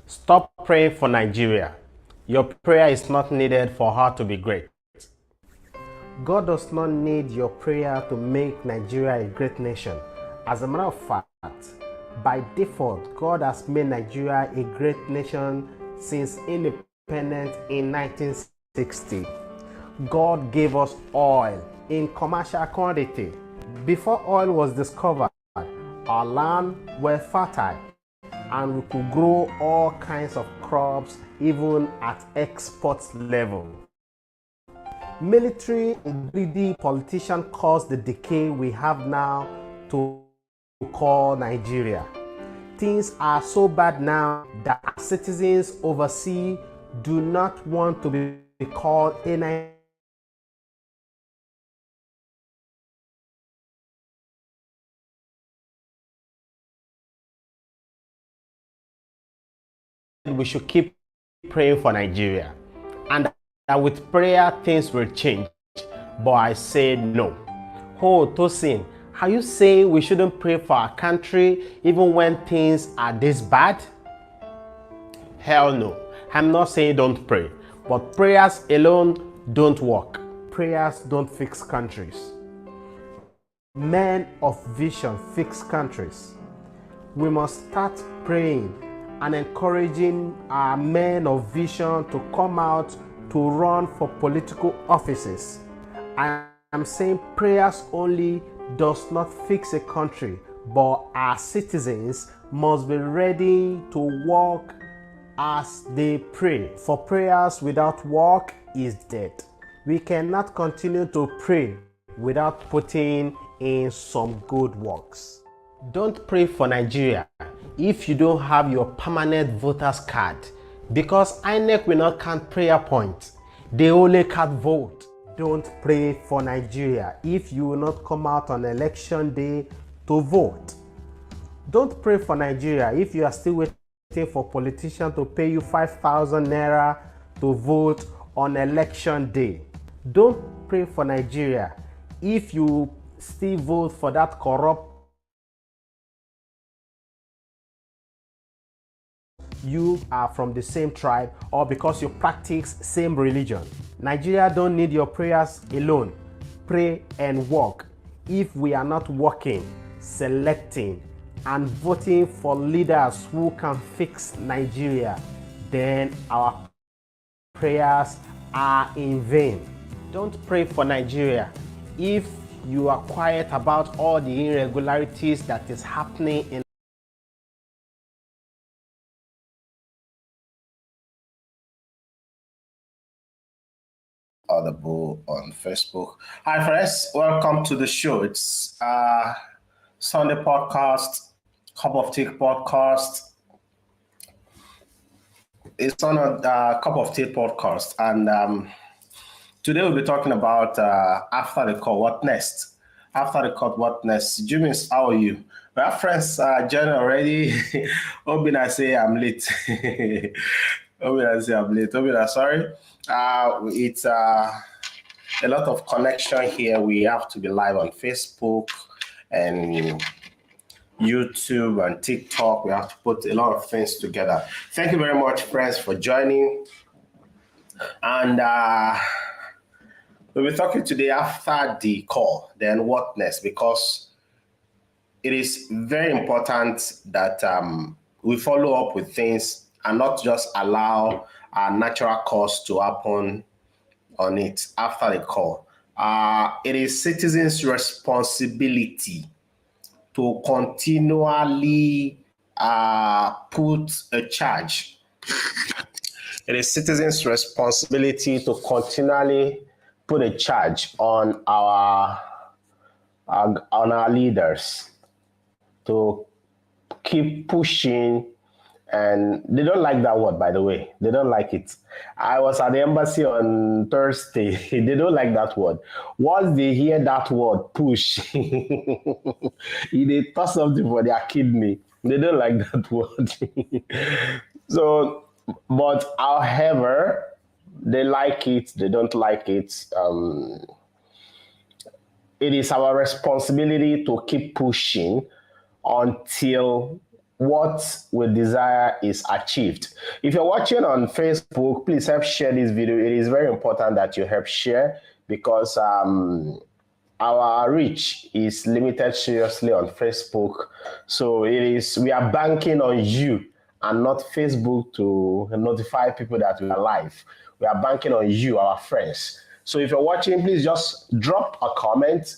Stop praying for Nigeria. Your prayer is not needed for her to be great. God does not need your prayer to make Nigeria a great nation. As a matter of fact, by default, God has made Nigeria a great nation since independence in 1960. God gave us oil in commercial quantity. Before oil was discovered, our land were fertile and we could grow all kinds of crops even at export level. Military and greedy politicians caused the decay we have now to call Nigeria. Things are so bad now that citizens overseas do not want to be called a Nigerian. We should keep praying for Nigeria, and that with prayer things will change. But I say no. Oh, Tosin, are you saying we shouldn't pray for our country even when things are this bad? Hell no. I'm not saying don't pray, but prayers alone don't work. Prayers don't fix countries. Men of vision fix countries. We must start praying and encouraging our men of vision to come out to run for political offices. I am saying prayers only does not fix a country, but our citizens must be ready to walk as they pray. For prayers without work is dead. We cannot continue to pray without putting in some good works. Don't pray for Nigeria if you don't have your permanent voters card, because INEC will not count prayer points. They only count vote. Don't pray for Nigeria if you will not come out on election day to vote. Don't pray for Nigeria if you are still waiting for politicians to pay you 5,000 naira to vote on election day. Don't pray for Nigeria if you still vote for that corrupt you are from the same tribe or because you practice same religion. Nigeria don't need your prayers alone. Pray and work. If we are not working, selecting and voting for leaders who can fix Nigeria, then our prayers are in vain. Don't pray for Nigeria if you are quiet about all the irregularities that is happening in Audible on Facebook. Hi, friends. Welcome to the show. It's Sunday podcast, Cup of Tea podcast. It's on a Cup of Tea podcast, and today we'll be talking about after the call, what next? After the call, what next? Jimmy's, how are you? Well, friends, join already. Obina say I'm late. Obina say I'm late. Obina, sorry. It's a lot of connection here. We have to be live on Facebook and YouTube and TikTok. We have to put a lot of things together. Thank you very much, friends, for joining. And we'll be talking today after the call, then what next? Because it is very important that we follow up with things and not just allow a natural cause to happen on it after the call. It is citizens' responsibility to continually put a charge. It is citizens' responsibility to continually put a charge on our leaders to keep pushing. And they don't like that word, by the way. They don't like it. I was at the embassy on Thursday. They don't like that word. Once they hear that word, push, they toss something for their kidney. They don't like that word. So, but however, they like it, they don't like it. it is our responsibility to keep pushing until what we desire is achieved. If you're watching on Facebook, please help share this video. It is very important that you help share because our reach is limited seriously on Facebook. So we are banking on you and not Facebook to notify people that we are live. We are banking on you, our friends. So if you're watching, please just drop a comment,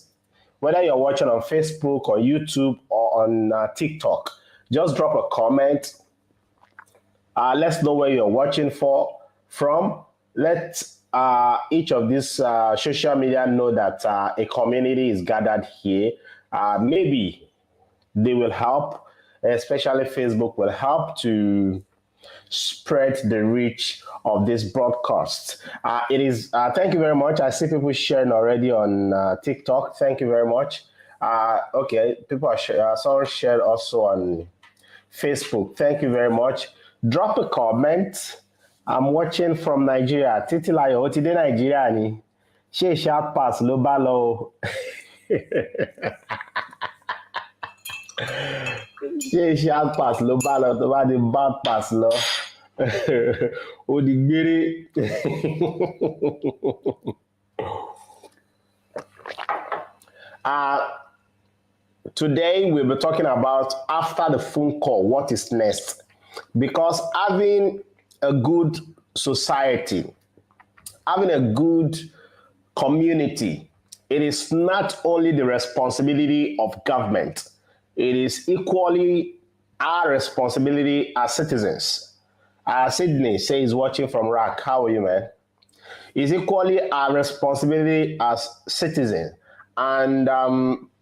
whether you're watching on Facebook or YouTube or on TikTok. Just drop a comment. Let's know where you're watching from. Let each of these social media know that a community is gathered here. Maybe they will help, especially Facebook will help to spread the reach of this broadcast. It is, thank you very much. I see people sharing already on TikTok. Thank you very much. Okay, people are someone shared also on Facebook. Thank you very much. Drop a comment. I'm watching from Nigeria. Titilayo, ó ti dé Nigeria ni. Ṣé sharp pass ló bá lọ o? Ṣé sharp pass ló bá lọ tó bá di bad pass lọ? Ó di gbére. Today we'll be talking about after the phone call, what is next? Because having a good society, having a good community, it is not only the responsibility of government, it is equally our responsibility as citizens. Sydney says watching from RAC. How are you, man? It's equally our responsibility as citizens. And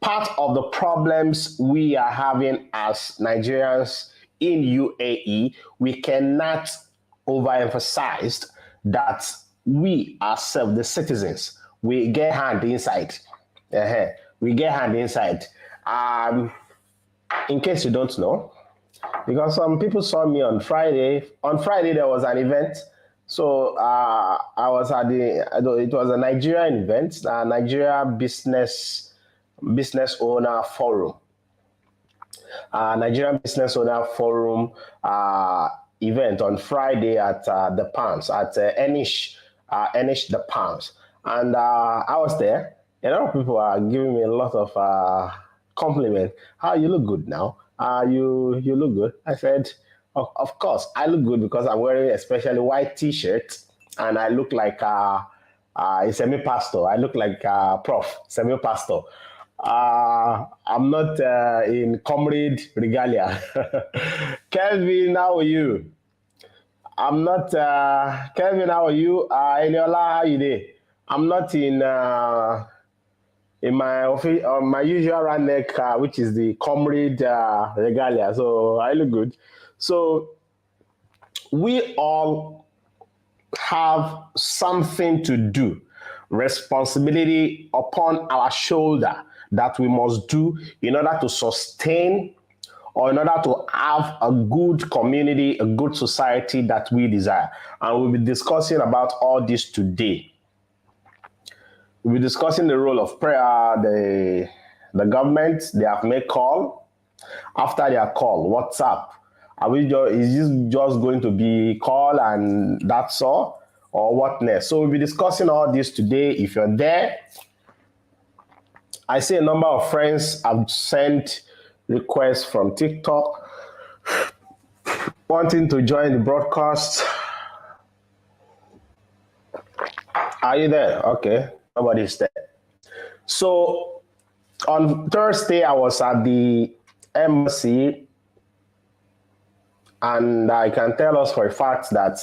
part of the problems we are having as Nigerians in UAE, we cannot overemphasize that we ourselves, the citizens, we get hand inside. We get hand inside. In case you don't know, because some people saw me on Friday. On Friday, there was an event. So I was at it was a Nigerian event, Nigeria Business Owner Forum. Nigerian Business Owner Forum event on Friday at the Palms, at Enish the Palms. And I was there. A lot of people are giving me a lot of compliment. How you look good now? You look good. I said, of course, I look good because I'm wearing especially white t-shirt and I look like a semi-pastor. I look like a prof, semi-pastor. I'm not in comrade regalia. Kelvin, how are you? I'm not, Kelvin, how are you? Eniola, how you doing? I'm not in my usual round neck, which is the comrade regalia. So I look good. So we all have something to do, responsibility upon our shoulder that we must do in order to sustain or in order to have a good community, a good society that we desire. And we'll be discussing about all this today. We'll be discussing the role of prayer. The government, they have made call. After their call, what's up? Is this just going to be call and that's all? Or what next? So we'll be discussing all this today. If you're there, I see a number of friends have sent requests from TikTok wanting to join the broadcast. Are you there? Okay, nobody's there. So on Thursday, I was at the embassy, and I can tell us for a fact that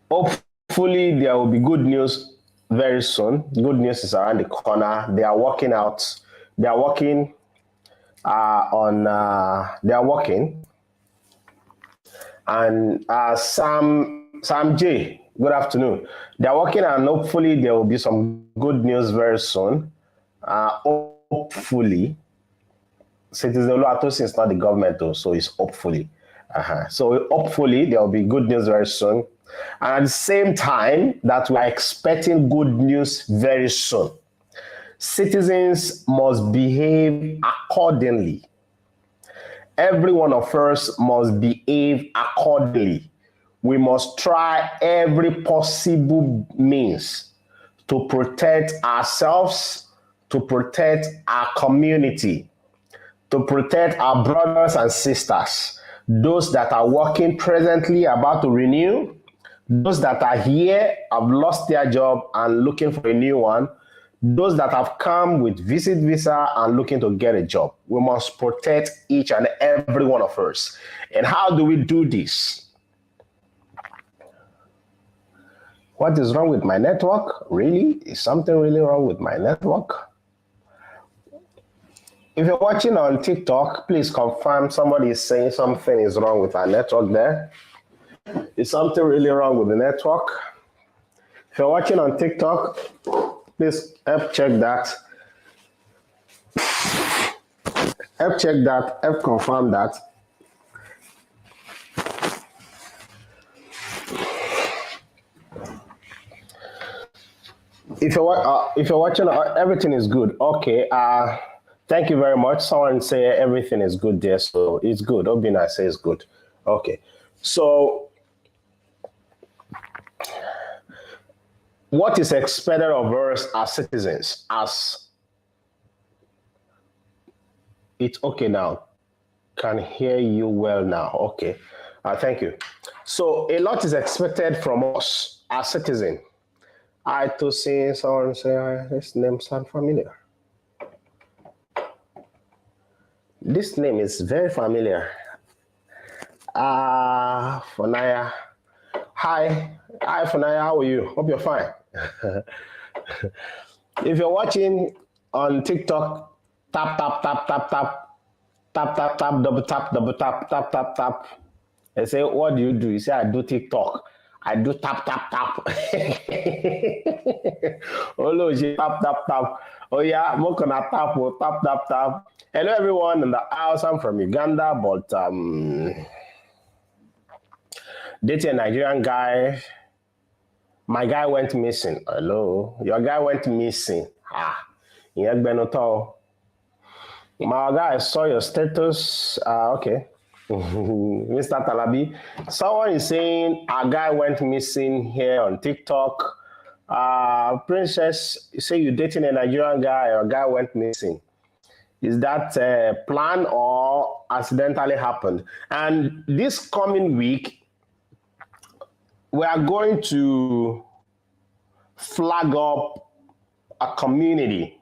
hopefully there will be good news very soon. Good news is around the corner. They are working out. They are working they are working. And Sam J, good afternoon. They are working, and hopefully there will be some good news very soon. Hopefully. Citizen Oluwatosin is not the government though, so it's hopefully. So hopefully there will be good news very soon. And at the same time that we are expecting good news very soon, Citizens must behave accordingly. Every one of us must behave accordingly. We must try every possible means to protect ourselves, to protect our community, to protect our brothers and sisters, those that are working presently, about to renew, those that are here, have lost their job and looking for a new one, those that have come with visit visa and looking to get a job. We must protect each and every one of us. And how do we do this? What is wrong with my network? Really? Is something really wrong with my network? If you're watching on TikTok, please confirm somebody is saying something is wrong with our network there. Is something really wrong with the network? If you're watching on TikTok, please help check that. Help check that, help confirm that. If you're watching, everything is good. Okay. Thank you very much. Someone say everything is good there, so it's good. Obina says good. Okay. So, what is expected of us as citizens? As it's okay now. Can hear you well now. Okay. Thank you. So, a lot is expected from us as citizens. I to see someone say this name sounds familiar. This name is very familiar. Fonaya. Hi, Fonaya, how are you? Hope you're fine. If you're watching on TikTok, tap, tap, tap, tap, tap, tap, tap, tap, double tap, tap, tap, tap. And say, what do? You say, I do TikTok. I do tap, tap, tap. Oh, no, she tap, tap, tap. Oh, yeah, I'm going to tap, tap, tap, tap. Hello, everyone in the house. I'm from Uganda, but dating a Nigerian guy. My guy went missing. Hello, your guy went missing. My guy, I saw your status. Okay. Mr. Talabi, someone is saying a guy went missing here on TikTok. Princess, you say you're dating a Nigerian guy or a guy went missing. Is that planned or accidentally happened? And this coming week, we are going to flag up a community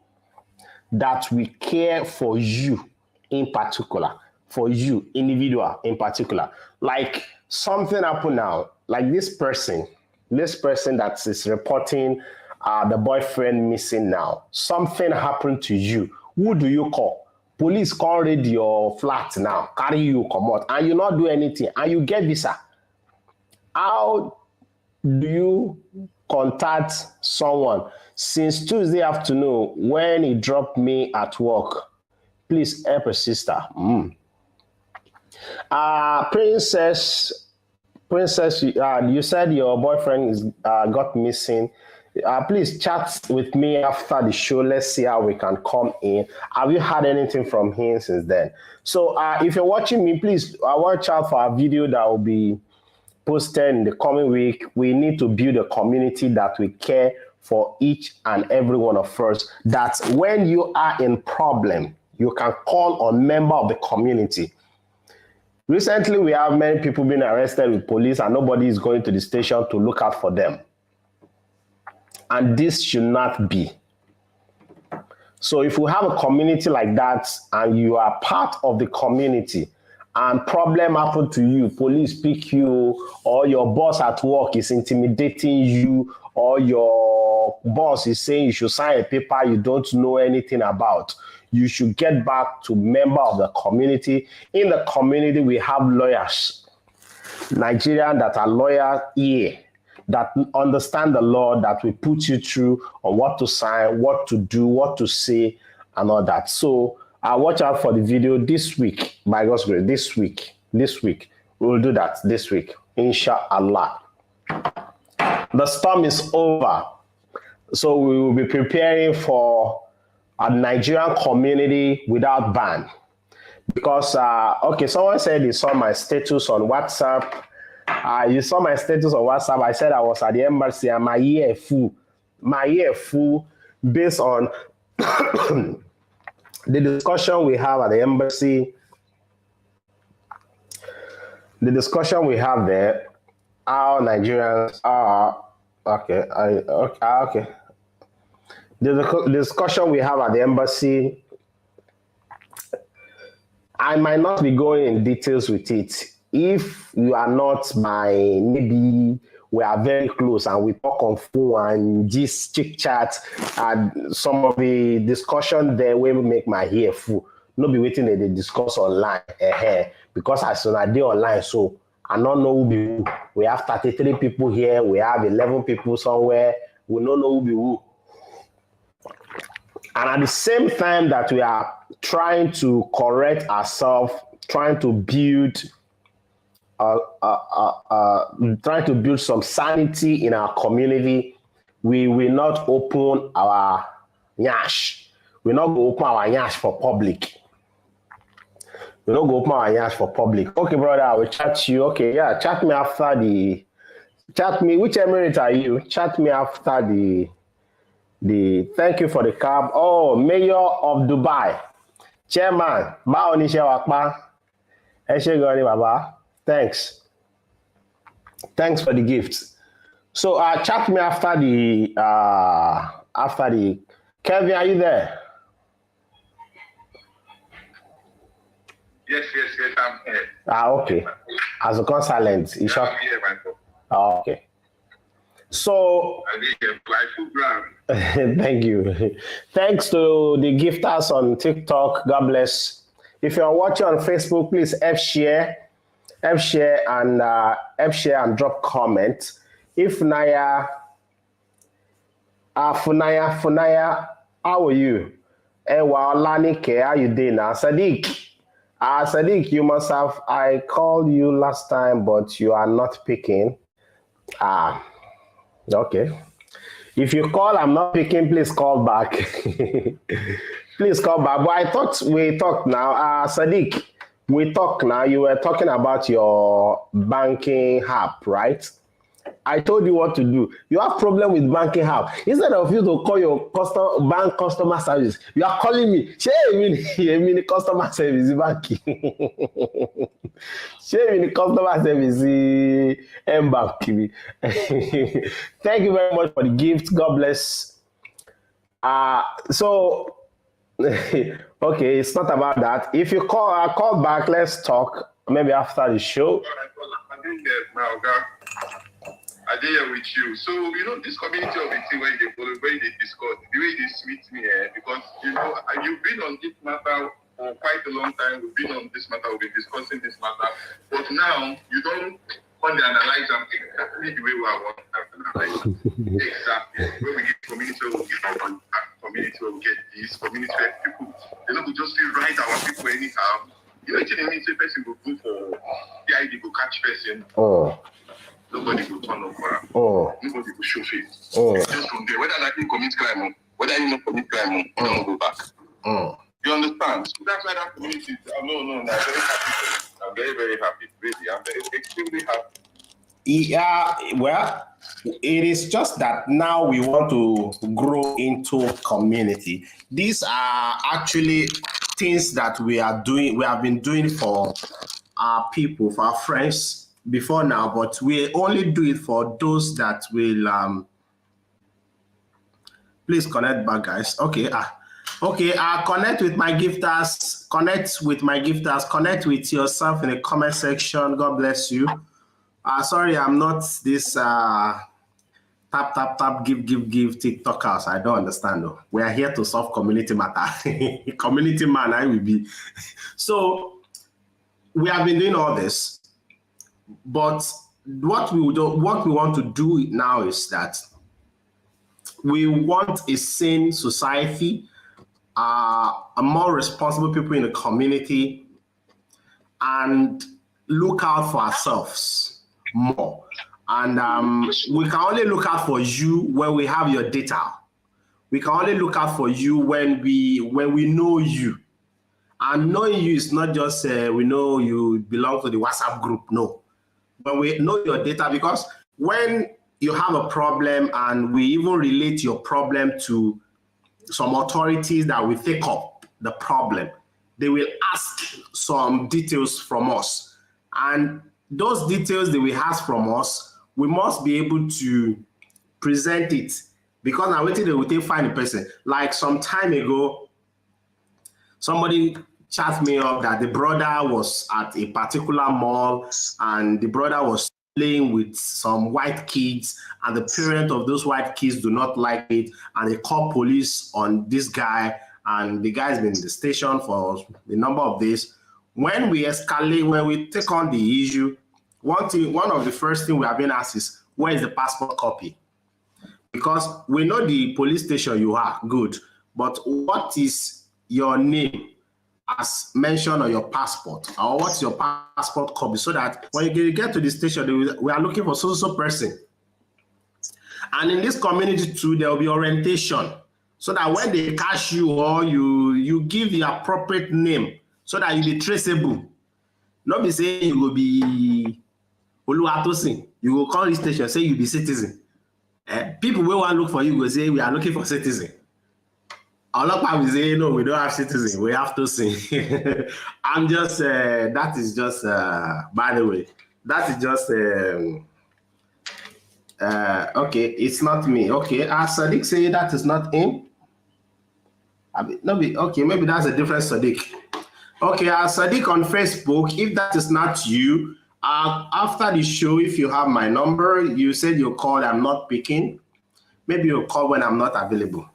that we care for you in particular. For you, individual in particular. Like something happened now, like this person that is reporting the boyfriend missing now. Something happened to you. Who do you call? Police can't raid your flat now, carry you, come out, and you not do anything, and you get visa. How do you contact someone? Since Tuesday afternoon, when he dropped me at work, please help a sister. Princess, you said your boyfriend is got missing. Please chat with me after the show. Let's see how we can come in. Have you heard anything from him since then? So if you're watching me, please watch out for a video that will be posted in the coming week. We need to build a community that we care for each and every one of us. That when you are in problem, you can call on member of the community. Recently, we have many people being arrested with police and nobody is going to the station to look out for them. And this should not be. So if we have a community like that and you are part of the community and problem happened to you, police pick you, or your boss at work is intimidating you, or your boss is saying you should sign a paper you don't know anything about, you should get back to member of the community. In the community, we have lawyers, Nigerians that are lawyers here, that understand the law, that will put you through on what to sign, what to do, what to say, and all that. So watch out for the video this week, by God's grace, this week. We'll do that this week, inshallah. The storm is over. So we will be preparing for a Nigerian community without ban. Because, okay, someone said he saw my status on WhatsApp. You saw my status on WhatsApp. I said I was at the embassy and my year full based on the discussion we have at the embassy. The discussion we have there, how Nigerians are, okay. The discussion we have at the embassy, I might not be going in details with it. If you are not maybe we are very close and we talk on phone and just chit chat, and some of the discussion there will make my hair full. Not be waiting they discuss online, because as soon as they online, so I don't know who be who. We have 33 people here, we have 11 people somewhere, we don't know who be who. And at the same time that we are trying to correct ourselves, trying to build some sanity in our community, we will not open our nyash. We're not going to open our nyash for public. We're not going to open our nyash for public. Okay, brother, I will chat you. Okay, yeah, chat me after the... Chat me. Which emirate are you? Chat me after the... Thank you for the cab. Oh, Mayor of Dubai. Chairman. Ba oni se wakpa. Eshe gani baba. Thanks. Thanks for the gifts. So chat me after the Kevin, are you there? Yes, I'm here. Okay. As a consultant, you shot. I'm here, Michael. Okay. So thank you. Thanks to the gifters on TikTok. God bless. If you're watching on Facebook, please share and drop comment. If Naya, Funaya, how are you? Ewa Olanike, how you doing now? Sadiq, Sadiq, you must have. I called you last time, but you are not picking. Okay. If you call, I'm not picking, please call back. Please call back. But I thought we talked now. Sadiq, we talk now. You were talking about your banking app, right? I told you what to do. You have problem with banking app. Instead of you to call your bank customer service, you are calling me. I mean customer service banking. The customer service bank. Thank you very much for the gift. God bless. So okay, it's not about that. If you call back, let's talk. Maybe after the show. I did here with you. So, this community of the team where they follow, where they discuss, the way they sweet me, because, you've been on this matter for quite a long time. We've been on this matter, we've been discussing this matter. But now, you don't want to analyze them exactly the way we want to analyze. Exactly. When we get community, we'll get our community, we'll get this community where people, we just feel right our people anyhow. It means a person will go for the ID, will catch person. Nobody will turn up for him. Nobody will show face. Just from there, whether I can commit crime or whether I don't commit crime, don't go back. You understand? So that's why that community. No, I'm very happy. I'm very, very happy. Really, I'm very, extremely happy. Yeah, well, it is just that now we want to grow into community. These are actually things that we are doing. We have been doing for our people, for our friends before now, but we only do it for those that will please connect back, guys. Okay, connect with my gifters, connect with yourself in the comment section. God bless you. Sorry, I'm not this tap give TikTokers. I don't understand though. We are here to solve community matter. Community man I will be. So we have been doing all this. But what we want to do now is that we want a sane society, a more responsible people in the community, and look out for ourselves more. And we can only look out for you when we have your data. We can only look out for you when we know you. And knowing you is not just we know you belong to the WhatsApp group. No, but we know your data, because when you have a problem and we even relate your problem to some authorities that will take up the problem, they will ask some details from us. And those details they will ask from us, we must be able to present it, because now waiting they will take find the person. Like some time ago, somebody chat me up that the brother was at a particular mall and the brother was playing with some white kids, and the parent of those white kids do not like it, and they call police on this guy, and the guy's been in the station for a number of days. When we escalate, when we take on the issue, one of the first things we have been asked is, where is the passport copy? Because we know the police station you are, good, but what is your name as mentioned on your passport, or what's your passport copy, so that when you get to the station, we are looking for so person. And in this community too, there will be orientation, so that when they catch you, or you give the appropriate name, so that you be traceable. Not be saying you will be Oluwatosin, you will call the station, say you be citizen. People will want to look for you, will say we are looking for citizen. Olokpa will say, no, we don't have citizen, we have to sing. I'm just, that is just, by the way, that is just, okay, it's not me. Okay, Sadiq say that is not him. Okay, maybe that's a different Sadiq. Okay, Sadiq on Facebook, if that is not you, after the show, if you have my number, you said you called, I'm not picking. Maybe you'll call when I'm not available.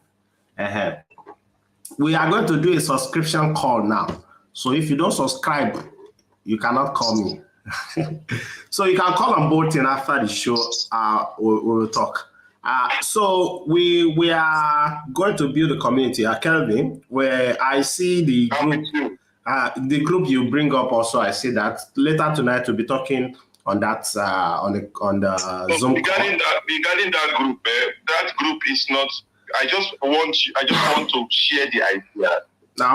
We are going to do a subscription call now. So if you don't subscribe, you cannot call me. So you can call on both in after the show. We'll talk. So we are going to build a community, Kelvin, where I see the group. The group you bring up also, I see that later tonight we'll be talking on that on the Zoom. Regarding that group, that group is not. I just want to share the idea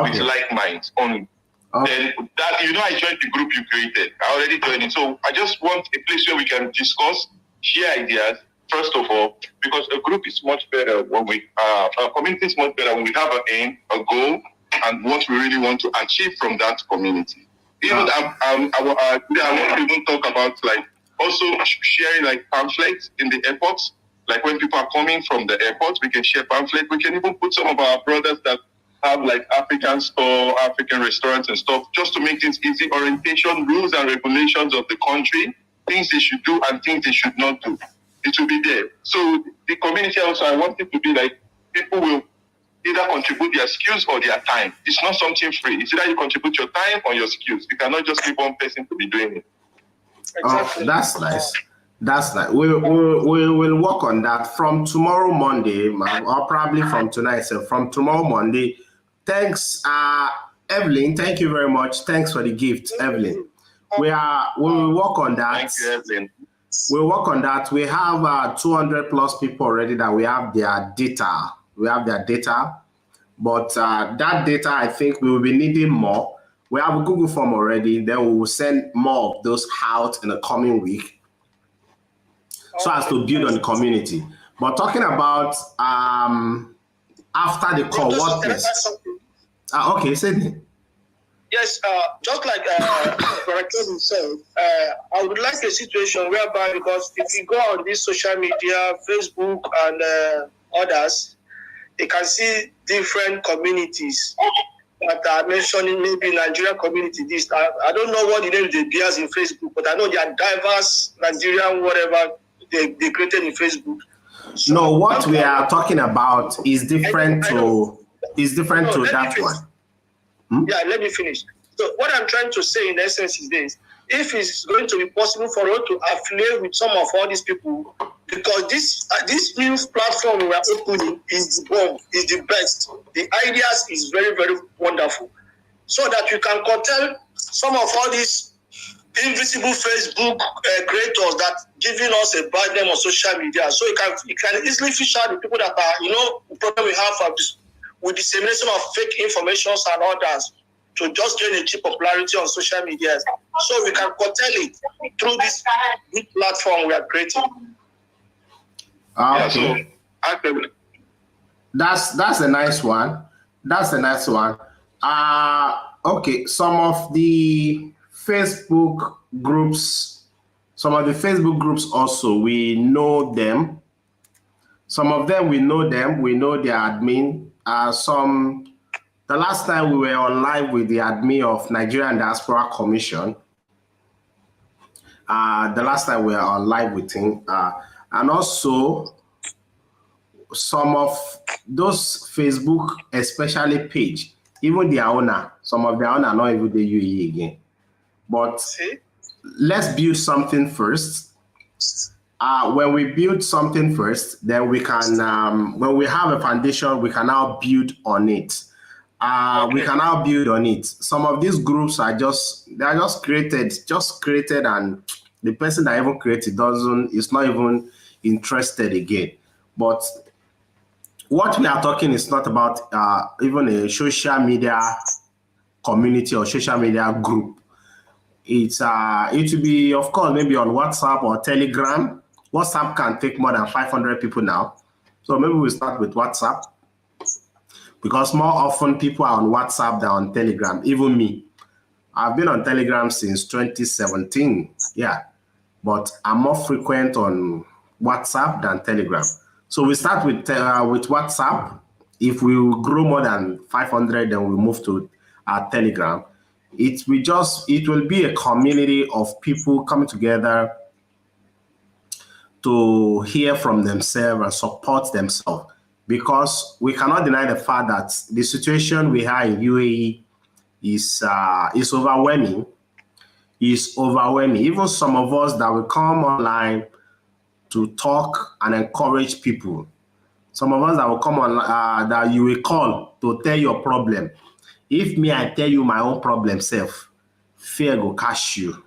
with like minds only. Okay. Then that I joined the group you created. I already joined it, so I just want a place where we can discuss, share ideas. First of all, because a group is much better when a community is much better when we have an aim, a goal, and what we really want to achieve from that community. Even I want to even talk about like also sharing like pamphlets in the airports. Like when people are coming from the airport, we can share pamphlets. We can even put some of our brothers that have like African store, African restaurants and stuff, just to make things easy. Orientation, rules and regulations of the country, things they should do and things they should not do. It will be there. So the community also, I want it to be like people will either contribute their skills or their time. It's not something free. It's either you contribute your time or your skills. You cannot just leave one person to be doing it. Exactly. Oh, that's nice. That's nice. We'll work on that from tomorrow Monday, or probably from tonight. So from tomorrow Monday. Thanks, Evelyn. Thank you very much. Thanks for the gift, Evelyn. We will work on that. Thank you, Evelyn. We'll work on that. We have 200 plus people already that we have their data. But that data, I think we will be needing more. We have a Google form already. Then we will send more of those out in the coming week, so as to build on the community. But talking about after the call, what is? Okay, Sydney. Yes, just like Kevin said, I would like a situation whereby, because if you go on this social media, Facebook and others, they can see different communities that are mentioning, maybe Nigerian community. This I don't know what the name they bears in Facebook, but I know they are diverse Nigerian whatever they created in Facebook. So, no, what we are talking about is different to that one. Yeah, let me finish. So what I'm trying to say in essence is this: if it's going to be possible for us to affiliate with some of all these people, because this new platform we are opening is the bomb, is the best. The ideas is very, very wonderful, so that you can curtail some of all these invisible Facebook creators that giving us a bad name on social media. So you can easily fish out the people that are, the problem we have with dissemination of fake information and others to just gain a cheap popularity on social media. So we can curtail it through this big platform we are creating. Okay. That's a nice one. That's a nice one. Okay, some of the Facebook groups also, we know them. Some of them, we know them. We know their admin. The last time we were on live with the admin of Nigerian Diaspora Commission, the last time we were on live with him, and also some of those Facebook, especially page, even their owner, some of their owner are not even the UAE again. But let's build something first. When we build something first, then we can, when we have a foundation, we can now build on it. We can now build on it. Some of these groups are just created, and the person that even created is not even interested again. But what we are talking is not about even a social media community or social media group. It will be, of course, maybe on WhatsApp or Telegram. WhatsApp can take more than 500 people now. So maybe we'll start with WhatsApp, because more often people are on WhatsApp than on Telegram. Even me, I've been on Telegram since 2017. Yeah, but I'm more frequent on WhatsApp than Telegram. So we start with WhatsApp. If we grow more than 500, then we move to Telegram. It will be a community of people coming together to hear from themselves and support themselves, because we cannot deny the fact that the situation we have in UAE is overwhelming. It's overwhelming. Even some of us that will come online to talk and encourage people. Some of us that will come on, that you will call to tell your problem. If me, I tell you my own problem self, fear will catch you.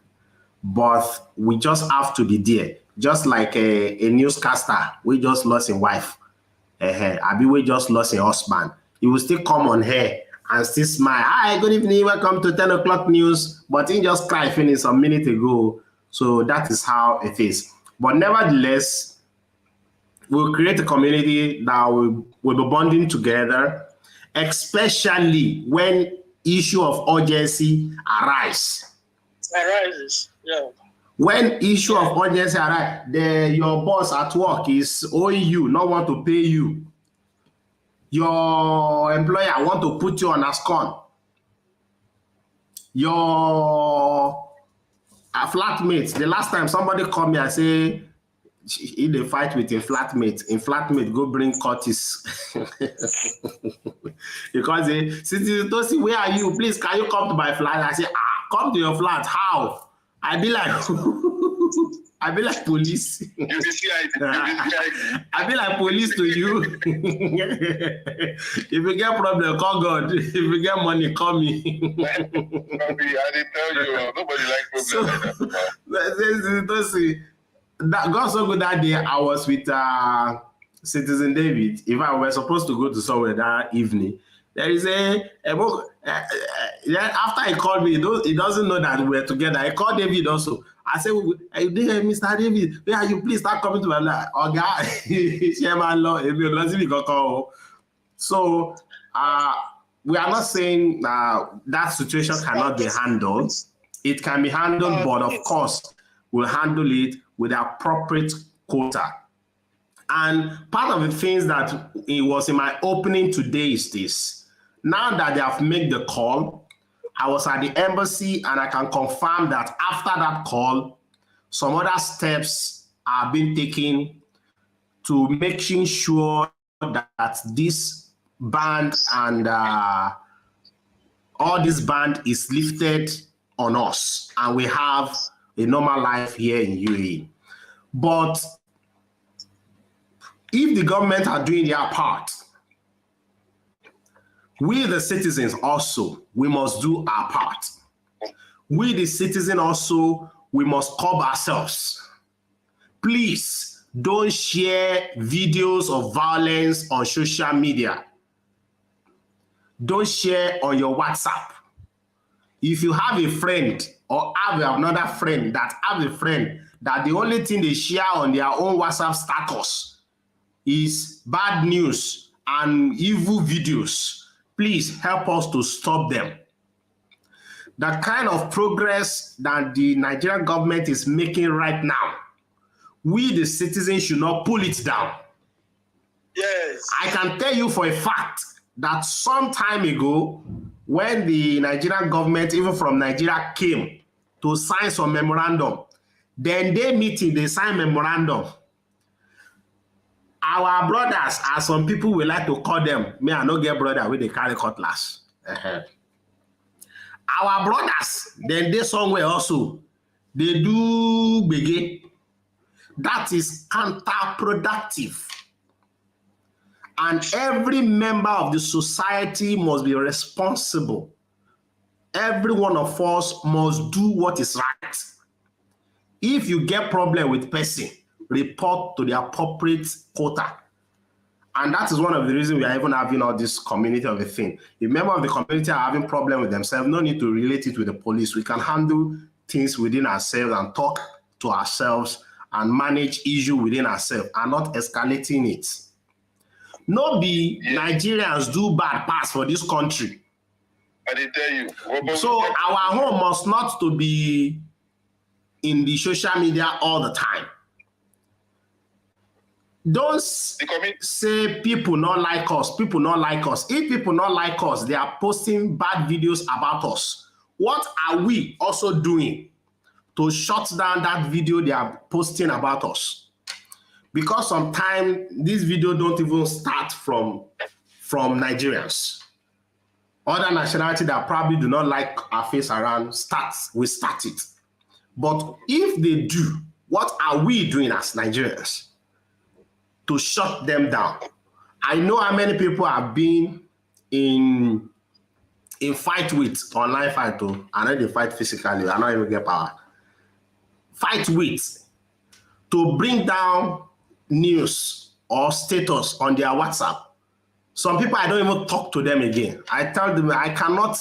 But we just have to be there. Just like a newscaster, we just lost a wife. Abi, we just lost a husband. He will still come on here and still smile. Hi, good evening, welcome to 10 o'clock news. But he just cried finished a minute ago. So that is how it is. But nevertheless, we'll create a community that will be bonding together, especially when issue of urgency arises. Yeah. When issue of urgency arises, your boss at work is owing you, not want to pay you. Your employer want to put you on a scorn. Your flatmate, the last time somebody called me and say, in a fight with a flatmate, go bring Curtis. Because Citizen Tosi, where are you? Please, can you come to my flat? I say, come to your flat. How? I be like police. I be like police to you. If you get problem, call God. If you get money, call me. I didn't tell you, nobody likes problems. So, that got so good that day. I was with Citizen David. If I were supposed to go to somewhere that evening, there is after he called me, he doesn't know that we're together. I called David also. I said, Mr. David, where are you? Please start coming to my life. Oh, God, so we are not saying that situation cannot be handled. It can be handled, but of course, we'll handle it with the appropriate quota. And part of the things that it was in my opening today is this. Now that they have made the call, I was at the embassy and I can confirm that after that call, some other steps are being taken to making sure that this ban and all this ban is lifted on us and we have a normal life here in UAE. But if the government are doing their part, we the citizens also, we must do our part. we the citizen also, we must curb ourselves. Please don't share videos of violence on social media. Don't share on your WhatsApp. If you have a friend or have another friend that have a friend that the only thing they share on their own WhatsApp status is bad news and evil videos, please help us to stop them. The kind of progress that the Nigerian government is making right now, we the citizens should not pull it down. Yes. I can tell you for a fact that some time ago, when the Nigerian government, even from Nigeria, came to sign some memorandum, then they meeting, they sign memorandum. Our brothers, as some people will like to call them, me I no get brother with the carry cutlass. Our brothers, then they somewhere also, they do begin. That is counterproductive. And every member of the society must be responsible. Every one of us must do what is right. If you get problem with person, report to the appropriate quota. And that is one of the reasons we are even having all this community of a thing. If members of the community are having problem with themselves, no need to relate it with the police. We can handle things within ourselves and talk to ourselves and manage issue within ourselves and not escalating it. No be Nigerians do bad pass for this country. I did tell you. So our home must not to be in the social media all the time. Don't say people not like us, people not like us. If people not like us, they are posting bad videos about us. What are we also doing to shut down that video they are posting about us? Because sometimes this video don't even start from Nigerians. Other nationality that probably do not like our face around we start it. But if they do, what are we doing as Nigerians to shut them down? I know how many people have been in fight with, online fight too. I know they fight physically, I don't even get power. Fight with to bring down news or status on their WhatsApp. Some people, I don't even talk to them again. I tell them I cannot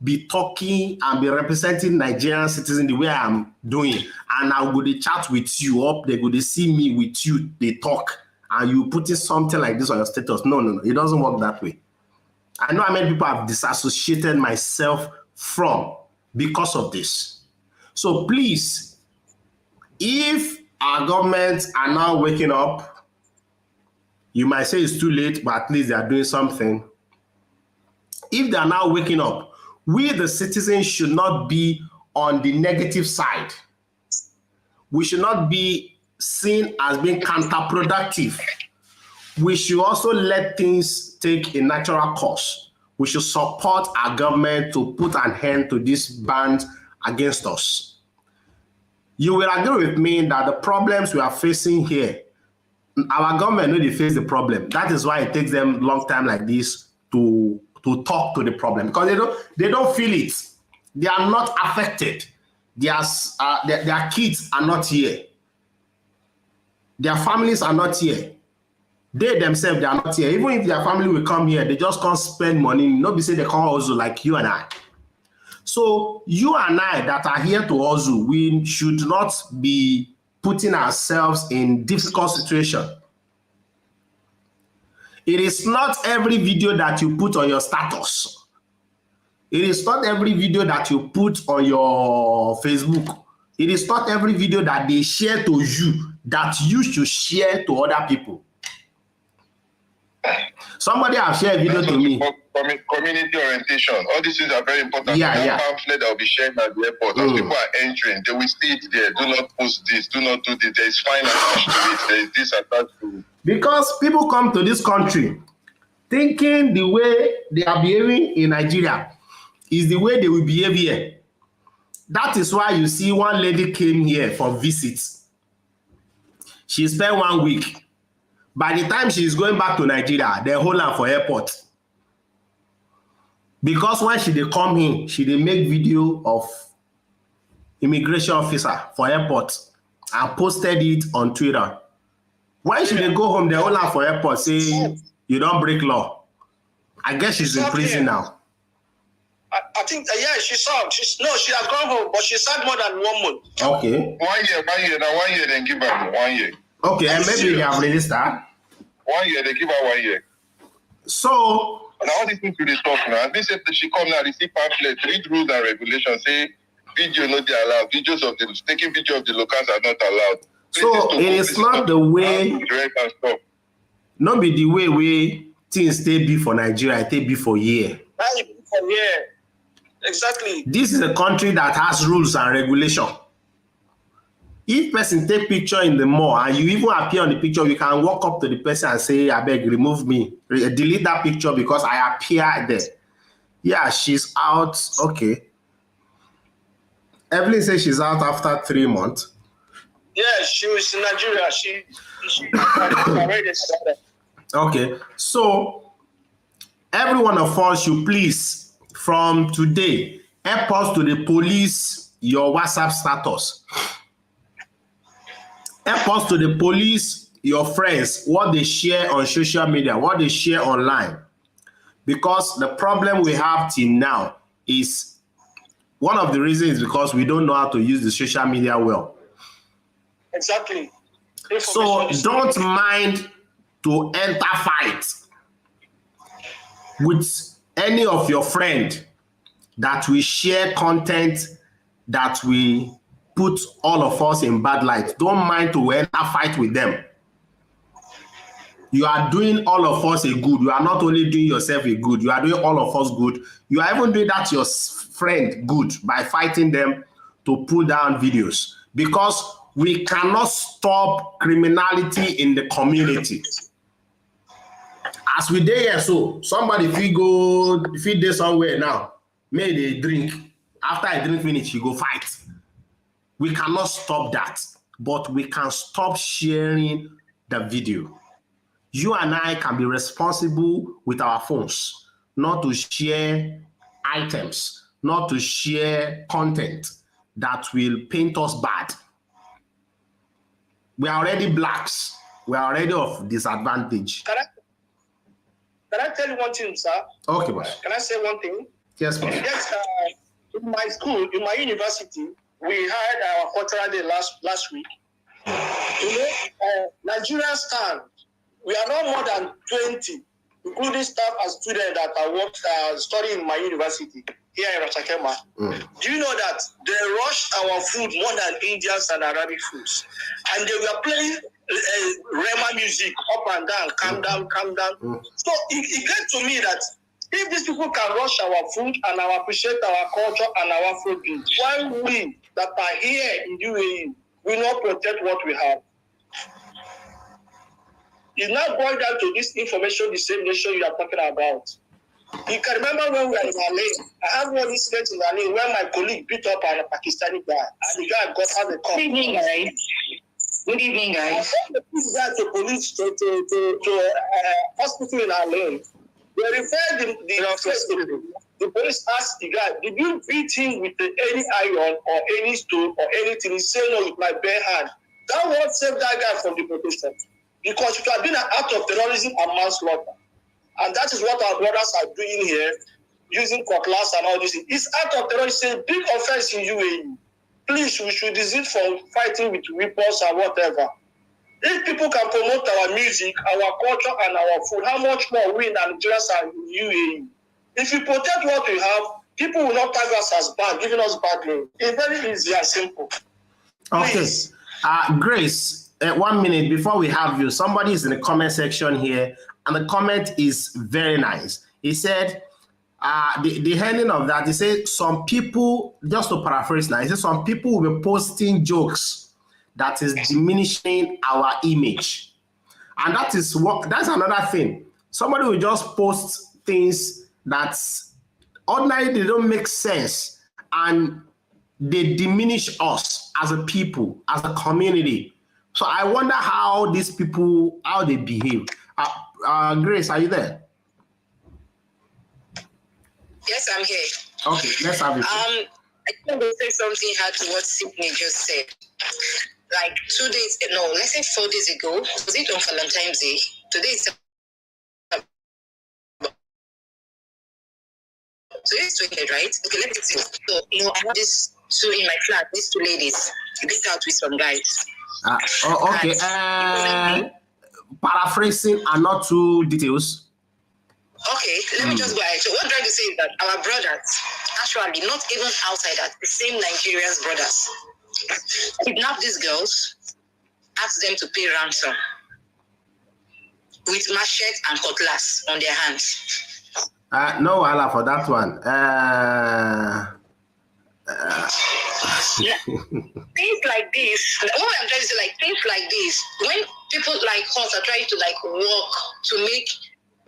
be talking and be representing Nigerian citizens the way I'm doing. And I go to chat with you up, they go to see me with you, they talk, and you putting something like this on your status. No, it doesn't work that way. I know how many people have disassociated myself from because of this. So please, if our governments are now waking up, you might say it's too late, but at least they are doing something. If they are now waking up, we the citizens should not be on the negative side. We should not be seen as being counterproductive. We should also let things take a natural course. We should support our government to put an end to this ban against us. You will agree with me that the problems we are facing here, our government know they face the problem. That is why it takes them a long time like this to talk to the problem, because they don't feel it. They are not affected. Their kids are not here. Their families are not here. They themselves, they are not here. Even if their family will come here, they just can't spend money. Nobody say they come also like you and I. So you and I that are here to hustle, we should not be putting ourselves in difficult situation. It is not every video that you put on your status. It is not every video that you put on your Facebook. It is not every video that they share to you that you should share to other people. Somebody have shared a video to me. Community orientation. All these things are very important. Yeah. Pamphlet that will be shared at the airport. As people are entering, they will see it there. Do not post this. Do not do this. There is fine attached to it. There is this attached to it. Because people come to this country thinking the way they are behaving in Nigeria is the way they will behave here. That is why you see one lady came here for visits. She spent 1 week. By the time she is going back to Nigeria, they hold her for airport. Because when she dey come in, she dey make video of immigration officer for airport and posted it on Twitter. When she dey go home, they hold her for airport saying you don't break law. I guess she's in prison now. I think, yeah, she's served. She has gone home, but she served more than 1 month. Okay. 1 year. Now 1 year, then give her 1 year. Okay, and maybe they have released her. 1 year, they give her 1 year. So, now all these things we discuss now. They said that she come now, receive pamphlet, read rules and regulations, say video not allowed, taking video of the locals are not allowed. So it is not the way, not be the way things stay be for Nigeria, they be for year. Exactly. This is a country that has rules and regulation. If person take picture in the mall and you even appear on the picture, you can walk up to the person and say, I beg, remove me, delete that picture because I appear there. Yeah, she's out. Okay. Evelyn says she's out after 3 months. Yeah, she was in Nigeria. She already started. Okay, so every one of us should please, from today, help us to the police your WhatsApp status. Help us to the police your friends, what they share on social media, what they share online. Because the problem we have till now is, one of the reasons is because we don't know how to use the social media well. Exactly. So don't mind to enter fight with any of your friend that will share content that will put all of us in bad light. Don't mind to enter fight with them. You are doing all of us a good. You are not only doing yourself a good, you are doing all of us good. You are even doing that your friend good by fighting them to pull down videos, because we cannot stop criminality in the community. As we dey here, so somebody if you dey somewhere now, may they drink. After I drink finish, you go fight. We cannot stop that, but we can stop sharing the video. You and I can be responsible with our phones, not to share items, not to share content that will paint us bad. We are already blacks. We are already of disadvantage. Can I tell you one thing, sir? Okay, boss. Can I say one thing? Yes, boss. Yes, in my school, in my university, we had our cultural day last week. You know, Nigerian stand, we are not more than 20, including staff and students that are studying in my university here in Rachakema. Do you know that they rushed our food more than Indians and Arabic foods? And they were playing Rema music up and down, calm down, calm down. So it gets to me that if these people can rush our food and appreciate our culture and our food, why we that are here in UAE will not protect what we have? It's now boiled down to this information dissemination you are talking about. You can remember when we were in Alain. I have one incident in Alain where my colleague beat up a Pakistani guy, and the guy got out the cop. Good evening, guys. Good evening, guys. I took the guy to police to hospital in Alain. They referred the police asked the guy, did you beat him with any iron or any stone or anything? He said, no, with my bare hand. That won't save that guy from deportation, because it has been an act of terrorism and manslaughter. And that is what our brothers are doing here, using cutlass and all this. It's act of terrorism. It's a big offense in UAE. Please, we should desist from fighting with weapons and whatever. If people can promote our music, our culture, and our food, how much more we Nigerians are in UAE? If you protect what we have, people will not tag us as bad, giving us bad name. It's very easy and simple. Please. Okay. Grace, 1 minute before we have you, somebody is in the comment section here, and the comment is very nice. He said, the ending of that, he said, some people, just to paraphrase now, he said, some people will be posting jokes that is diminishing our image. And that's another thing. Somebody will just post things that ordinarily they don't make sense, and they diminish us as a people, as a community. So I wonder how these people, how they behave. Grace, are you there? Yes, I'm here. Okay, let's have it. want to say something hard to what Sydney just said. Like 2 days, no, let's say 4 days ago, was it on Valentine's Day? Today is 20th, right? Okay, let me see. So, I have these two in my flat, these two ladies. They went out with some guys. Okay. Paraphrasing and not too details. Okay, let me just go ahead. So what I'm trying to say is that our brothers, actually not even outsiders, the same Nigerians brothers, kidnap these girls, ask them to pay ransom with machete and cutlass on their hands. No, Allah for that one. Things like this, what I'm trying to say, like things like this, when people like us are trying to like work to make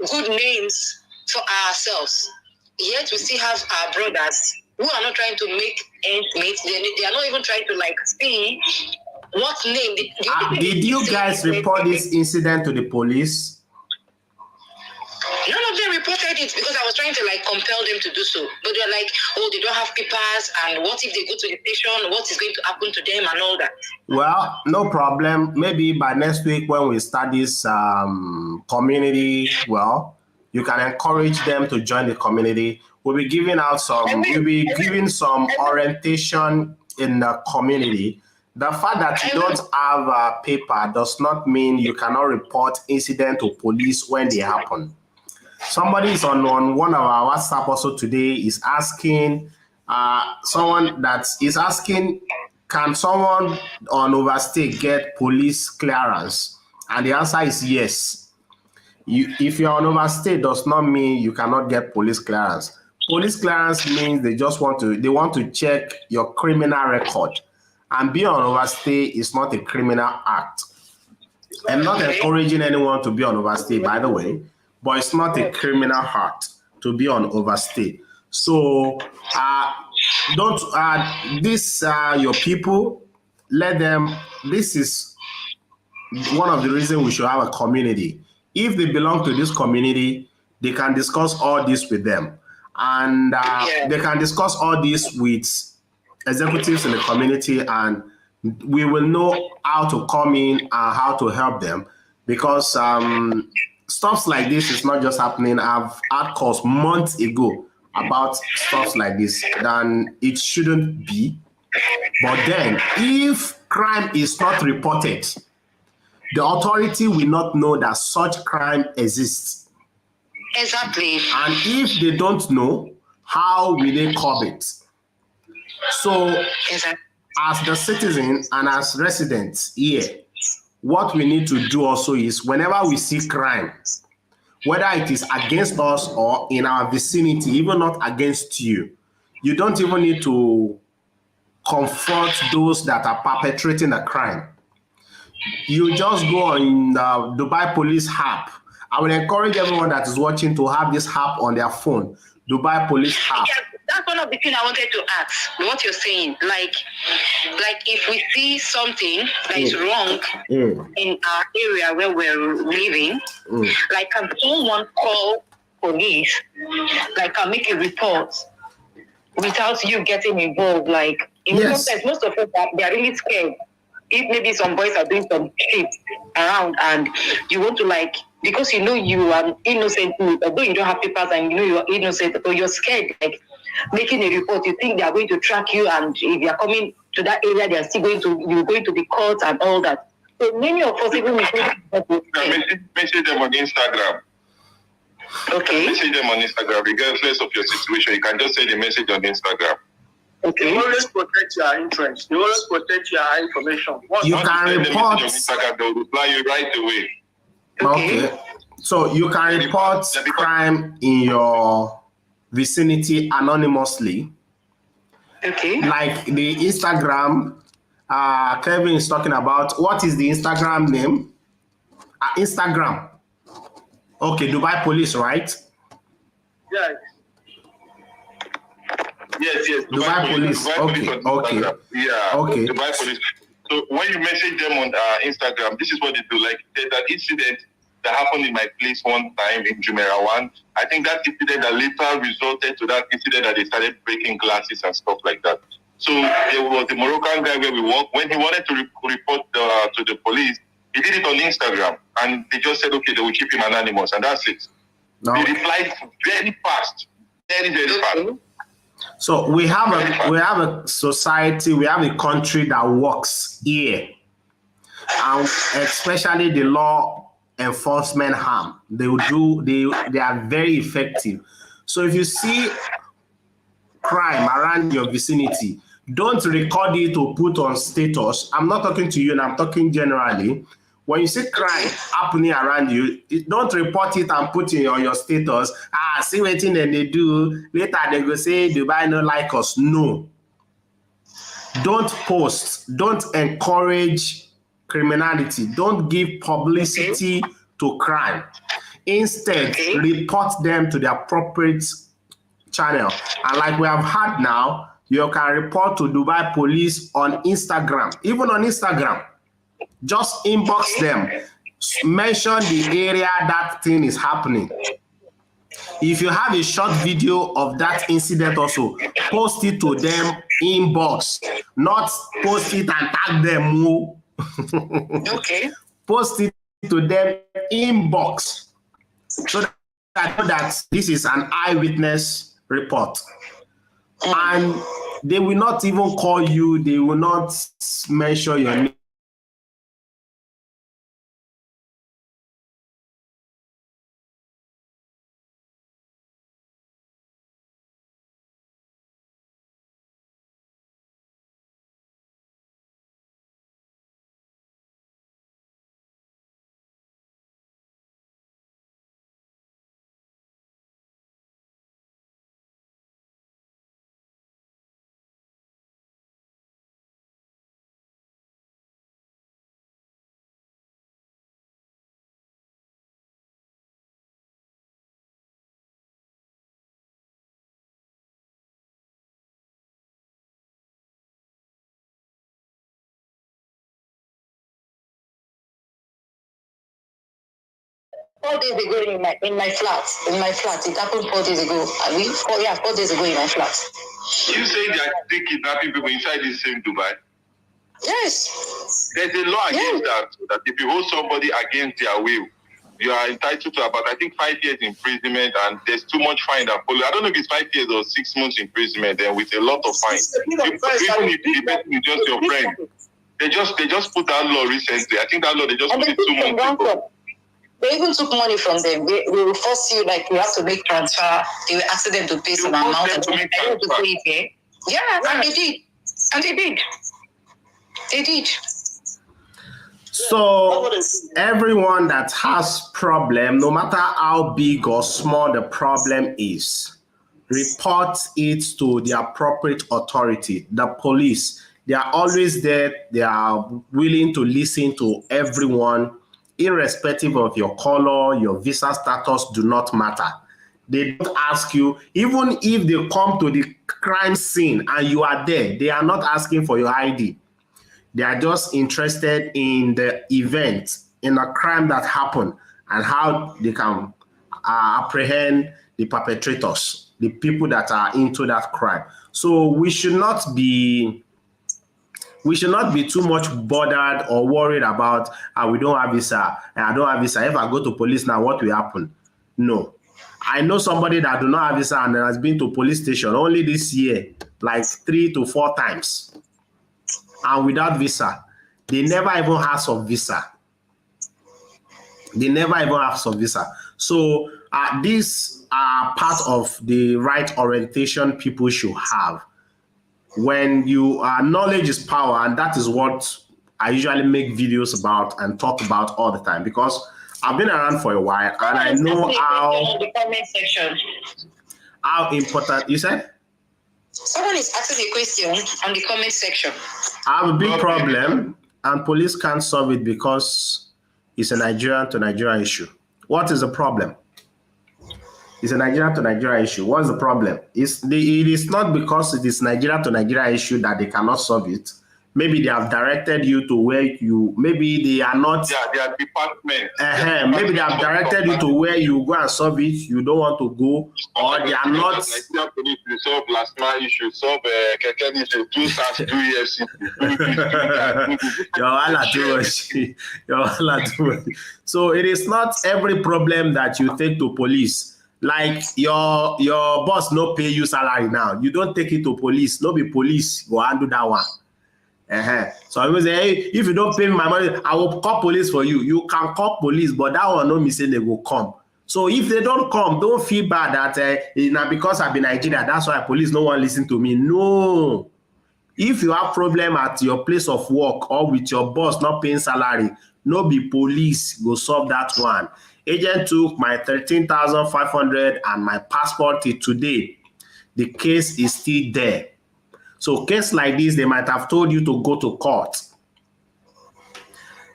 good names for ourselves, yet we still have our brothers who are not trying to make ends meet. They are not even trying to like see what name. Did you guys report this incident to the police? None of them reported it because I was trying to like compel them to do so. But they're like, oh, they don't have papers, and what if they go to the station? What is going to happen to them and all that? Well, no problem. Maybe by next week when we start this community, well, you can encourage them to join the community. We'll be giving out some orientation in the community. The fact that you don't have a paper does not mean you cannot report incident to police when they happen. Somebody is on one of our WhatsApp also today is asking, can someone on overstay get police clearance? And the answer is yes. If you're on overstay, does not mean you cannot get police clearance. Police clearance means they want to check your criminal record. And being on overstay is not a criminal act. I'm not encouraging anyone to be on overstay, by the way. But it's not a criminal act to be on overstay. So your people, let them, this is one of the reasons we should have a community. If they belong to this community, they can discuss all this with them. And they can discuss all this with executives in the community, and we will know how to come in and how to help them, because stuff like this is not just happening. I've had calls months ago about stuff like this, then it shouldn't be. But then, if crime is not reported, the authority will not know that such crime exists. Exactly. And if they don't know, how will they curb it? So, as the citizen and as residents here, what we need to do also is whenever we see crime, whether it is against us or in our vicinity, even not against you, you don't even need to confront those that are perpetrating a crime. You just go on the Dubai Police app. I will encourage everyone that is watching to have this app on their phone, Dubai Police app. Yeah, that's one of the things I wanted to ask. What you're saying, like if we see something that is wrong in our area where we're living, like can someone call police, like can make a report without you getting involved? Like sometimes most of us they're really scared. If maybe some boys are doing some shit around and you want to like, because you know you are innocent, although you don't have papers and you know you are innocent, but you're scared, like making a report, you think they are going to track you, and if they are coming to that area, they are still going to the court and all that. So many of us even message them on Instagram. Okay. Message them on Instagram, regardless of your situation. You can just send a message on Instagram. Okay. You always protect your interests. You always protect your information. You can report. They'll reply you right away. Okay. So you can report crime in your vicinity anonymously. Okay. Like the Instagram, Kevin is talking about. What is the Instagram name? Instagram. Okay, Dubai Police, right? Yes. Yes. Dubai Police. Okay. Yeah. Okay. Dubai Police. So when you message them on Instagram, this is what they do. Like there's an incident that happened in my place one time in Jumeirah. I think that incident that later resulted to that incident that they started breaking glasses and stuff like that. So there was the Moroccan guy where we worked. When he wanted to report to the police, he did it on Instagram, and they just said, okay, they will keep him anonymous, and that's it. No. They replied very fast, very fast. So we have a society, we have a country that works here, and especially the law enforcement arm. They are very effective. So if you see crime around your vicinity, don't record it or put on status. I'm not talking to you, and I'm talking generally. When you see crime happening around you, don't report it and put it on your status. See what thing they do. Later they go say Dubai no like us. No. Don't post. Don't encourage criminality. Don't give publicity to crime. Instead, report them to the appropriate channel. And like we have had now, you can report to Dubai police on Instagram. Even on Instagram. Just inbox them. Mention the area that thing is happening. If you have a short video of that incident also, post it to them inbox. Not post it and tag them. Okay. Post it to them inbox. So that I know that this is an eyewitness report. And they will not even call you. They will not mention your name. Four days ago in my flat. It happened 4 days ago. 4 days ago in my flat. You say they are still kidnapping people inside the same Dubai? Yes. There's a law against that if you hold somebody against their will, you are entitled to about, I think, 5 years imprisonment, and there's too much fine that follows. I don't know if it's 5 years or 6 months imprisonment, then with a lot of fine. Even if the person is just your friend, they just put that law recently. I think that law they just put it 2 months ago. They even took money from them. They will force you, like, you have to make transfer. They will ask them to pay some amount. And they have to pay it. Yeah, and they did. And they did. They did. So everyone that has problem, no matter how big or small the problem is, report it to the appropriate authority, the police. They are always there. They are willing to listen to everyone, irrespective of your color, your visa status do not matter. They don't ask you, even if they come to the crime scene and you are there, they are not asking for your ID. They are just interested in the event, in a crime that happened, and how they can apprehend the perpetrators, the people that are into that crime. So we should not be too much bothered or worried about we don't have visa, and I don't have visa. If I go to police now, what will happen? No. I know somebody that do not have visa and has been to police station only this year, like 3 to 4 times. And without visa, they never even have some visa. They never even have some visa. So these are part of the right orientation people should have. When you knowledge is power, and that is what I usually make videos about and talk about all the time, because I've been around for a while and I know how important. You said? Someone is asking a question on the comment section. I have a big problem and police can't solve it because it's a Nigerian to Nigeria issue. What is the problem? It's a Nigeria to Nigeria issue. What's the problem? It is not because it is Nigeria to Nigeria issue that they cannot solve it. Maybe they have directed you to where you, maybe they are not. Yeah, their department. Maybe they have directed you to where you go and solve it. You don't want to go, or they are not. Nigeria police to solve last mile issue, solve keke issue, do SARS, do EFCC, do this, do that. You're all too much. So it is not every problem that you take to police. Like your boss no pay you salary now. You don't take it to police. No be police go handle that one. So I will say, hey, if you don't pay me my money, I will call police for you. You can call police, but that one no me say they will come. So if they don't come, don't feel bad that now because I've been Nigeria, that's why police no one listen to me. No. If you have problem at your place of work or with your boss not paying salary, no be police go solve that one. Agent took my 13,500 and my passport till today. The case is still there. So case like this, they might have told you to go to court.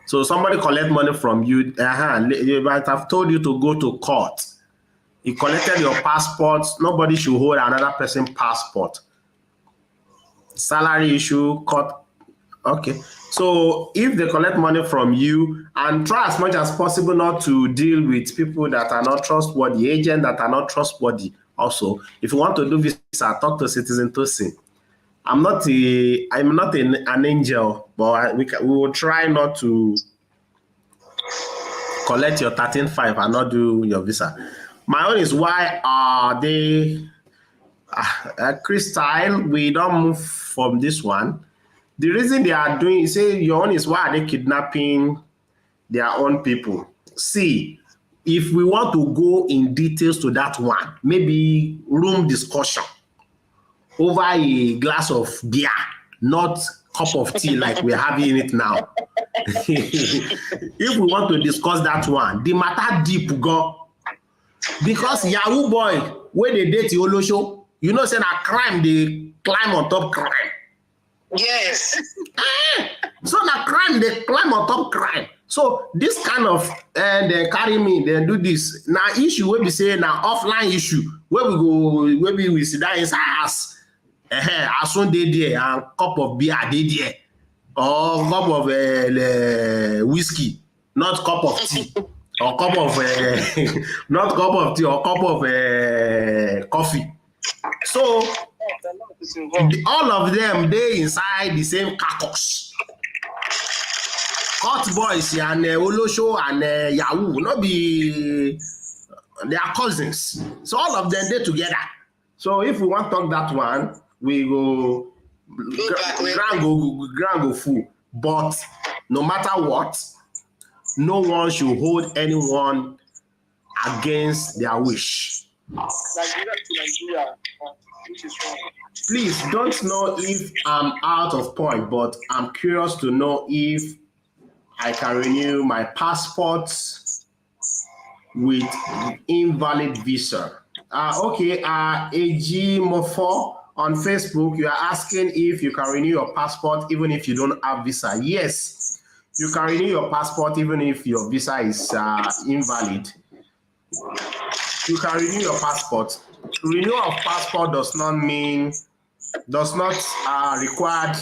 So somebody collect money from you, they might have told you to go to court. You collected your passport, nobody should hold another person's passport. Salary issue, court. Okay. So if they collect money from you, and try as much as possible not to deal with people that are not trustworthy, agents that are not trustworthy. Also, if you want to do visa, talk to Citizen Tosin. I'm not an angel, but we will try not to collect your 13.5 and not do your visa. My own is why are they Crystal? We don't move from this one. The reason they are doing, say your own is why are they kidnapping their own people? See, if we want to go in details to that one, maybe room discussion over a glass of beer, not cup of tea like we're having it now. If we want to discuss that one, the matter deep go. Because Yahoo boy, when they date Olosho, you know, say that crime, they climb on top crime. Yes. So that crime, they climb on top crime. So this kind of, they carry me, they do this. Now issue where we say, now offline issue, where we go, where we sit down inside house. As soon they there, and cup of beer they there, or cup of whiskey, not cup of tea, or cup of not cup of tea, or cup of coffee. So all of them they inside the same carcass. Hot boys and Olosho and Yahoo, not be they are cousins. So all of them they together. So if we want to talk that one, we go ground go full. But no matter what, no one should hold anyone against their wish. Nigeria, which is wrong. Please don't know if I'm out of point, but I'm curious to know if I can renew my passport with invalid visa. AG Mofo on Facebook, you are asking if you can renew your passport even if you don't have visa. Yes, you can renew your passport even if your visa is invalid. You can renew your passport. Renewal of passport does not require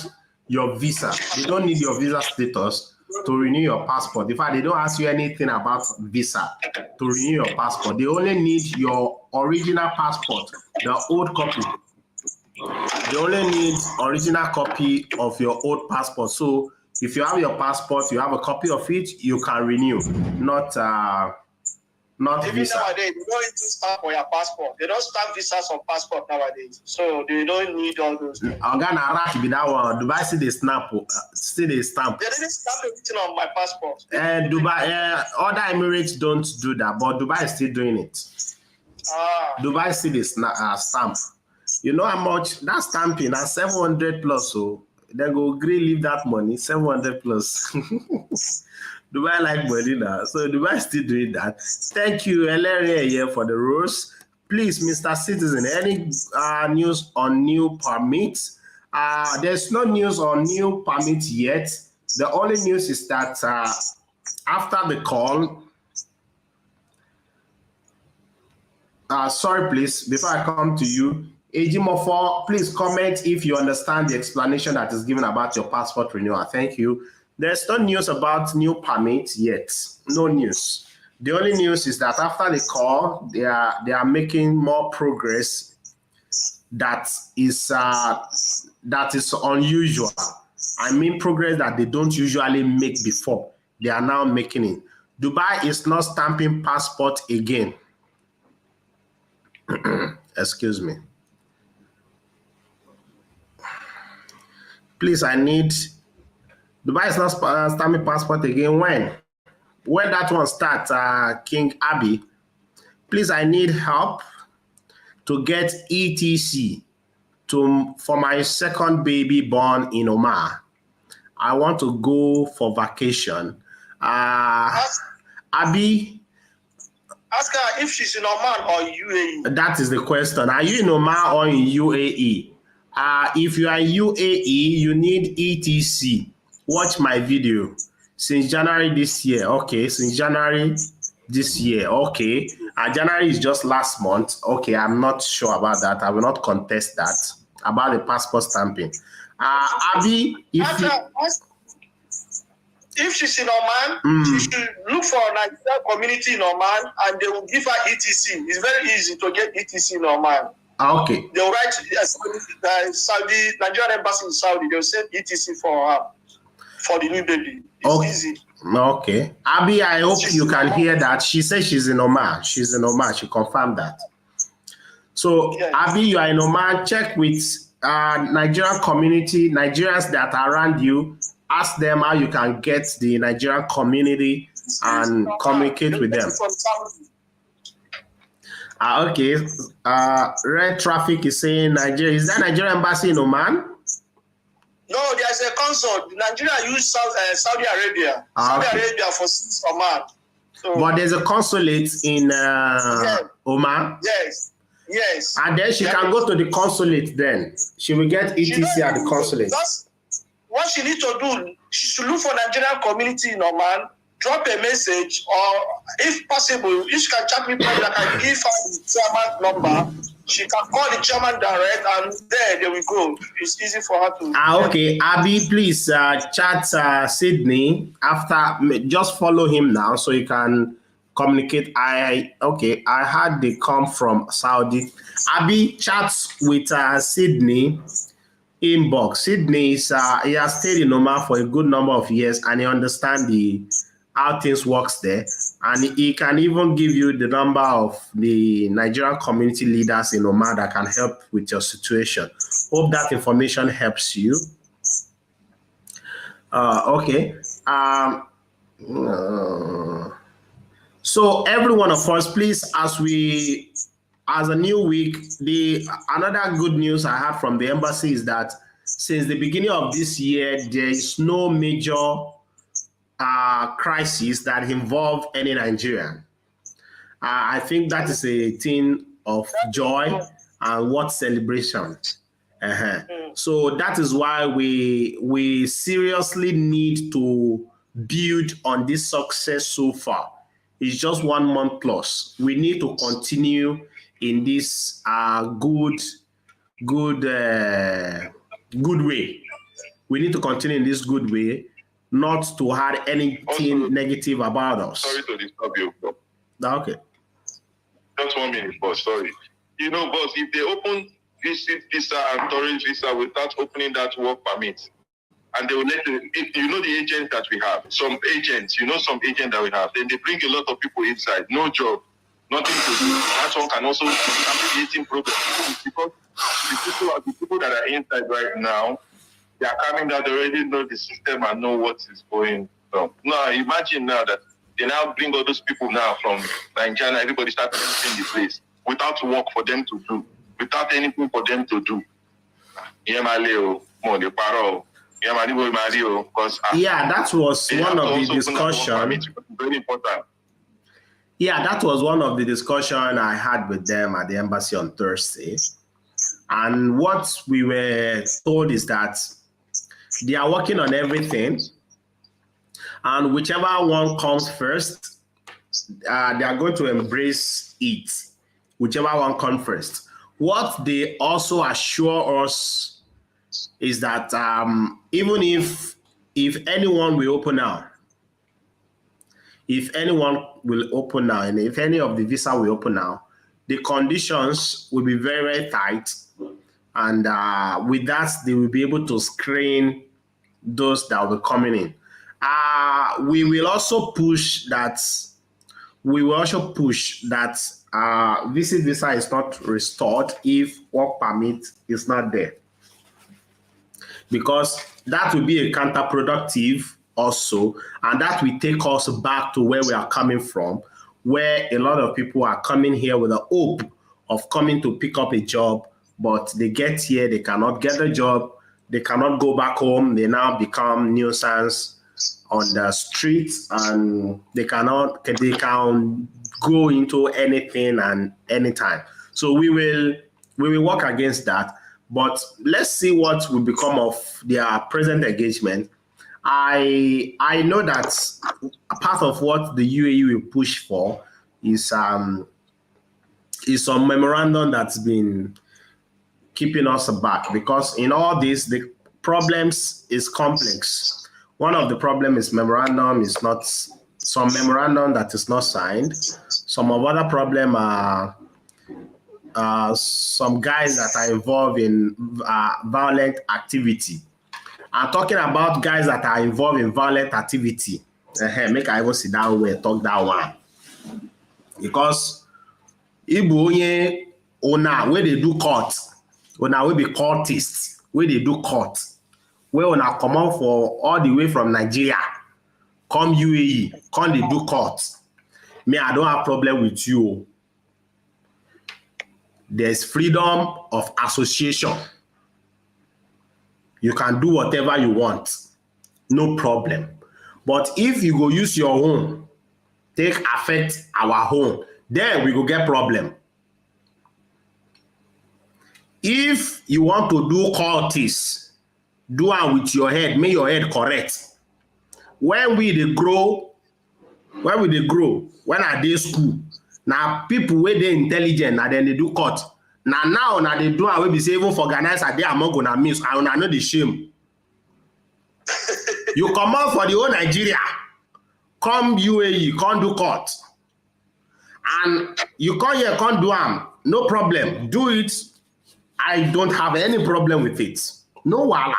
your visa. They don't need your visa status to renew your passport. In fact, they don't ask you anything about visa to renew your passport. They only need your original passport, the old copy. They only need original copy of your old passport. So if you have your passport, you have a copy of it, you can renew, not Even visa. nowadays, they don't even stamp for your passport. They don't stamp visas on passport nowadays. So they don't need all those things. I'm gonna rush be that one. Dubai see the stamp, still the stamp. They didn't stamp everything on my passport. Dubai, other Emirates don't do that, but Dubai is still doing it. Dubai see the stamp. You know how much that stamping? That's 700 plus. So they go agree leave that money 700 plus. Dubai like money now, so Dubai still doing that. Thank you, Ellery, here for the rules. Please, Mr. Citizen, any news on new permits? There's no news on new permits yet. The only news is that after the call, sorry, please, before I come to you, Ejimofo, please comment if you understand the explanation that is given about your passport renewal. Thank you. There's no news about new permits yet. No news. The only news is that after the call, they are making more progress that is unusual. I mean progress that they don't usually make before. They are now making it. Dubai is not stamping passport again. Excuse me. Please, I need... Dubai is not stamping passport again. When that one starts, King Abby, please, I need help to get ETC for my second baby born in Oman. I want to go for vacation. Abby? Ask her if she's in Oman or UAE. That is the question. Are you in Oman or in UAE? If you are in UAE, you need ETC. Watch my video. Since January this year. Okay, since January this year. Okay. January is just last month. Okay, I'm not sure about that. I will not contest that. About the passport stamping. Abby, if she's in Oman, she should look for a Nigerian community in Oman and they will give her ETC. It's very easy to get ETC in Oman. Okay. They'll write Saudi, Nigerian embassy in Saudi, they'll send ETC for her, for the new baby. It's easy. Okay. Abby, I hope you can hear that. She says she's in Oman. She's in Oman. She confirmed that. So, yes. Abby, you are in Oman. Check with Nigerian community, Nigerians that are around you. Ask them how you can get the Nigerian community and communicate with them. Okay. Red Traffic is saying Nigeria. Is that Nigerian embassy in Oman? No, there's a consul. Nigeria use Saudi Arabia. Saudi Arabia for Oman. So, but there's a consulate in Oman? Yes. Yes. And then she can go to the consulate then. She will get ETC at the consulate. What she needs to do, she should look for Nigerian community in Oman, drop a message, or if possible, if she can chat me, I can give her the chairman number. She can call the chairman direct, and there we go. It's easy for her to. Okay, Abby, please chat Sydney after. Just follow him now so you can communicate. I had the come from Saudi. Abby chats with Sydney. Inbox. Sydney is he has stayed in Oman for a good number of years and he understands how things works there, and he can even give you the number of the Nigerian community leaders in Oman that can help with your situation. Hope that information helps you. Okay. So every one of us, please, as a new week, another good news I had from the embassy is that since the beginning of this year, there is no major crisis that involve any Nigerian. I think that is a thing of joy and what celebration. So that is why we seriously need to build on this success so far. It's just 1 month plus. We need to continue in this good way. We need to continue in this good way, not to have anything also, negative about us. Sorry to disturb you, bro. Okay. Just 1 minute, boss. Sorry. You know, boss, if they open visit visa and tourist visa without opening that work permit, and they will let you know the agents that we have, some agents that we have, then they bring a lot of people inside, no job, nothing to do. That one can also be creating problems because the people that are inside right now, they are coming down, they already know the system and know what is going on. Now imagine now that they now bring all those people now from Nigeria, everybody starts entering the place without work for them to do, without anything for them to do. Yeah, that was one of the discussion. Very important. Yeah, that was one of the discussion I had with them at the embassy on Thursday. And what we were told is that they are working on everything. And whichever one comes first, they are going to embrace it. Whichever one comes first. what they also assure us is that even if anyone will open now, and if any of the visa will open now, the conditions will be very, very tight. And with that, they will be able to screen those that will be coming in. We will also push that visit visa is not restored if work permit is not there, because that will be a counterproductive also, and that will take us back to where we are coming from, where a lot of people are coming here with the hope of coming to pick up a job, but they get here, they cannot get a job, they cannot go back home, they now become nuisance on the streets, and they can go into anything and anytime. So we will work against that, but let's see what will become of their present engagement. I know that a part of what the UAE will push for is some memorandum that's been keeping us back, because in all this, the problems is complex. One of the problem is memorandum is not, some memorandum that is not signed. Some of other problem are some guys that are involved in violent activity. I'm talking about guys that are involved in violent activity. Make I even sit down and talk that one. Because Ibu Ona, where they do court, Ona will be courtists, where they do court, where Ona come out for all the way from Nigeria, come UAE, come they do court. Me, I don't have problem with you. There's freedom of association. You can do whatever you want, no problem. But if you go use your own, take affect our own, then we go get problem. If you want to do cultists, do it with your head, make your head correct. When we dey grow, when I dey school, now people where they intelligent, and then they do cut. Now they do away be say even for organize a day among gonna miss. I know the shame. You come out for the whole Nigeria, come UAE, come do cut, and you come here, come do them. No problem, do it. I don't have any problem with it. No wala.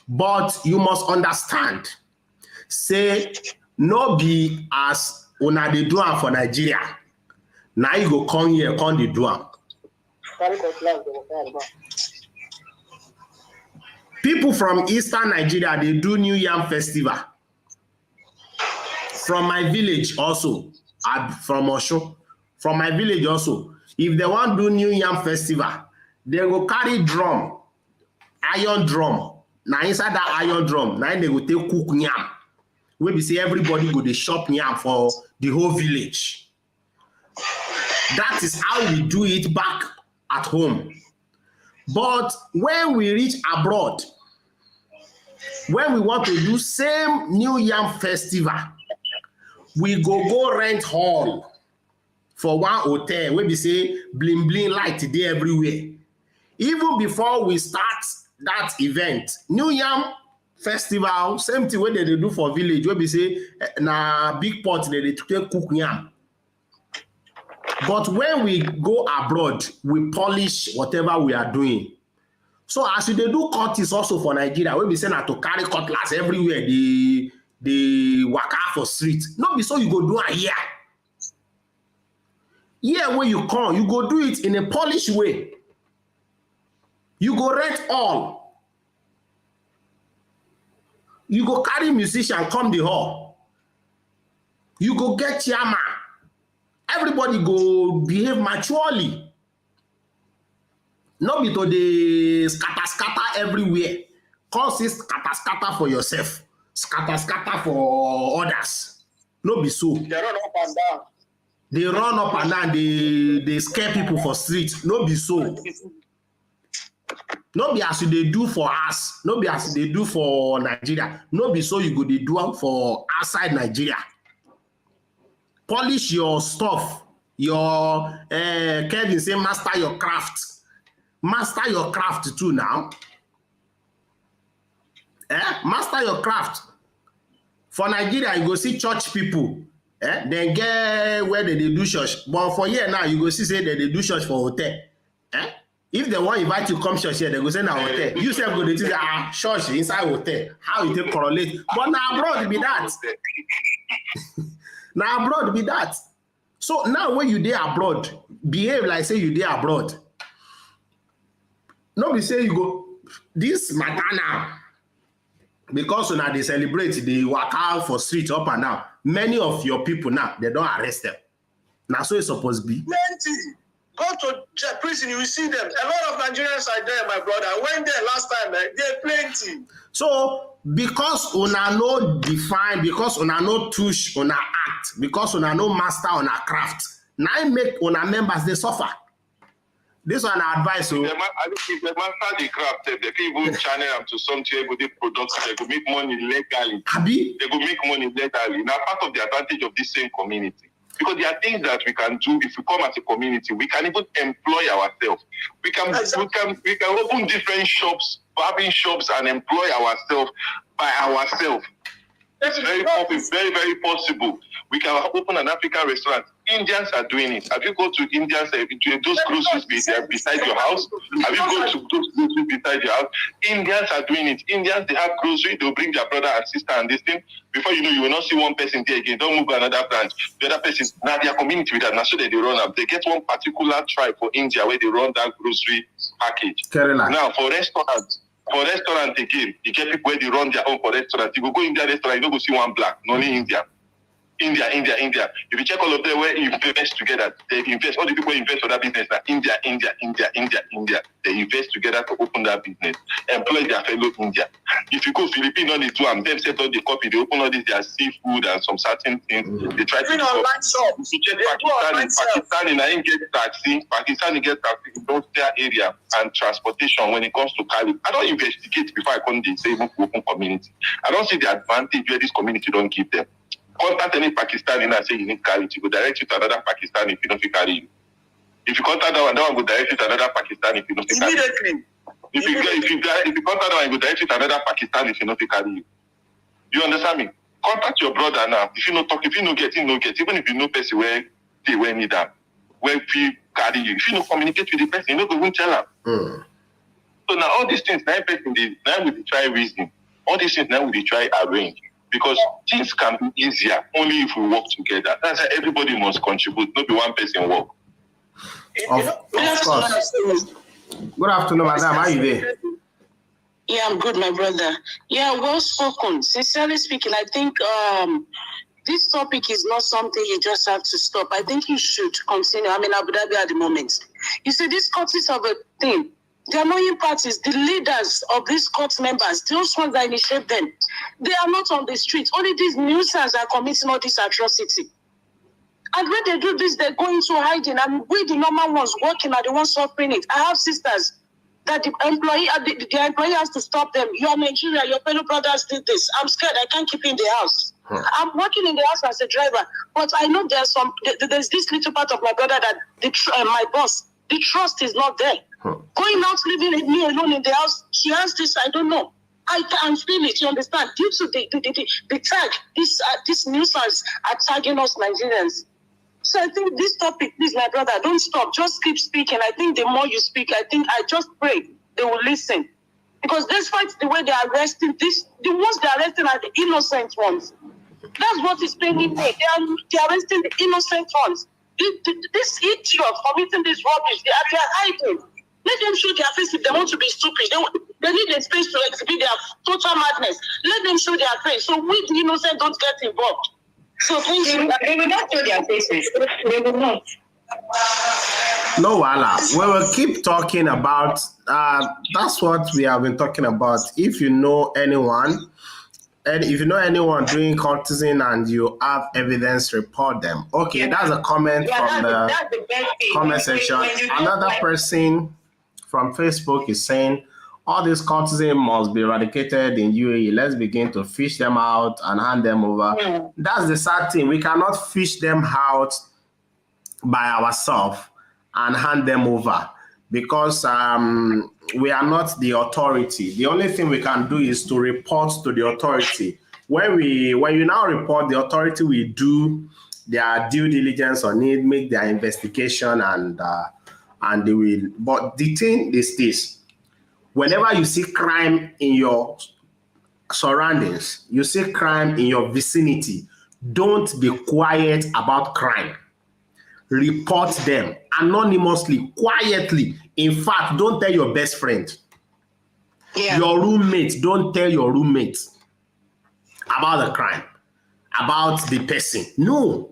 But you must understand. Say no be as una dey do am for Nigeria. Now you go come here, come dey do am. People from Eastern Nigeria, they do New Yam Festival. From my village also, from Osho, from my village also, if they want to do New Yam Festival, they go carry drum, iron drum. Now inside that iron drum, now they go take cook yam. We be say everybody go dey shop yam for the whole village. That is how we do it back at home. But when we reach abroad, when we want to do same New Yam Festival, we go rent hall for one hotel where we say bling bling light there everywhere. Even before we start that event, New Yam Festival, same thing where they do for village, where we say na big pot they take cook yam. But when we go abroad, we polish whatever we are doing. So as they do cutlass also for Nigeria, when we say na to carry cutlass everywhere, the waka for street. Not be so you go do it here. Here where you come, you go do it in a polished way. You go rent all. You go carry musician come the hall. You go get chairman. Everybody go behave maturely. Not be to the scatter everywhere. Cause it scatter for yourself. Scatter for others. No be so. They run up and down. They run up and down. They scare people for street. No be so. No be as they do for us. No be as they do for Nigeria. No be so you go they do for outside Nigeria. Polish your stuff. Your Kevin say master your craft. master your craft too now. Master your craft. For Nigeria, you go see church people. Then get where they do church. But for here now, you go see say they do church for hotel. If they want invite you come church here, they go say na hotel. You say go to church inside hotel. How you take correlate? But now abroad be that. Now abroad be that. So now when you dey abroad, behave like say you dey abroad. No be say you go this matter now. Because now they celebrate, they walk out for street up and down. Many of your people now, they don't arrest them. Now so it's supposed to be. Plenty. Go to prison, you will see them. A lot of Nigerians are there, my brother. I went there last time, they're plenty. So because una no define, because una no touch, una act, because una no master on a craft, now make una members they suffer. This one advice. So if they master the craft, they people channel them to something they produce, they go make money legally. Abi? They go make money legally. Now part of the advantage of this same community. Because there are things that we can do if we come as a community. We can even employ ourselves. We can open different shops, barbering shops, and employ ourselves by ourselves. It's very, very possible. We can open an African restaurant. Indians are doing it. Have you go to Indians, those groceries beside your house? Have you go to those groceries beside your house? Indians are doing it. Indians, they have grocery. They'll bring their brother and sister and this thing. Before you know, you will not see one person there again. Don't move to another branch. The other person, now their community with that. Now so that they run up. They get one particular tribe for India where they run that grocery package. Kerala. Now for restaurants again, you get people where they run their own for restaurants. You go in their restaurant, you don't go see one black, only India. India. If you check all of them where you invest together, they invest. All the people invest for that business now. India. They invest together to open that business, employ their fellow India. If you go Philippines, on the two and them set all the copy, they open all this their seafood and some certain things. They try to online if you check Pakistan get taxi in those their area and transportation when it comes to Cali. I don't investigate before I come to say open community. I don't see the advantage where this community don't give them. Contact any Pakistani and say you need carry it, you go direct you to another Pakistani if you don't carry you. If you contact that one will direct you to another Pakistani if you don't carry you. Immediately. If you contact that one, will direct you to another Pakistani if you don't carry you. You understand me? Contact your brother now. If you no talk, if you no get, no get. Even if you know person where they where need them, where we carry you. If you no communicate with the person, you no go even tell them. So now all these things now we try reasoning. All these things now we try arrange. Because things can be easier only if we work together. That's why everybody must contribute, not be one person work. Of course. Good afternoon, madam. How are you there? Yeah, I'm good, my brother. Yeah, well spoken. Sincerely speaking, I think this topic is not something you just have to stop. I think you should continue. I'm in Abu Dhabi at the moment. You see, this courtesy of a thing. The annoying part is the leaders of these court members, those ones that initiate them, they are not on the streets. Only these nuisance are committing all this atrocity. And when they do this, they go into hiding. And we, the normal ones working, are the ones suffering it. I have sisters that the employee has to stop them. You are Nigeria, your fellow brothers did this. I'm scared, I can't keep in the house. I'm working in the house as a driver, but I know there's this little part of my brother that my boss, the trust is not there. Going out, leaving me alone in the house, she has this, I don't know. I can feel it, you understand? Due to the tag, this nuisance are tagging us Nigerians. So I think this topic, please, my brother, don't stop. Just keep speaking. I think the more you speak, I just pray they will listen. Because despite the way they are arresting, the ones they are arresting are the innocent ones. That's what is paining me. They are arresting the innocent ones. This idiot committing this rubbish, they are hiding. Let them show their face if they want to be stupid. They need a space to exhibit their total madness. Let them show their face. So we, the innocent, don't get involved. So thank you. They will not show their faces. They will not. No, Wala. We will keep talking about, that's what we have been talking about. If you know anyone, and if you know anyone doing courtesy and you have evidence, report them. Okay, that's a comment from the comment section. Another person from Facebook is saying, all these courtesy must be eradicated in UAE. Let's begin to fish them out and hand them over. That's the sad thing. We cannot fish them out by ourselves and hand them over because we are not the authority. The only thing we can do is to report to the authority. When you now report, the authority will do their due diligence on it, make their investigation, and they will. But the thing is this: whenever you see crime in your surroundings, you see crime in your vicinity, don't be quiet about crime. Report them anonymously, quietly. In fact, don't tell your best friend. Yeah. Your roommate, don't tell your roommate about the crime, about the person. No,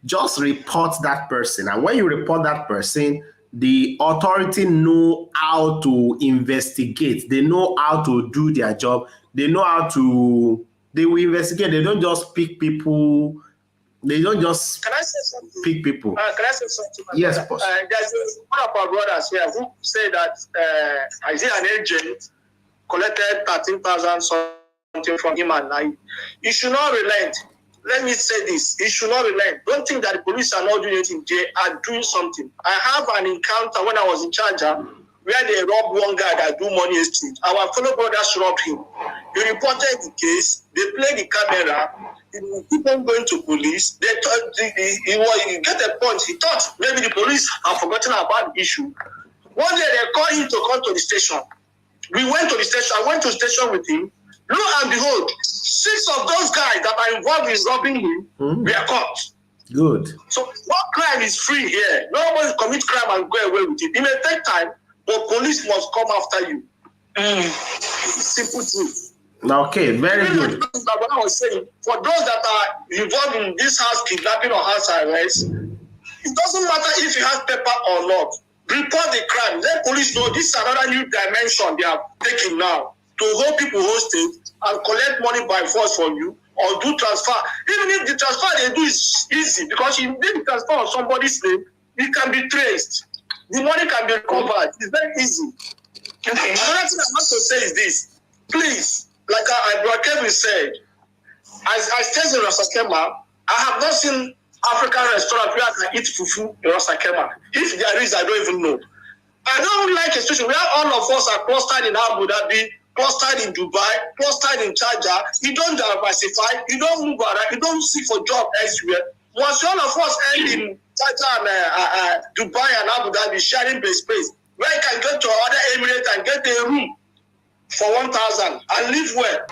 just report that person. And when you report that person, the authority know how to investigate. They know how to do their job. They know how to, they will investigate. They don't just pick people. They don't just Can I say something? pick people. Can I say something? Yes, of course. There's one of our brothers here who said that I see an agent collected 13,000 something from him and I. He should not relent. Let me say this. He should not relent. Don't think that the police are not doing anything. They are doing something. I have an encounter when I was in charge where they robbed one guy that do money exchange. Our fellow brothers robbed him. He reported the case. They played the camera. He keep on going to police. They thought he get a point. He thought maybe the police have forgotten about the issue. One day they called him to come to the station. We went to the station. I went to the station with him. Lo and behold, 6 of those guys that are involved in robbing him were caught. Good. So what crime is free here? Nobody commit crime and go away with it. It may take time, but police must come after you. Simple truth. Okay, very good. What I was saying, for those that are involved in this house kidnapping or house arrest, it doesn't matter if you have paper or not. Report the crime. Let police know this is another new dimension they are taking now to hold people hostage and collect money by force from you or do transfer. Even if the transfer they do is easy, because if they transfer on somebody's name, it can be traced. The money can be recovered. It's very easy. Okay. Another thing I want to say is this. Please, like Brother Kevin said, as I stay in Rasakema, I have not seen African restaurant where I can eat fufu in Rasakema. If there is, I don't even know. I don't like a situation where all of us are clustered in Abu Dhabi, clustered in Dubai, clustered in Sharjah. You don't diversify, you don't move around, you don't seek for job elsewhere. Once all of us end in Sharjah and Dubai and Abu Dhabi sharing the space, where you can go to other Emirates and get a room for 1,000 and live well.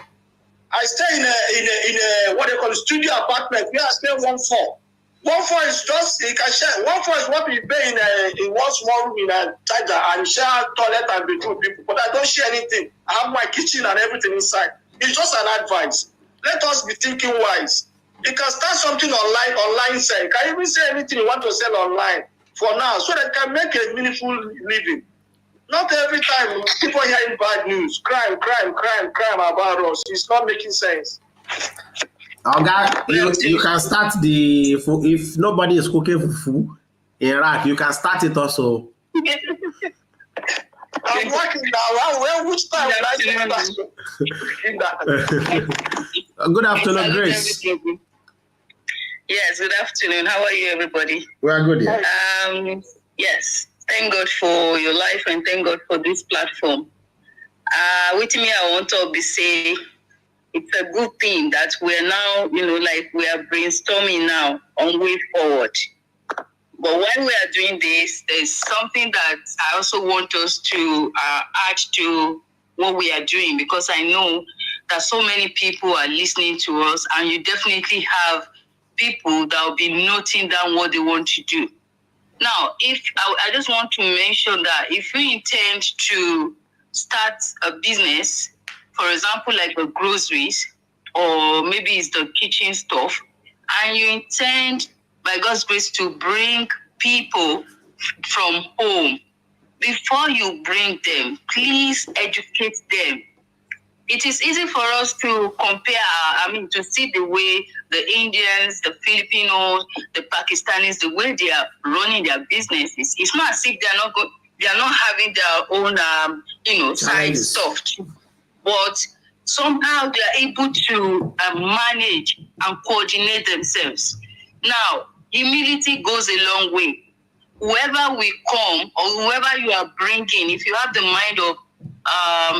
I stay in a what they call a studio apartment where I stay 1/4. 1/4 is just, you can share. 1/4 is what we pay in one small room in a Sharjah and share toilet and bedroom with people. But I don't share anything. I have my kitchen and everything inside. It's just an advice. Let us be thinking wise. You can start something online sell. You can even say anything you want to sell online for now, so that you can make a meaningful living. Not every time people hearing bad news, crime about us. It's not making sense. Okay, you can start if nobody is cooking fufu in Iraq, you can start it also. I'm working now. Which time will I Good afternoon, Grace. Yes, good afternoon. How are you, everybody? We are good here. Yes, thank God for your life and thank God for this platform. With me, I want to be say it's a good thing that we're now, like we are brainstorming now on way forward. But when we are doing this, there's something that I also want us to add to what we are doing, because I know that so many people are listening to us, and you definitely have people that will be noting down what they want to do. Now, if I just want to mention that if you intend to start a business, for example, like the groceries, or maybe it's the kitchen stuff, and you intend, by God's grace, to bring people from home, before you bring them, please educate them. It is easy for us to compare, to see the way the Indians, the Filipinos, the Pakistanis, the way they are running their businesses. It's not as if they are not having their own, side stuff. But somehow they are able to manage and coordinate themselves. Now, humility goes a long way. whoever will come or whoever you are bringing, if you have the mind of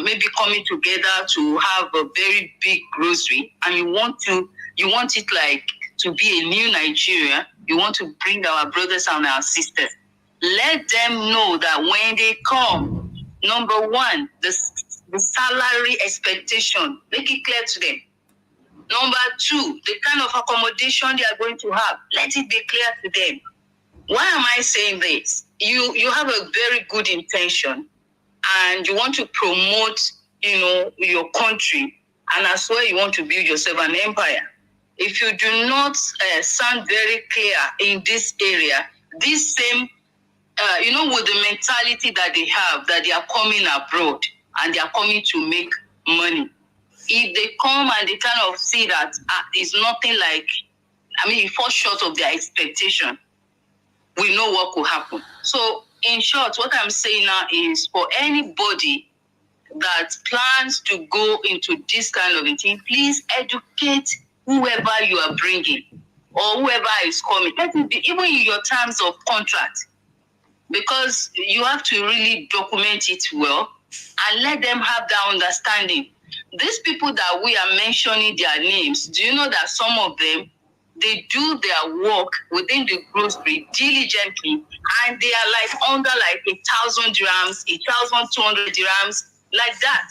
maybe coming together to have a very big grocery, and you want it like to be a new Nigeria, you want to bring our brothers and our sisters, let them know that when they come, number one, the salary expectation, make it clear to them. Number two, the kind of accommodation they are going to have, let it be clear to them. Why am I saying this? You have a very good intention, and you want to promote, your country, and as well you want to build yourself an empire. If you do not sound very clear in this area, this same, with the mentality that they have, that they are coming abroad and they are coming to make money. If they come and they kind of see that it's nothing like, it falls short of their expectation, we know what could happen. So in short, what I'm saying now is for anybody that plans to go into this kind of a thing, please educate whoever you are bringing or whoever is coming. Let it be even in your terms of contract, because you have to really document it well and let them have that understanding. These people that we are mentioning their names, do you know that some of them, they do their work within the grocery diligently, and they are like under like 1,000 dirhams, 1,200 dirhams, like that.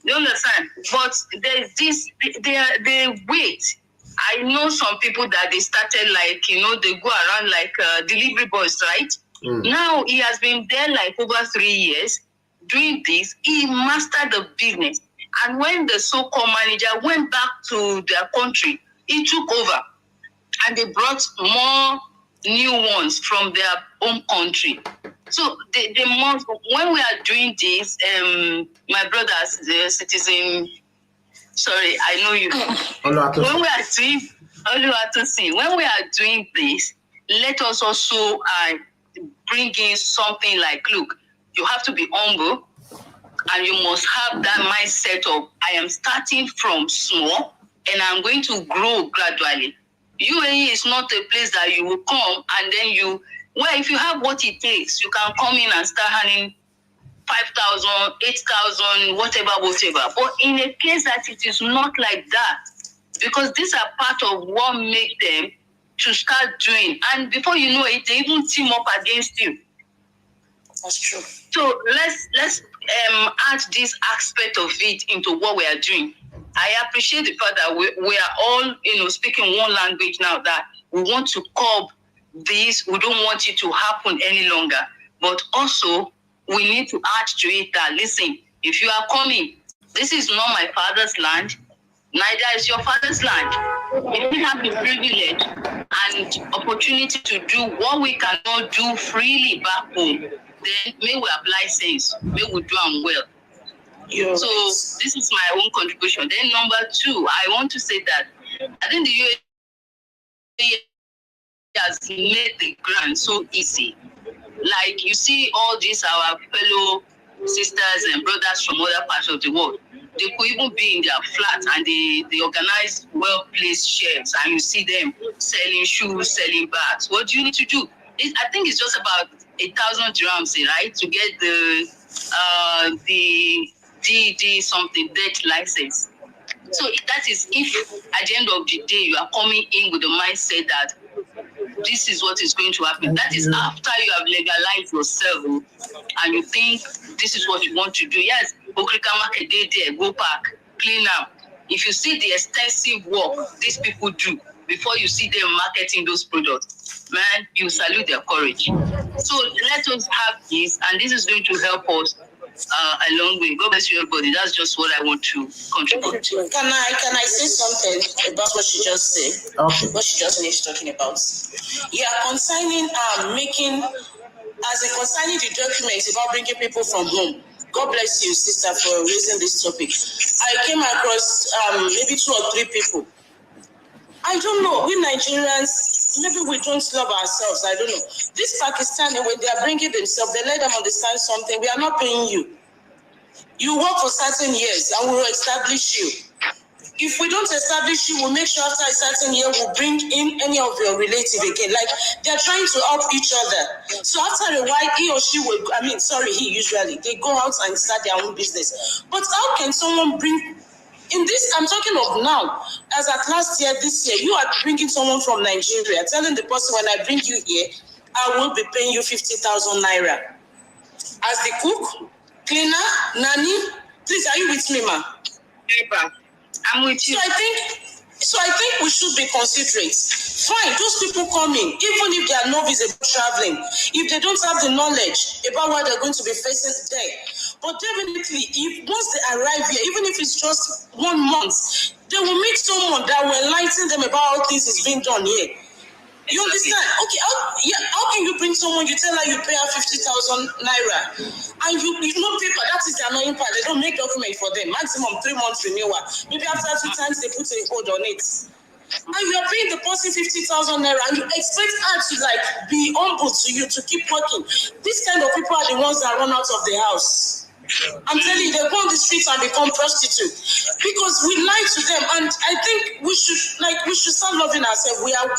You understand? But there's this, they wait. I know some people that they started like, they go around like delivery boys, right? Now he has been there like over 3 years doing this. He mastered the business. And when the so-called manager went back to their country, he took over. And they brought more new ones from their own country. So when we are doing this, my brothers, the citizen, sorry, I know you. When we are doing this, let us also bring in something like, look, you have to be humble, and you must have that mindset of, I am starting from small, and I'm going to grow gradually. UAE is not a place that you will come and then if you have what it takes, you can come in and start earning 5,000, 8,000, whatever. But in a case that it is not like that, because these are part of what make them to start doing. And before you know it, they even team up against you. That's true. So let's add this aspect of it into what we are doing. I appreciate the fact that we are all, speaking one language now, that we want to curb this. We don't want it to happen any longer. But also, we need to add to it that, listen, if you are coming, this is not my father's land, neither is your father's land. If we have the privilege and opportunity to do what we cannot do freely back home, then may we apply sense, may we do them well. So this is my own contribution. Then number two, I want to say that I think the UAE has made the grant so easy. Like you see all these our fellow sisters and brothers from other parts of the world, they could even be in their flat and they organize well-placed shelves, and you see them selling shoes, selling bags. What do you need to do? I think it's just about 1,000 dirhams, right, to get the DD something, debt license. So that is if at the end of the day you are coming in with the mindset that this is what is going to happen. That is after you have legalized yourself and you think this is what you want to do. Yes, Okrika market day there, go back, clean up. If you see the extensive work these people do before you see them marketing those products, man, you salute their courage. So let us have this, and this is going to help us a long way. God bless you, everybody. That's just what I want to contribute. Can I say something about what she just said? Okay. What she just finished talking about? Yeah, concerning concerning the documents about bringing people from home. God bless you, sister, for raising this topic. I came across maybe 2 or 3 people. I don't know. We Nigerians, maybe we don't love ourselves. I don't know. This Pakistani, when they are bringing themselves, they let them understand something. We are not paying you. You work for certain years and we will establish you. If we don't establish you, we'll make sure after a certain year we'll bring in any of your relative again. Like they're trying to help each other. So after a while, he or she will, he usually, they go out and start their own business. But how can someone bring, in this, I'm talking of now, as at last year, this year, you are bringing someone from Nigeria, telling the person, when I bring you here, I will be paying you 50,000 naira. As the cook, cleaner, nanny, please, are you with me, ma? I'm with you. So I think we should be considerate. Fine, those people come in, even if they are novice about traveling, if they don't have the knowledge about what they're going to be facing there. But definitely, if once they arrive here, even if it's just 1 month, they will meet someone that will enlighten them about how things is being done here. You understand? Okay, how can you bring someone, you tell her you pay her 50,000 naira, and you know paper, that is the annoying part. They don't make document for them, maximum 3 months renewal. Maybe after 2 times they put a hold on it. And you are paying the person 50,000 naira, and you expect her to like be humble to you, to keep working. These kind of people are the ones that run out of the house. I'm telling you, they go on the streets and become prostitutes because we lie to them. And I think we should start loving ourselves. We are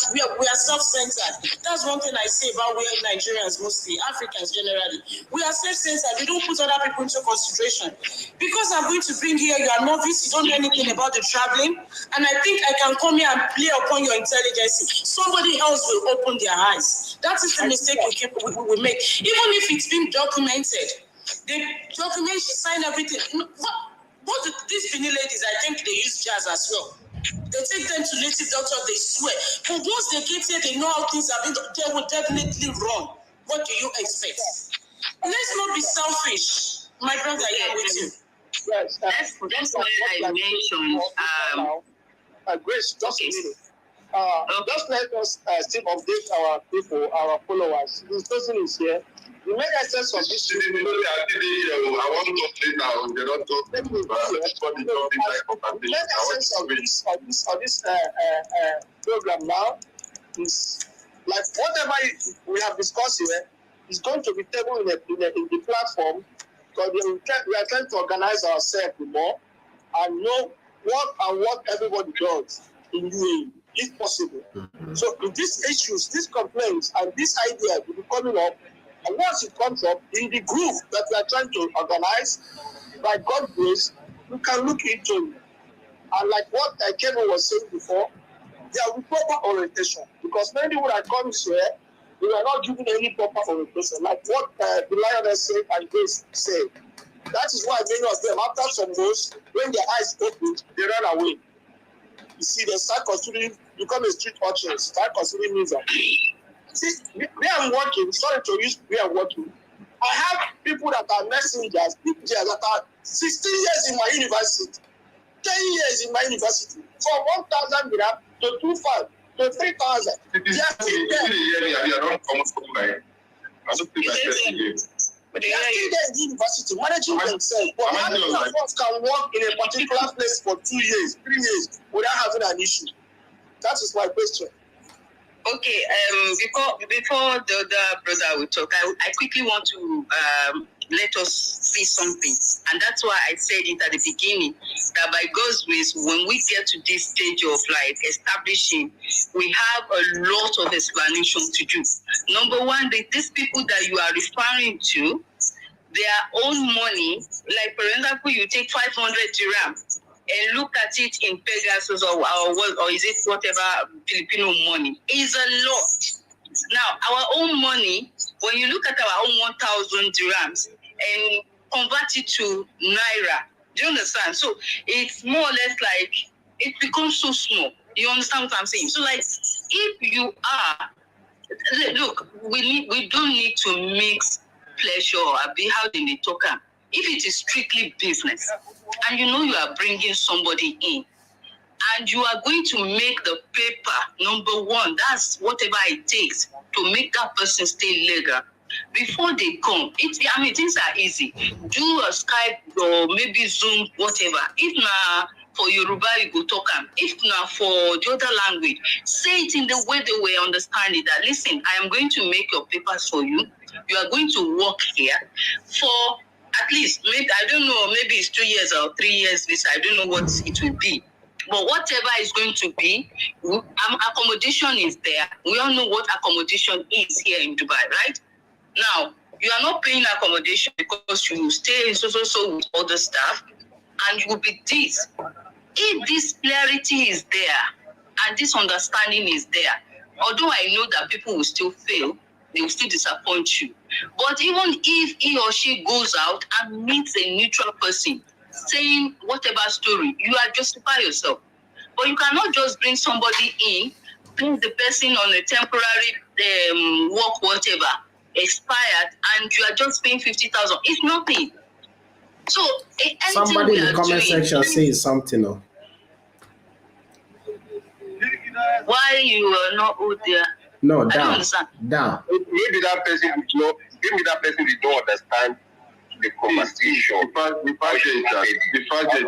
self-centered. That's one thing I say about we Nigerians, mostly Africans generally. We are self-centered. We don't put other people into consideration. Because I'm going to bring here, you are novice, you don't know anything about the traveling, and I think I can come here and play upon your intelligence. Somebody else will open their eyes. That is the mistake we make. Even if it's been documented. The document, she signed everything. What these Benin ladies, I think they use jazz as well. They take them to native doctors, they swear. But once they get here, they know how things have been, they will definitely run. What do you expect? Let's not be selfish. My brother, here with you. Yes, that's why I mentioned. Grace, just a minute. Just let us still update our people, our followers. This person is here. The main essence of this I want to play now. They don't talk. The main essence of this program now is like whatever we have discussed here is going to be tabled in the platform, because we are trying to organize ourselves more and know what everybody does in UAE, if possible. So in these issues, these complaints, and this idea will be coming up. And once it comes up in the group that we are trying to organize, by God's grace, we can look into it. And like what Kevin was saying before, there will be proper orientation. Because many people that come here, we are not given any proper orientation. Like what the Lioness said and Grace said. That is why many of them, after some goals, when their eyes open, they run away. You see, they start considering, become a street urchin, start considering music. See, where I'm working, sorry to use where I'm working, I have people that are messengers, people that are 16 years in my university, 10 years in my university, from 1,000 dirham to 2,500 to 3,000. They are still there. But they are still there in the university, managing themselves. But how many of us can work in a particular place for 2 years, 3 years, without having an issue? That is my question. Okay, before the other brother will talk, I quickly want to let us see something. And that's why I said it at the beginning, that by God's grace, when we get to this stage of like establishing, we have a lot of explanation to do. Number one, these people that you are referring to, their own money, like for example, you take 500 dirham and look at it in Pegasus or is it whatever Filipino money, is a lot. Now, our own money, when you look at our own 1,000 dirhams and convert it to naira, do you understand? So it's more or less like it becomes so small. You understand what I'm saying? So like, if you are, look, we don't need to mix pleasure or how they talk. If it is strictly business, and you know you are bringing somebody in, and you are going to make the paper, number one, that's whatever it takes to make that person stay legal. Before they come, things are easy. Do a Skype or maybe Zoom, whatever. If not for Yoruba, you go talk them. If not for the other language, say it in the way they will understand it. That listen, I am going to make your papers for you. You are going to work here for at least, maybe, I don't know, maybe it's 2 years or 3 years visa. I don't know what it will be. But whatever is going to be, accommodation is there. We all know what accommodation is here in Dubai, right? Now, you are not paying accommodation because you stay in so with other staff, and you will be this. If this clarity is there and this understanding is there, although I know that people will still fail, they will still disappoint you. But even if he or she goes out and meets a neutral person saying whatever story, you are justify yourself. But you cannot just bring somebody in, bring the person on a temporary work, whatever, expired, and you are just paying 50,000. It's nothing. So somebody in the comment section says something. No? Why you are not out there? No, down. Down. Maybe that person did not understand the conversation. The fact is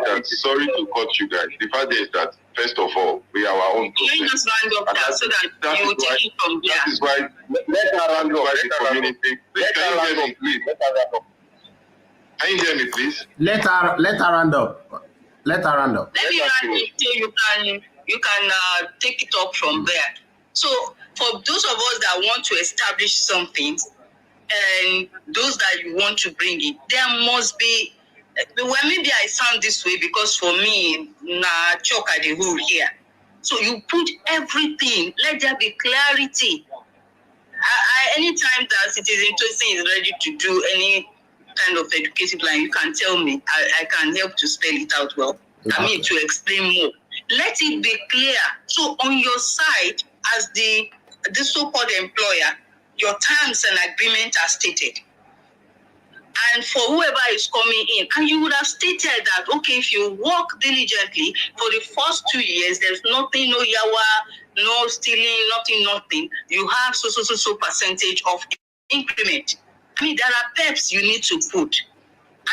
that, sorry to cut you guys. The fact is that, first of all, we are our own process. Let us round up that so that you will take it from there. That is why let her round up. Let her round up, please. Can you hear me, please? Let her round up. Let her round up. Let me round it so you can take it up from there. So for those of us that want to establish something, and those that you want to bring it, there must be. Well, maybe I sound this way because for me, choke at the hole here. So you put everything. Let there be clarity. Anytime that it is interesting, is ready to do any kind of educative line, you can tell me. I can help to spell it out well. I mean, to explain more. Let it be clear. So on your side, as the so-called employer, your terms and agreement are stated. And for whoever is coming in, and you would have stated that, okay, if you work diligently for the first 2 years, there's nothing, no yawa, no stealing, nothing. You have so percentage of increment. I mean, there are peps you need to put.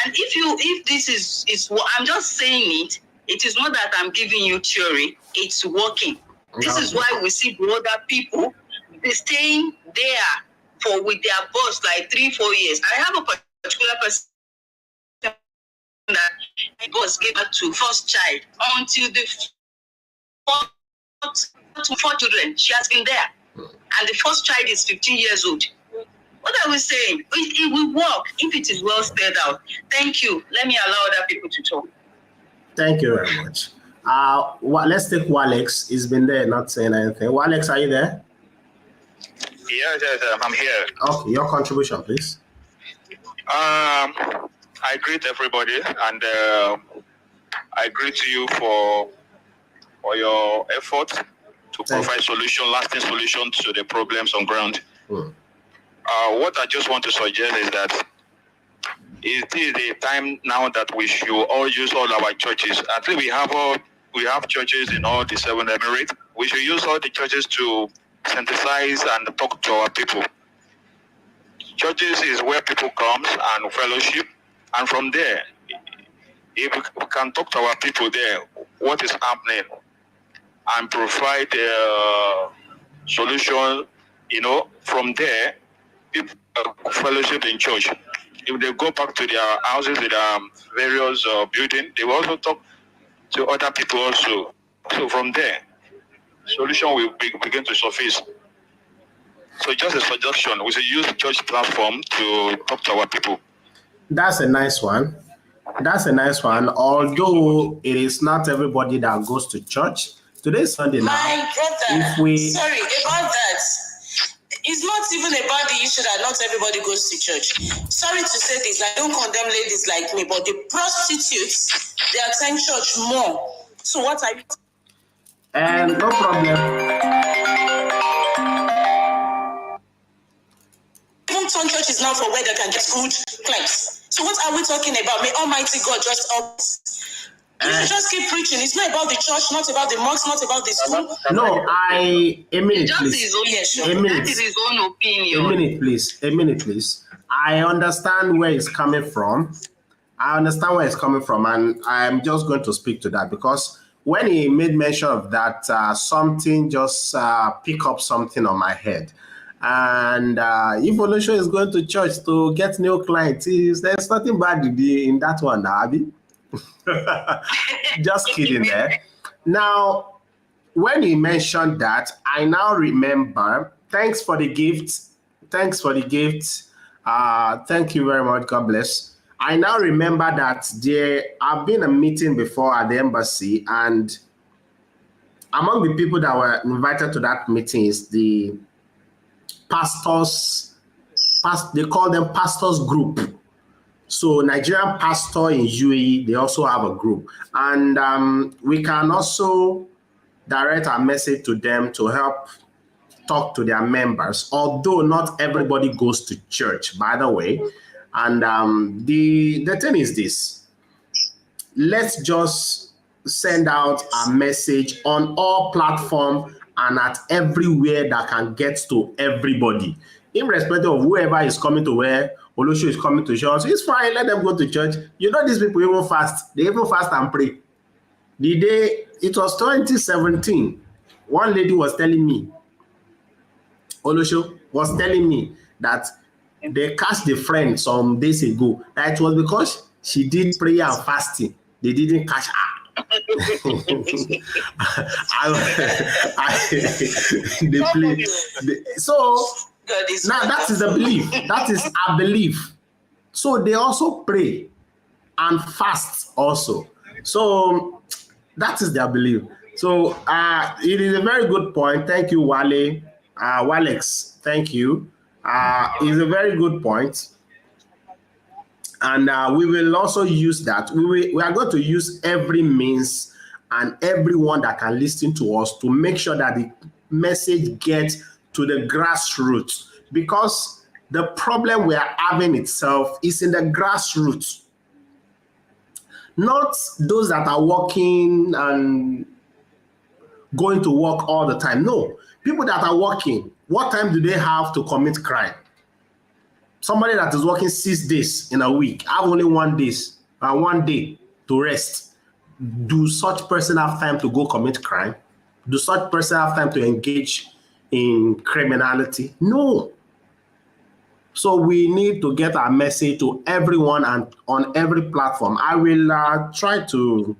And if this is what I'm just saying it is not that I'm giving you theory, it's working. This is why we see the other people, they staying there with their boss like 3-4 years. I have a particular person that my boss gave her to first child until the four children. She has been there. And the first child is 15 years old. What are we saying? It will work if it is well spelled out. Thank you. Let me allow other people to talk. Thank you very much. Let's take Walex. He's been there, not saying anything. Walex, are you there? Yes, I'm here. Okay, your contribution, please. I greet everybody, and I greet you for your effort to provide lasting solution to the problems on ground. What I just want to suggest is that it is the time now that we should all use all our churches. I think we have churches in all the 7 Emirates. We should use all the churches to synthesize and talk to our people. Churches is where people come and fellowship, and from there, if we can talk to our people there, what is happening, and provide a solution, from there, people fellowship in church. If they go back to their houses with various buildings, they will also talk to other people also. So from there, solution will begin to surface. So just a suggestion, we should use the church platform to talk to our people. That's a nice one. Although it is not everybody that goes to church. Today's Sunday now. My brother, sorry about that. It's not even about the issue that not everybody goes to church. Sorry to say this, I don't condemn ladies like me, but the prostitutes, they attend church more. So what are you... No problem. Even turn church is now for where they can get good claims. So what are we talking about? May Almighty God just help us. You should just keep preaching. It's not about the church, not about the mosque, not about the school. No, a minute, please. That is his own opinion. A minute, please. I understand where it's coming from. And I'm just going to speak to that because when he made mention of that, something just pick up something on my head. And if Olusho is going to church to get new clients, there's nothing bad in that one, Abby. Just kidding there. Now, when you mentioned that, I now remember. Thanks for the gift. Thanks for the gift. Thank you very much. God bless. I now remember that there have been a meeting before at the embassy, and among the people that were invited to that meeting is the pastors. They call them pastors group. So Nigerian pastor in UAE, they also have a group, and we can also direct our message to them to help talk to their members, although not everybody goes to church, by the way. And the thing is this: let's just send out a message on all platforms and at everywhere that can get to everybody, irrespective of whoever is coming to where Olosho is coming to church. It's fine, let them go to church. You know, these people even fast. They even fast and pray. The day, it was 2017, one lady was telling me, Olosho was telling me that they catch the friend some days ago. That it was because she did prayer and fasting. They didn't catch her. So now that is the belief. That is our belief. So they also pray and fast also. So that is their belief. So it is a very good point. Thank you, Wale. Walex, thank you. It's a very good point. And we will also use that. We are going to use every means and everyone that can listen to us to make sure that the message gets to the grassroots, because the problem we are having itself is in the grassroots. Not those that are working and going to work all the time. No, people that are working, what time do they have to commit crime? Somebody that is working 6 days in a week, have only 1 day to rest. Do such person have time to go commit crime? Do such person have time to engage in criminality? No. So we need to get our message to everyone and on every platform. I will try to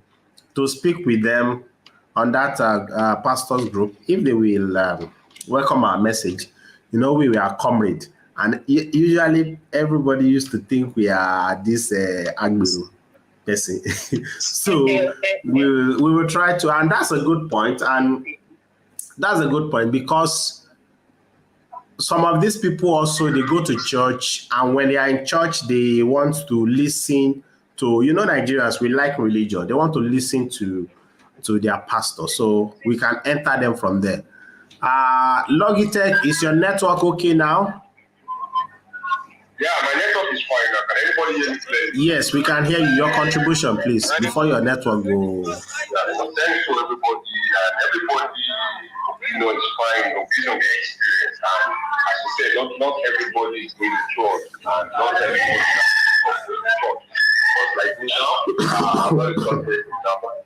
speak with them on that pastors group if they will welcome our message. You know, we are comrade, and usually everybody used to think we are this Agbiru person. So we will try to, and that's a good point, because some of these people also, they go to church, and when they are in church, they want to listen to, you know, Nigerians, we like religion. They want to listen to their pastor, so we can enter them from there. Logitech, is your network okay now? Yeah, my network is fine now. Can anybody hear me clearly? Yes, we can hear you. Your contribution, please, before your network go. Yeah, so thanks to everybody, and everybody, you know, it's fine, based on their experience. And as you said, not everybody is going to church, and not everybody is going to church. But like me now, I'm very confident about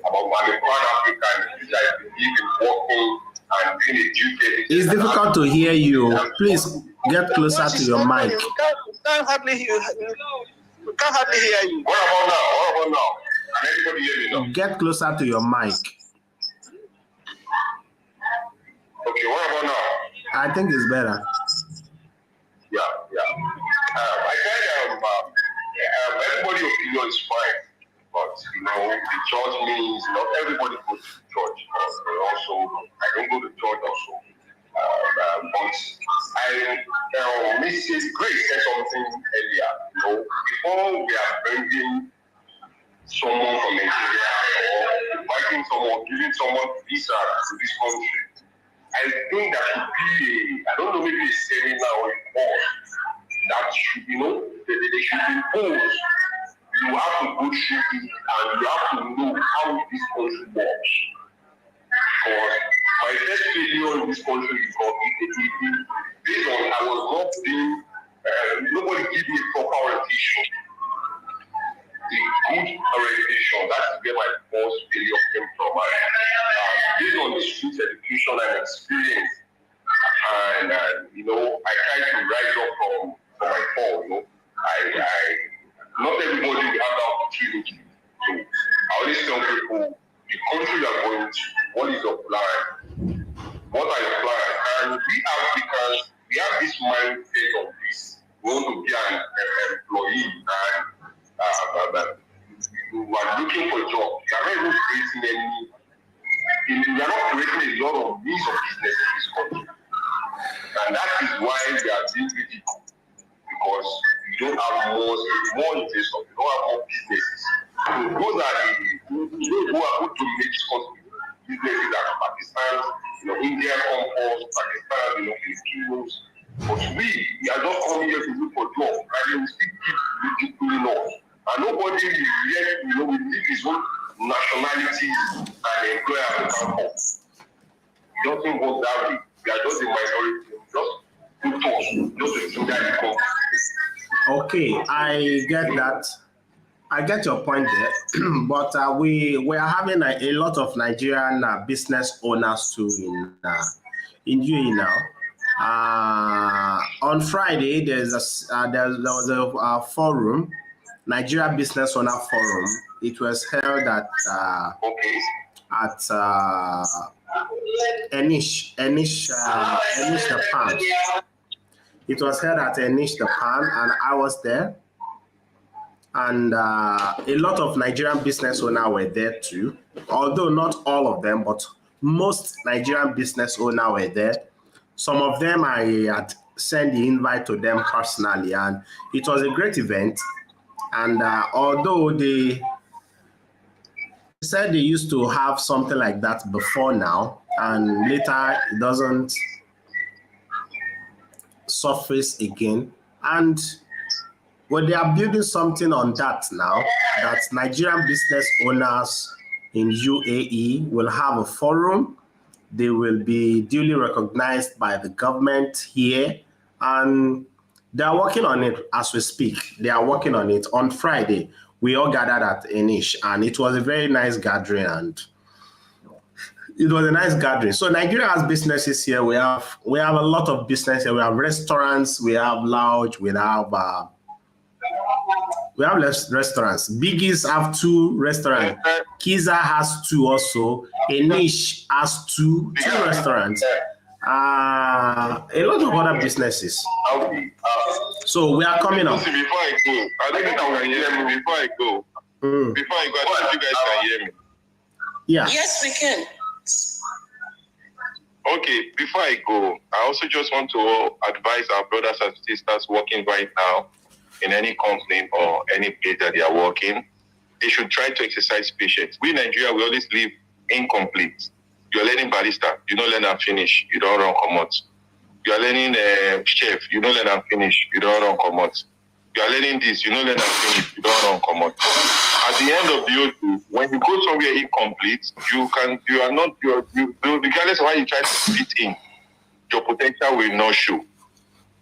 I'm a proud African, which I believe in working and being educated. It's difficult to hear you. Please get closer to your mic. We can't hardly hear you. What about now? Can anybody hear me now? Get closer to your mic. Okay, what about now? I think it's better. Yeah. I said everybody's opinion is fine, but you know, the church means not everybody goes to church. Also, I don't go to church also. But Mrs. Grace said something earlier. You know, before we are bringing someone from Nigeria or inviting someone, giving someone visa to this country, I think that should be I don't know, maybe a seminar or a course that should, you know, they should impose. You have to go through it and you have to know how this country works. Because my first failure in this country is based on I was not being, nobody gave me a proper orientation. A good orientation, that's where my first failure came from. Based on the street education and experience, and you know, I tried to rise up from my fall. You know, I not everybody will have the opportunity. So I always tell people, that you are looking for a job. You are not even creating any. You are not creating a lot of means of business in this country, and that is why we are being critical, because you don't have more investors, you don't have more businesses. So those are those who are going to make this country businesses like Pakistan, India, Hong Kong, Pakistan, Filipinos. But we are just coming here to look for jobs, and we still keep ridiculing us. And nobody yet, will leave his own nationality and employ African folks. It doesn't work that way. We are just a minority. Just put us, just to that the country. Okay, I get that. I get your point there, but we are having a lot of Nigerian business owners too in UAE now. On Friday, there was a forum, Nigeria Business Owner Forum. It was held at Enish Japan. It was held at Enish Japan, and I was there. And a lot of Nigerian business owners were there too, although not all of them, but most Nigerian business owners were there. Some of them I had sent the invite to them personally, and it was a great event. And although they said they used to have something like that before now, and later it doesn't surface again, and well, they are building something on that now, that Nigerian business owners in UAE will have a forum. They will be duly recognized by the government here, and they are working on it as we speak. They are working on it. On Friday, we all gathered at Enish, and it was a very nice gathering, So Nigeria has businesses here. We have a lot of business here. We have restaurants, we have lounge, we have restaurants. Biggies have 2 restaurants. Kiza has 2 also. Enish has 2 restaurants. A lot of other businesses. So we are coming up. Before I go, I don't think I can hear me. Before I go, I don't think you guys can hear me. Yeah. Yes, we can. Okay, before I go, I also just want to advise our brothers and sisters working right now in any company or any place that they are working. They should try to exercise patience. We in Nigeria, we always live incomplete. You're learning barista, you don't learn and finish, you don't run commot. You're learning chef, you don't learn and finish, you don't run commot. You're learning this, you don't learn and finish, you don't run commot. At the end of the day, when you go somewhere incomplete, regardless of how you try to fit in, your potential will not show.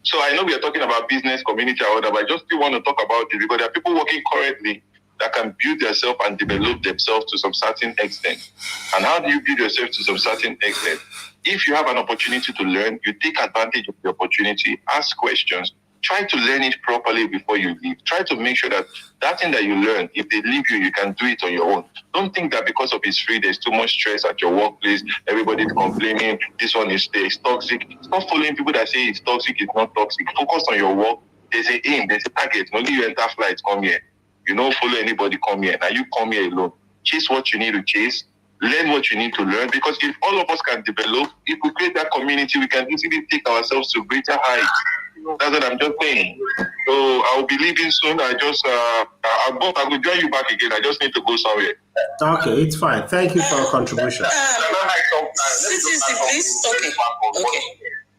So I know we are talking about business, community, or whatever, but I just still want to talk about it because there are people working currently that can build themselves and develop themselves to some certain extent. And how do you build yourself to some certain extent? If you have an opportunity to learn, you take advantage of the opportunity, ask questions, try to learn it properly before you leave. Try to make sure that thing that you learn, if they leave you, you can do it on your own. Don't think that because of it's free, there's too much stress at your workplace, everybody's complaining, this one is toxic. Stop following people that say it's toxic, it's not toxic. Focus on your work. There's an aim, there's a target. Only you enter flights, come here. You don't follow anybody, come here. Now you come here alone. Chase what you need to chase. Learn what you need to learn. Because if all of us can develop, if we create that community, we can easily take ourselves to greater heights. That's what I'm just saying. So I'll be leaving soon. I will join you back again. I just need to go somewhere. Okay, it's fine. Thank you for your contribution. Please. Okay.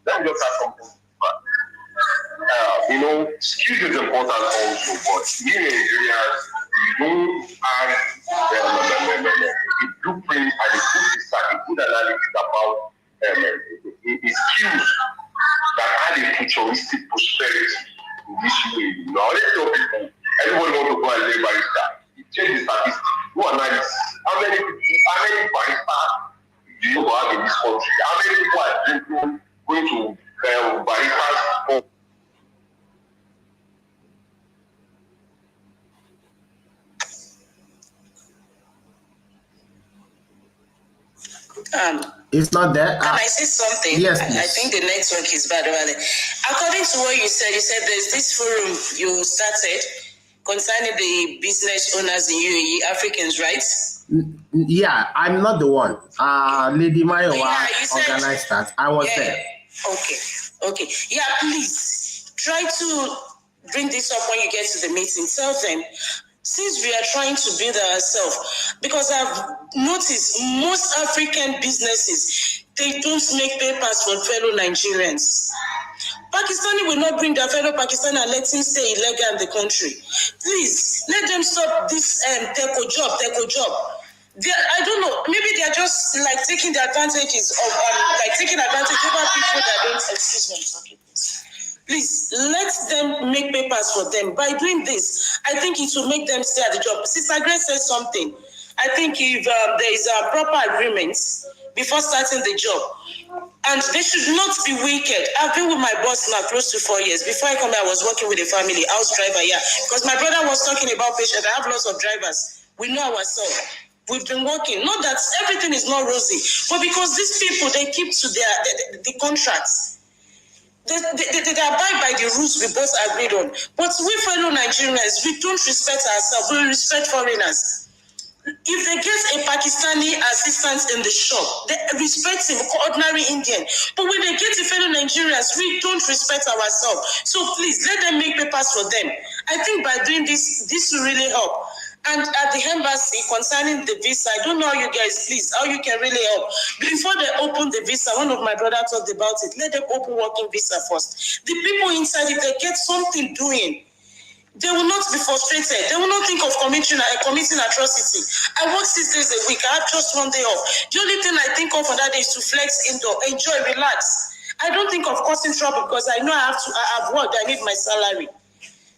Let me just add something. Skills is important also, but we Nigerians don't have a blueprint and a good analysis about skills that add a futuristic prosperity in this way. Now, let's tell people, everybody wants to go and learn barista. Change the statistics. Do analysis. How many baristas do you have in this country? How many people are going to baristas? It's not there. Can I say something? Yes, I think the network is bad over there. According to what you said there's this forum you started concerning the business owners in UAE, Africans, right? Yeah, I'm not the one. Lady Mayowa organized that. I was there. Okay. Yeah, please try to bring this up when you get to the meeting. Tell them, since we are trying to build ourselves, because I've noticed most African businesses, they don't make papers for fellow Nigerians. Pakistani will not bring their fellow Pakistani and let him stay illegal in the country. Please, let them stop this teco job. I don't know, maybe they're just like taking the advantages of, taking advantage over people that don't, excuse me, please, let them make papers for them. By doing this, I think it will make them stay at the job. Sister Grace says something. I think if there is a proper agreement before starting the job, and they should not be wicked. I've been with my boss now close to 4 years. Before I come here, I was working with a family, house driver, yeah. Because my brother was talking about patients. I have lots of drivers. We know ourselves. We've been working. Not that everything is not rosy, but because these people, they keep to the contracts. They abide by the rules we both agreed on. But we fellow Nigerians, we don't respect ourselves. We respect foreigners. If they get a Pakistani assistant in the shop, they respect him, ordinary Indian. But when they get a fellow Nigerians, we don't respect ourselves. So please, let them make papers for them. I think by doing this will really help. And at the embassy, concerning the visa, I don't know how you guys, please, how you can really help. Before they open the visa, one of my brothers talked about it, let them open working visa first. The people inside, if they get something doing, they will not be frustrated. They will not think of committing atrocity. I work 6 days a week. I have just 1 day off. The only thing I think of on that day is to flex indoor, enjoy, relax. I don't think of causing trouble because I know I have worked. I need my salary.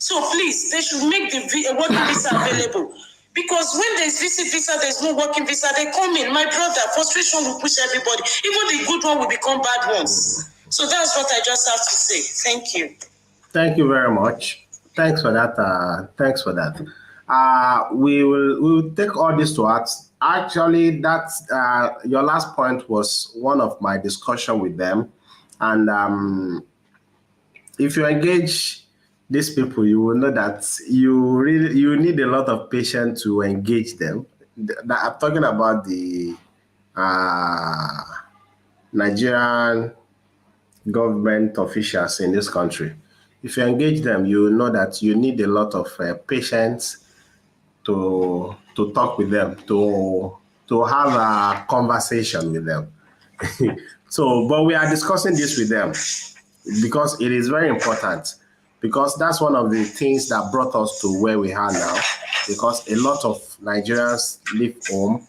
So please, they should make the working visa available. Because when there's visa, there's no working visa, they come in. My brother, frustration will push everybody. Even the good one will become bad ones. So that's what I just have to say. Thank you. Thank you very much. Thanks for that. We will take all this to heart. Actually, that's your last point was one of my discussion with them, and if you engage these people, you will know that you need a lot of patience to engage them. I'm talking about the Nigerian government officials in this country. If you engage them, you know that you need a lot of patience to talk with them, to have a conversation with them. But we are discussing this with them because it is very important, because that's one of the things that brought us to where we are now, because a lot of Nigerians leave home.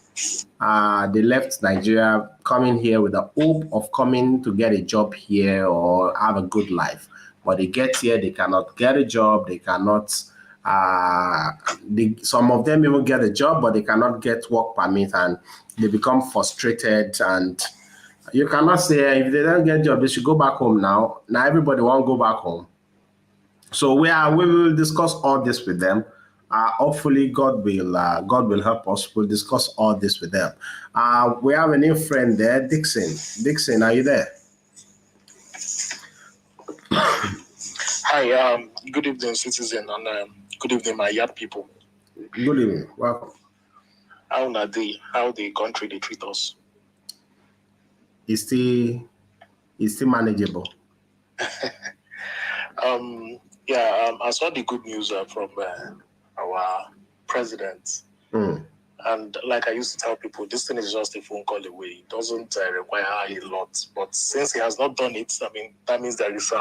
They left Nigeria coming here with the hope of coming to get a job here or have a good life. But they get here, they cannot get a job, they cannot, some of them even get a job, but they cannot get work permit, and they become frustrated. And you cannot say, if they don't get a job, they should go back home now. Now everybody won't go back home. So we will discuss all this with them. Hopefully God will help us. We'll discuss all this with them. We have a new friend there, Dixon. Dixon, are you there? Hi, good evening, citizen, and good evening, my yard people. Good evening, welcome. How the country they treat us? It's still manageable. I saw the good news from our president. And like I used to tell people, this thing is just a phone call away. It doesn't require a lot. But since he has not done it, I mean, that means there is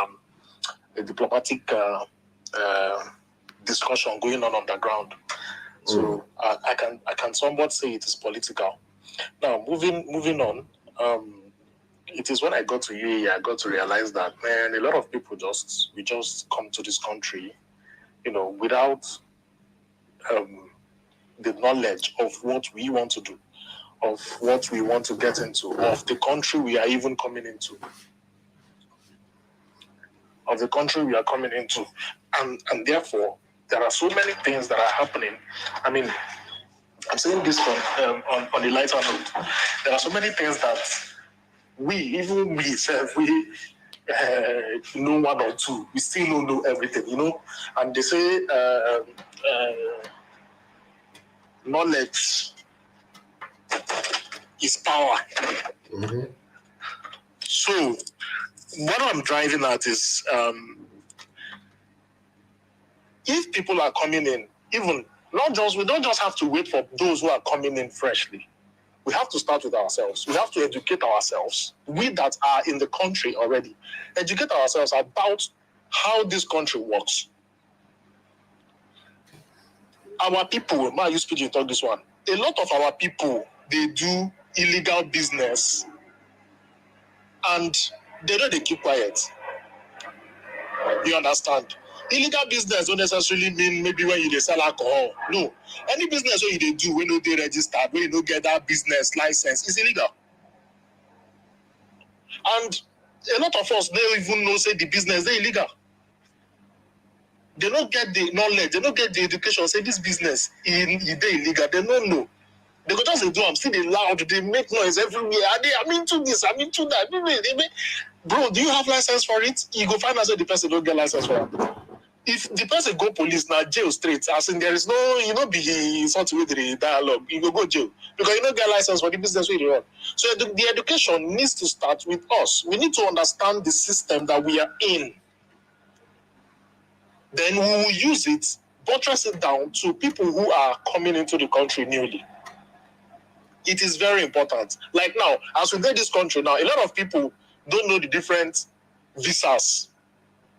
a diplomatic discussion going on the ground. So I can somewhat say it is political. Now, moving on, it is when I got to UAE, I got to realize that, man, a lot of people we just come to this country, without the knowledge of what we want to do, of what we want to get into, of the country we are even coming into. And therefore, there are so many things that are happening. I mean, I'm saying this on the lighter note. There are so many things that we know one or two. We still don't know everything, you know. And they say knowledge is power. Mm-hmm. So what I'm driving at is if people are coming in, even we don't just have to wait for those who are coming in freshly. We have to start with ourselves. We have to educate ourselves. We that are in the country already, educate ourselves about how this country works. Our people, I use PG to talk this one. A lot of our people, they do illegal business and they know they keep quiet. You understand? Illegal business don't necessarily mean maybe when you sell alcohol. No. Any business where you do, when you they registered, when you don't get that business license, is illegal. And a lot of us don't even know say the business they illegal. They don't get the knowledge, they don't get the education, say this business is illegal. They don't know. They go just do them, see they loud, they make noise everywhere. I'm into this, I'm into that. Bro, do you have license for it? You go find out that the person don't get license for it. If the person go police now, jail straight, as in there is no, you know, be something with the dialogue, you go jail because you don't get license for the business we run. So the education needs to start with us. We need to understand the system that we are in. Then we will use it, buttress it down to people who are coming into the country newly. It is very important. Like now, as we get this country now, a lot of people don't know the different visas.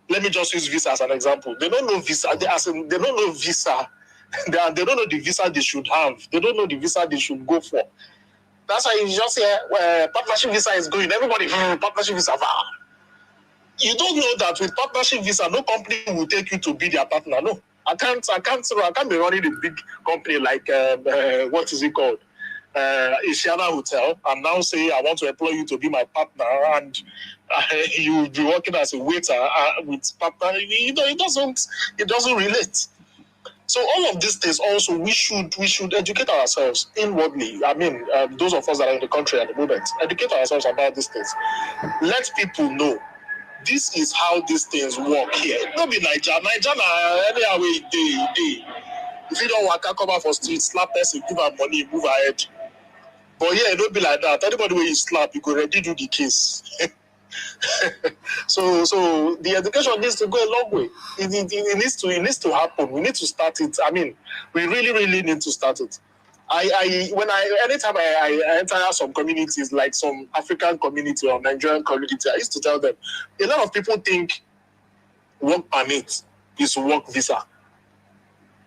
Let me just use visa as an example. They don't know visa. They don't know visa. They don't know the visa they should have. They don't know the visa they should go for. That's why you just hear partnership visa is going. Everybody, partnership visa. You don't know that with partnership visa, no company will take you to be their partner. No, I can't be running a big company like what is it called? Asiana Hotel, and now say I want to employ you to be my partner, and you will be working as a waiter with partner. You know, it doesn't relate. So all of these things also we should educate ourselves inwardly. I mean, those of us that are in the country at the moment, educate ourselves about these things. Let people know this is how these things work here. Don't be Nigeria anyhow way day. If you don't work, come out for street, slap person, give her money, move ahead. But yeah, it don't be like that. Anybody where you slap, you go already do the case. So the education needs to go a long way. It needs to happen. We need to start it. I mean, we really need to start it. Anytime I enter some communities, like some African community or Nigerian community, I used to tell them, a lot of people think work permit is work visa.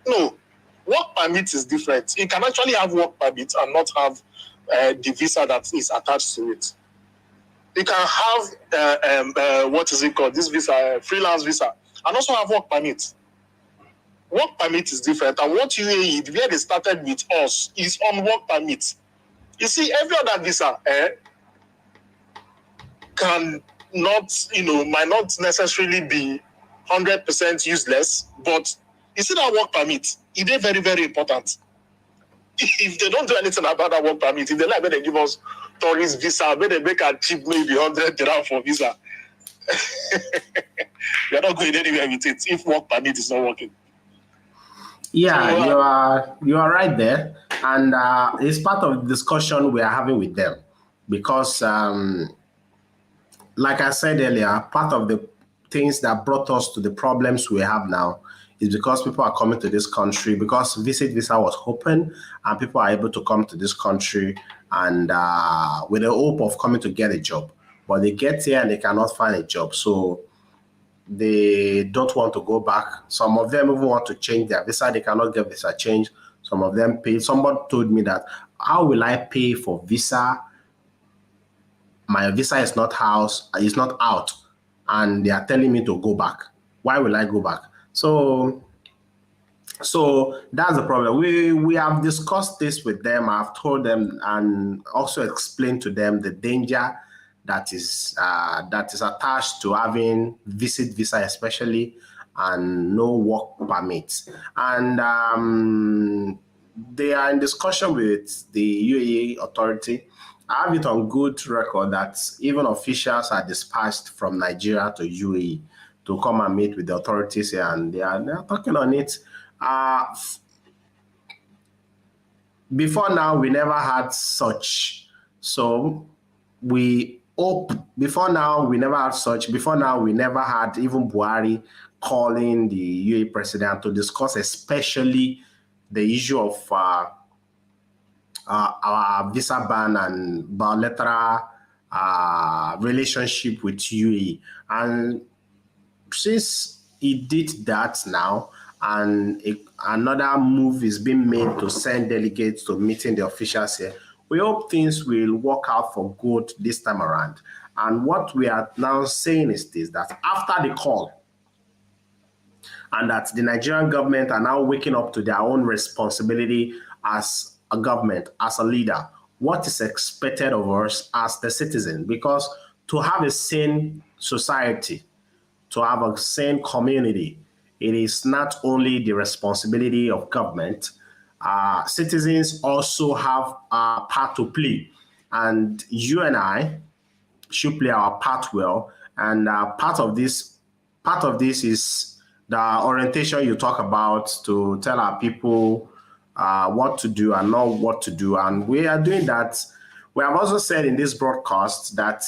No, work permit is different. You can actually have work permit and not have the visa that is attached to it. You can have what is it called? This visa, freelance visa, and also have work permit. Work permit is different, and what UAE, where they started with us, is on work permit. You see, every other visa can not, might not necessarily be 100% useless, but you see that work permit, it is very, very important. If they don't do anything about that work permit, if they like, when they give us tourist visa, when they make a cheap maybe 100 dirham for visa, we are not going anywhere with it if work permit is not working. Yeah, so, you are right there, and it's part of the discussion we are having with them, because, like I said earlier, part of the things that brought us to the problems we have now is because people are coming to this country because visit visa was open and people are able to come to this country and with the hope of coming to get a job, but they get here and they cannot find a job, so they don't want to go back. Some of them even want to change their visa. They cannot get visa change. Some of them pay. Someone told me that, how will I pay for visa? My visa is not out, and they are telling me to go back. Why will I go back? So that's the problem. We have discussed this with them. I've told them and also explained to them the danger that is attached to having visit visa, especially, and no work permits. And they are in discussion with the UAE authority, I have it on good record that even officials are dispatched from Nigeria to UAE to come and meet with the authorities here, and they are talking on it. Before now, we never had such. So we hope, before now, we never had such. Before now, we never had even Buhari calling the UAE president to discuss especially the issue of our visa ban and bilateral relationship with UAE. And since he did that now, and another move is being made to send delegates to meeting the officials here, we hope things will work out for good this time around. And what we are now saying is this, that after the call, and that the Nigerian government are now waking up to their own responsibility as a government, as a leader, what is expected of us as the citizen. Because to have a sane society, to have a sane community, it is not only the responsibility of government, citizens also have a part to play. And you and I should play our part well. And part of this is the orientation you talk about, to tell our people what to do and not what to do. And we are doing that. We have also said in this broadcast that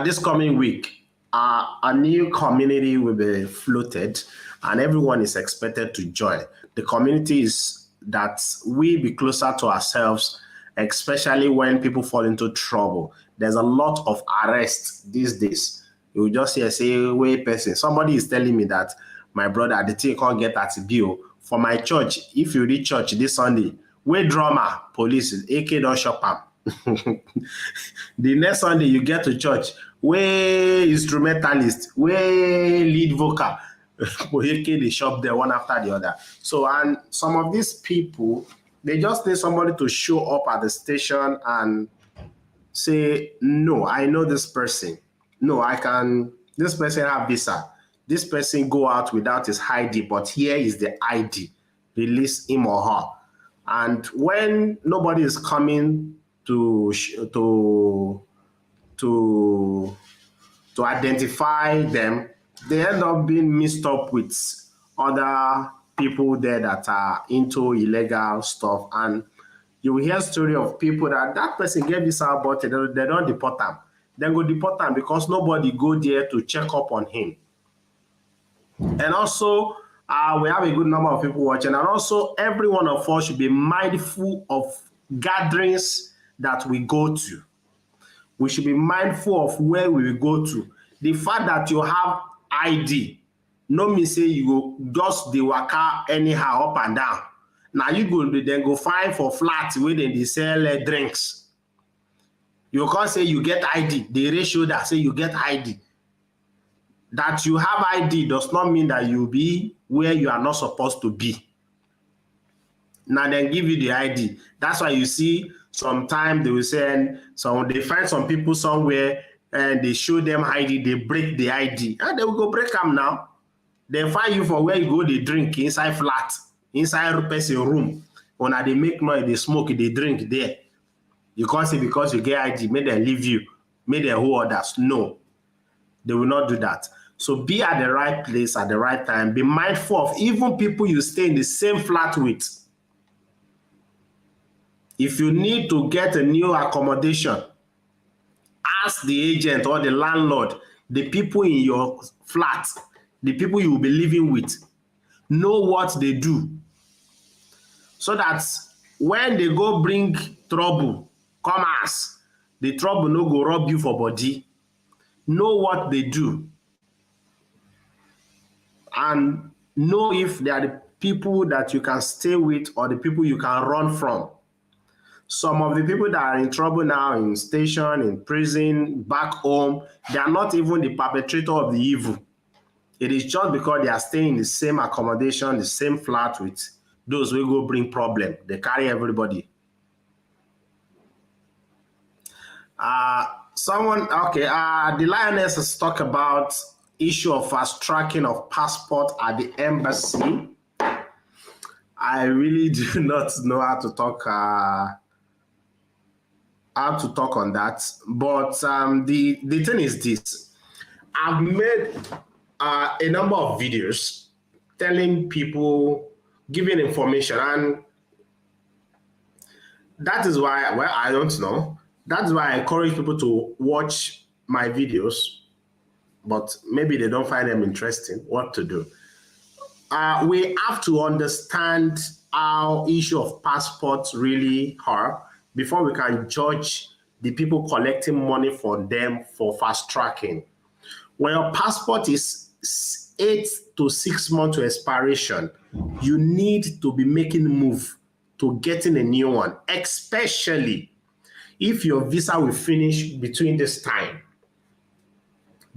this coming week, a new community will be floated and everyone is expected to join. The community is that we be closer to ourselves, especially when people fall into trouble. There's a lot of arrests these days. You just hear say, wait, person. Somebody is telling me that my brother, the thing can't get at bill. For my church, if you reach church this Sunday, where drama, police, AK don't shop am. The next Sunday you get to church, where instrumentalist, where lead vocal, AK they shop there one after the other. So, and some of these people, they just need somebody to show up at the station and say, no, I know this person. No, this person have visa. This person go out without his ID, but here is the ID. Release him or her. And when nobody is coming to identify them, they end up being mixed up with other people there that are into illegal stuff. And you will hear story of people that person gave visa, but they don't deport them. Then go deport them because nobody go there to check up on him. And also, we have a good number of people watching. And also, every one of us should be mindful of gatherings that we go to. We should be mindful of where we will go to. The fact that you have ID, no mean say you go just the waka anyhow up and down. Now you go then go find for flats where they sell drinks. You can't say you get ID. The ratio that say you get ID. That you have ID does not mean that you'll be where you are not supposed to be. Now they give you the ID. That's why you see sometimes they will say, they find some people somewhere and they show them ID, they break the ID. And they will go break them now. They find you for where you go, they drink inside flat, inside a person room. When they make noise, they smoke, they drink there. You can't say because you get ID, may they leave you, may they hold others. No, they will not do that. So be at the right place at the right time. Be mindful of even people you stay in the same flat with. If you need to get a new accommodation, ask the agent or the landlord, the people in your flat, the people you will be living with, know what they do. So that when they go bring trouble, come ask, the trouble no go rob you for body. Know what they do. And know if they are the people that you can stay with or the people you can run from. Some of the people that are in trouble now in station, in prison, back home, they are not even the perpetrator of the evil. It is just because they are staying in the same accommodation, the same flat with those who go bring problem. They carry everybody. The Lioness has talked about issue of fast tracking of passport at the embassy. I really do not know how to talk how to talk on that. But the thing is this. I've made a number of videos telling people, giving information, and that is why, well, I don't know. That's why I encourage people to watch my videos, but maybe they don't find them interesting. What to do? We have to understand how issue of passports really are before we can judge the people collecting money for them for fast tracking. When your passport is 8 to 6 months to expiration, you need to be making a move to getting a new one, especially if your visa will finish between this time.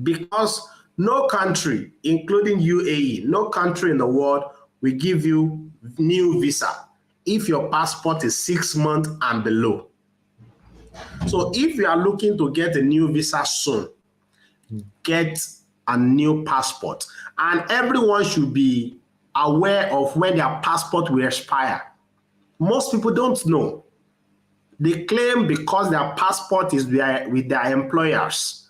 Because no country, including UAE, no country in the world will give you new visa if your passport is 6 months and below. So if you are looking to get a new visa soon, get a new passport. And everyone should be aware of when their passport will expire. Most people don't know. They claim because their passport is with their employers.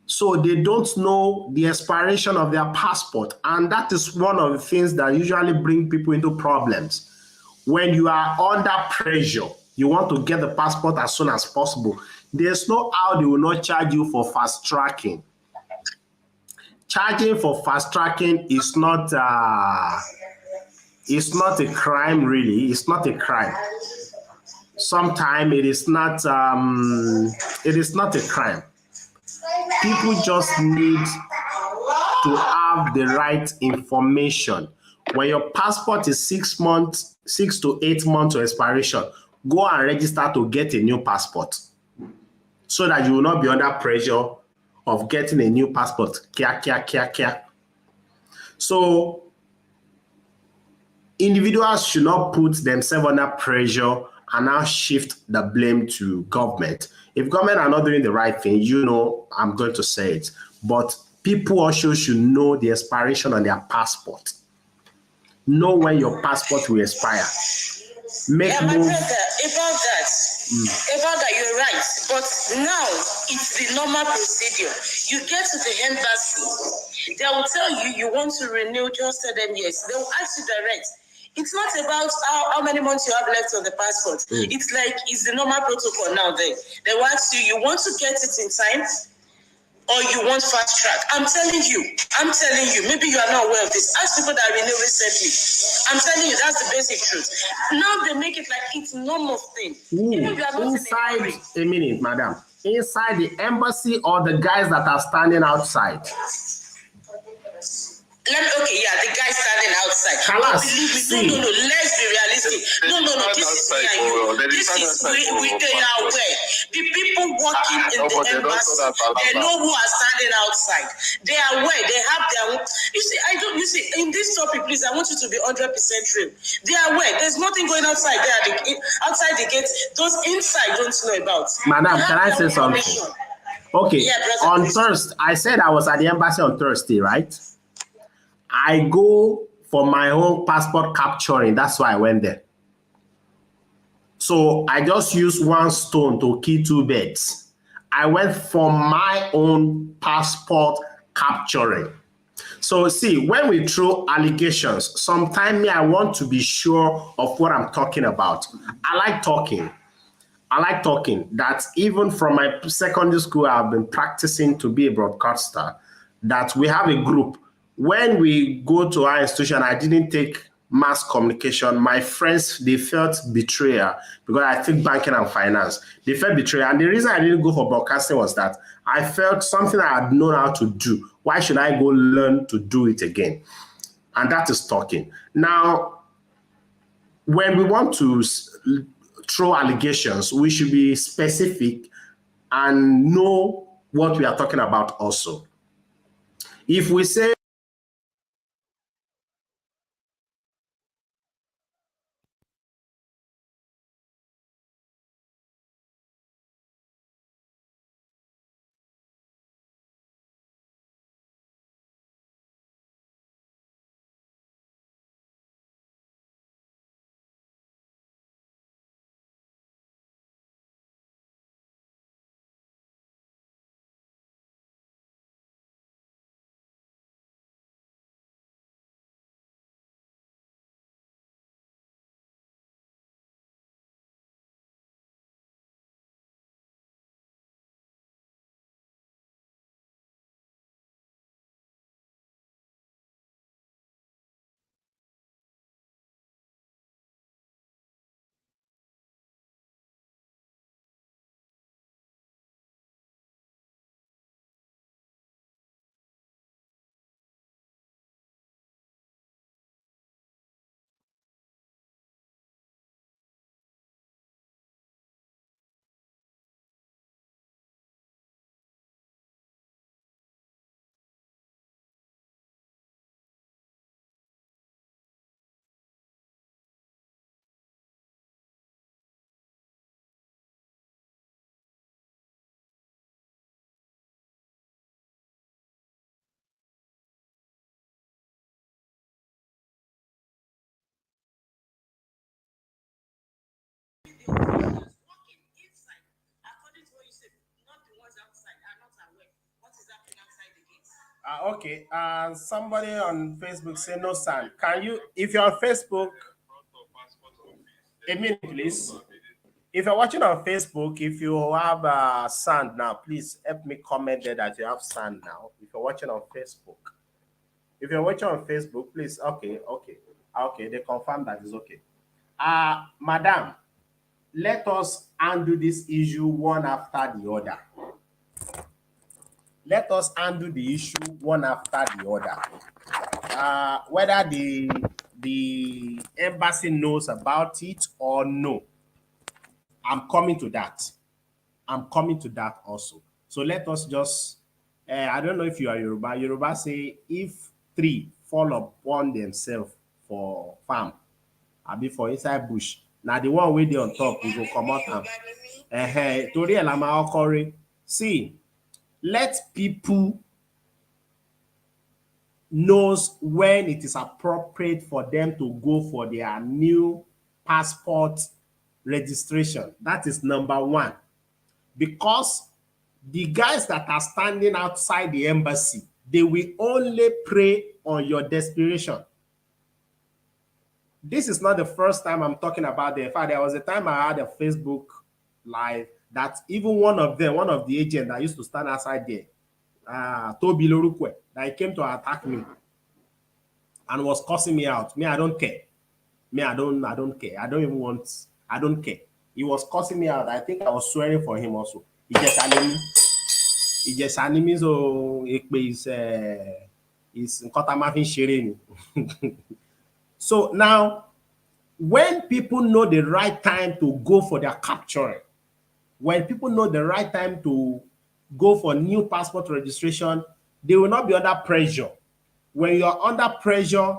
So they don't know the expiration of their passport. And that is one of the things that usually bring people into problems. When you are under pressure, you want to get the passport as soon as possible. There's no how they will not charge you for fast tracking. Charging for fast tracking is not it's not a crime, really. It's not a crime. Sometimes it is not a crime. People just need to have the right information. When your passport is 6 to 8 months to expiration, go and register to get a new passport so that you will not be under pressure of getting a new passport. So individuals should not put themselves under pressure and now shift the blame to government. If government are not doing the right thing, you know, I'm going to say it, but people also should know the expiration on their passport. Know when your passport will expire. My brother, about that, you're right. But now it's the normal procedure. You get to the embassy, they will tell you you want to renew, just tell them yes. They will ask you direct. It's not about how many months you have left on the passport. It's like, it's the normal protocol now there. They will ask you, you want to get it in time or you want fast track? I'm telling you, maybe you are not aware of this. Ask people that renew recently. I'm telling you, that's the basic truth. Now they make it like it's normal thing. Inside, a minute, madam. Inside the embassy or the guys that are standing outside? The guy standing outside. Believe me, no, let's be realistic. No, this is me and you. This is we they are aware. The people working in the embassy, they know who are standing outside. They are aware. They have their own. You see, in this topic, please, I want you to be 100% real. They are aware. There's nothing going outside there. Outside the gate, those inside don't know about. Madam, can I say something? Okay. Yeah, on Thursday, I said I was at the embassy on Thursday, right? I go for my own passport capturing. That's why I went there. So I just used one stone to kill two birds. I went for my own passport capturing. So see, when we throw allegations, sometimes I want to be sure of what I'm talking about. I like talking. That even from my secondary school, I've been practicing to be a broadcaster, that we have a group. When we go to our institution, I didn't take mass communication. My friends, they felt betrayal because I took banking and finance. They felt betrayal. And the reason I didn't go for broadcasting was that I felt something I had known how to do. Why should I go learn to do it again? And that is talking. Now, when we want to throw allegations, we should be specific and know what we are talking about also. If we say, Working inside, according to what you said, not the ones outside are not aware what is happening outside the gates. Okay. Somebody on Facebook say no sound. Can you, if you're on Facebook, a minute, please. If you're watching on Facebook, if you have sound now, please help me comment there that you have sound now. If you're watching on Facebook, please. Okay. They confirm that it's okay. Madam, let us undo this issue one after the other. Let us undo the issue one after the other. Whether the embassy knows about it or no. I'm coming to that also. So let us just, I don't know if you are Yoruba. Yoruba say, if three fall upon themselves for farm, abi for inside bush, now the one way they on top, we go come out and Tori Elama Okore. See, let people knows when it is appropriate for them to go for their new passport registration. That is number one. Because the guys that are standing outside the embassy, they will only prey on your desperation. This is not the first time I'm talking about them. In fact, there was a time I had a Facebook live that even one of the agents that used to stand outside there, Toby Lorukwe, that he came to attack me and was cussing me out. Me, I don't care. Me, I don't care. I don't care. He was cussing me out. I think I was swearing for him also. He just enemies so is So now, when people know the right time to go for their capturing, when people know the right time to go for new passport registration, they will not be under pressure. When you're under pressure,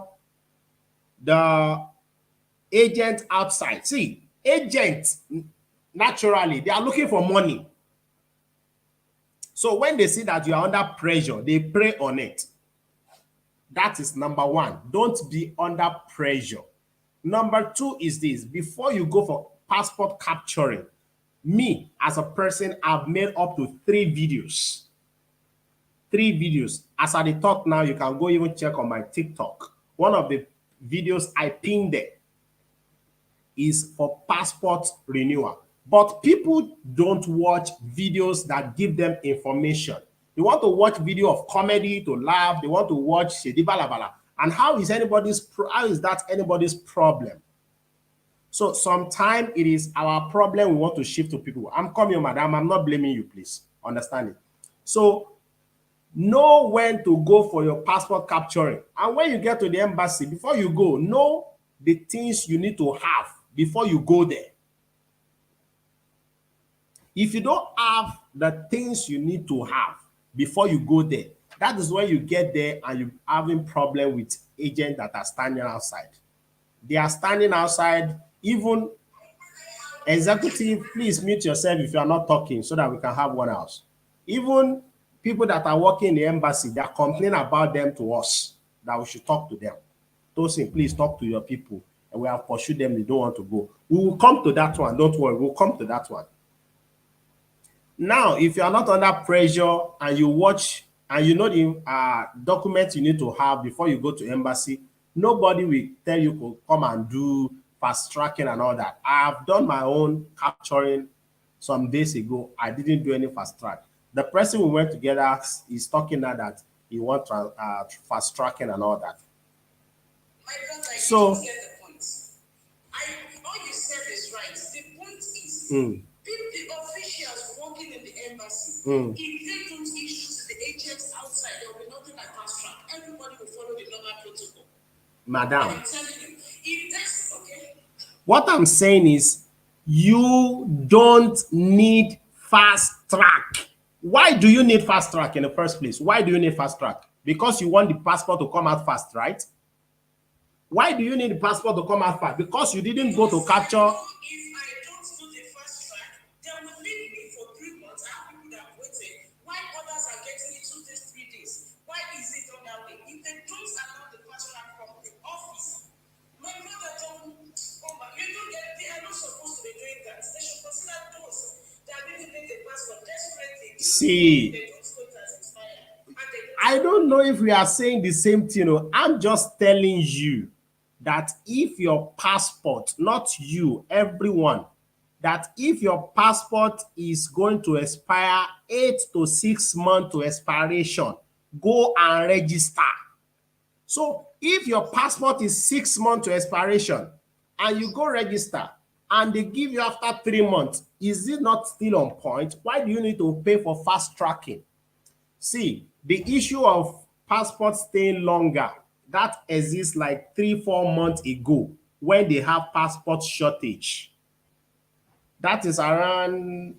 the agent outside, see, agents, naturally, they are looking for money. So when they see that you are under pressure, they prey on it. That is number one. Don't be under pressure. Number two is this. Before you go for passport capturing, me, as a person, I've made up to 3 videos. 3 videos. As I talk now, you can go even check on my TikTok. One of the videos I pinned there is for passport renewal. But people don't watch videos that give them information. They want to watch video of comedy to laugh. They want to watch Shedi Balabala. And how is that anybody's problem? So sometimes it is our problem we want to shift to people. I'm coming, madam. I'm not blaming you, please. Understand it. So know when to go for your passport capturing. And when you get to the embassy, before you go, know the things you need to have before you go there. If you don't have the things you need to have before you go there, that is when you get there and you're having problem with agents that are standing outside. They are standing outside. Even executive, please mute yourself if you are not talking so that we can have one house. Even people that are working in the embassy, they are complaining about them to us, that we should talk to them. Tosin, please talk to your people. And we have pursued them, they don't want to go. We will come to that one. Don't worry, we'll come to that one. Now, if you are not under pressure and you watch and you know the documents you need to have before you go to embassy, nobody will tell you to come and do fast tracking and all that. I've done my own capturing some days ago. I didn't do any fast track. The person we went together is talking now that he wants fast tracking and all that. My brother, so, you get the point. All you said is right. The point is, the officials working in the embassy, if they don't issue to the agents outside, there will be nothing like fast track. Everybody will follow the normal protocol. Madam, I'm telling you, if that's okay. What I'm saying is, you don't need fast track. Why do you need fast track in the first place? Why do you need fast track? Because you want the passport to come out fast, right? Why do you need the passport to come out fast? Because you didn't go to capture. If I don't do the fast track, they will leave me for 3 months. I have people that are waiting. Why others are getting it 2 days, 3 days? Why is it done that way? If they don't allow the fast track from the office, my brother don't. They are not supposed to be doing that. See, I don't know if we are saying the same thing. I'm just telling you that if your passport, not you, everyone, that if your passport is going to expire 8 to 6 months to expiration, go and register. So if your passport is 6 months to expiration and you go register and they give you after 3 months, is it not still on point? Why do you need to pay for fast tracking? See, the issue of passport staying longer, that exists like 3-4 months ago when they have passport shortage. That is around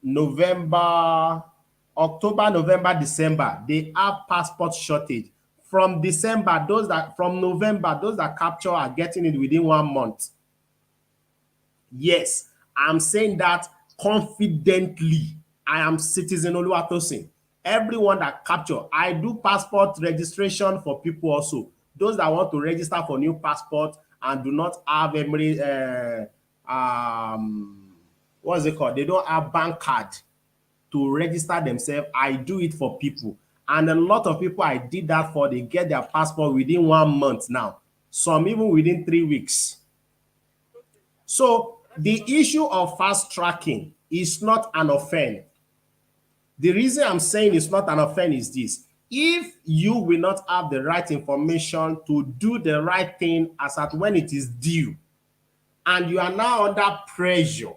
November, October, November, December. They have passport shortage. From December, from November, those that capture are getting it within 1 month. Yes, I'm saying that confidently. I am Citizen Oluwatosin. Everyone that capture, I do passport registration for people also. Those that want to register for new passport and do not have what's it called? They don't have bank card to register themselves. I do it for people. And a lot of people I did that for, they get their passport within 1 month now. Some even within 3 weeks. So the issue of fast tracking is not an offense. The reason I'm saying it's not an offense is this. If you will not have the right information to do the right thing as at when it is due, and you are now under pressure,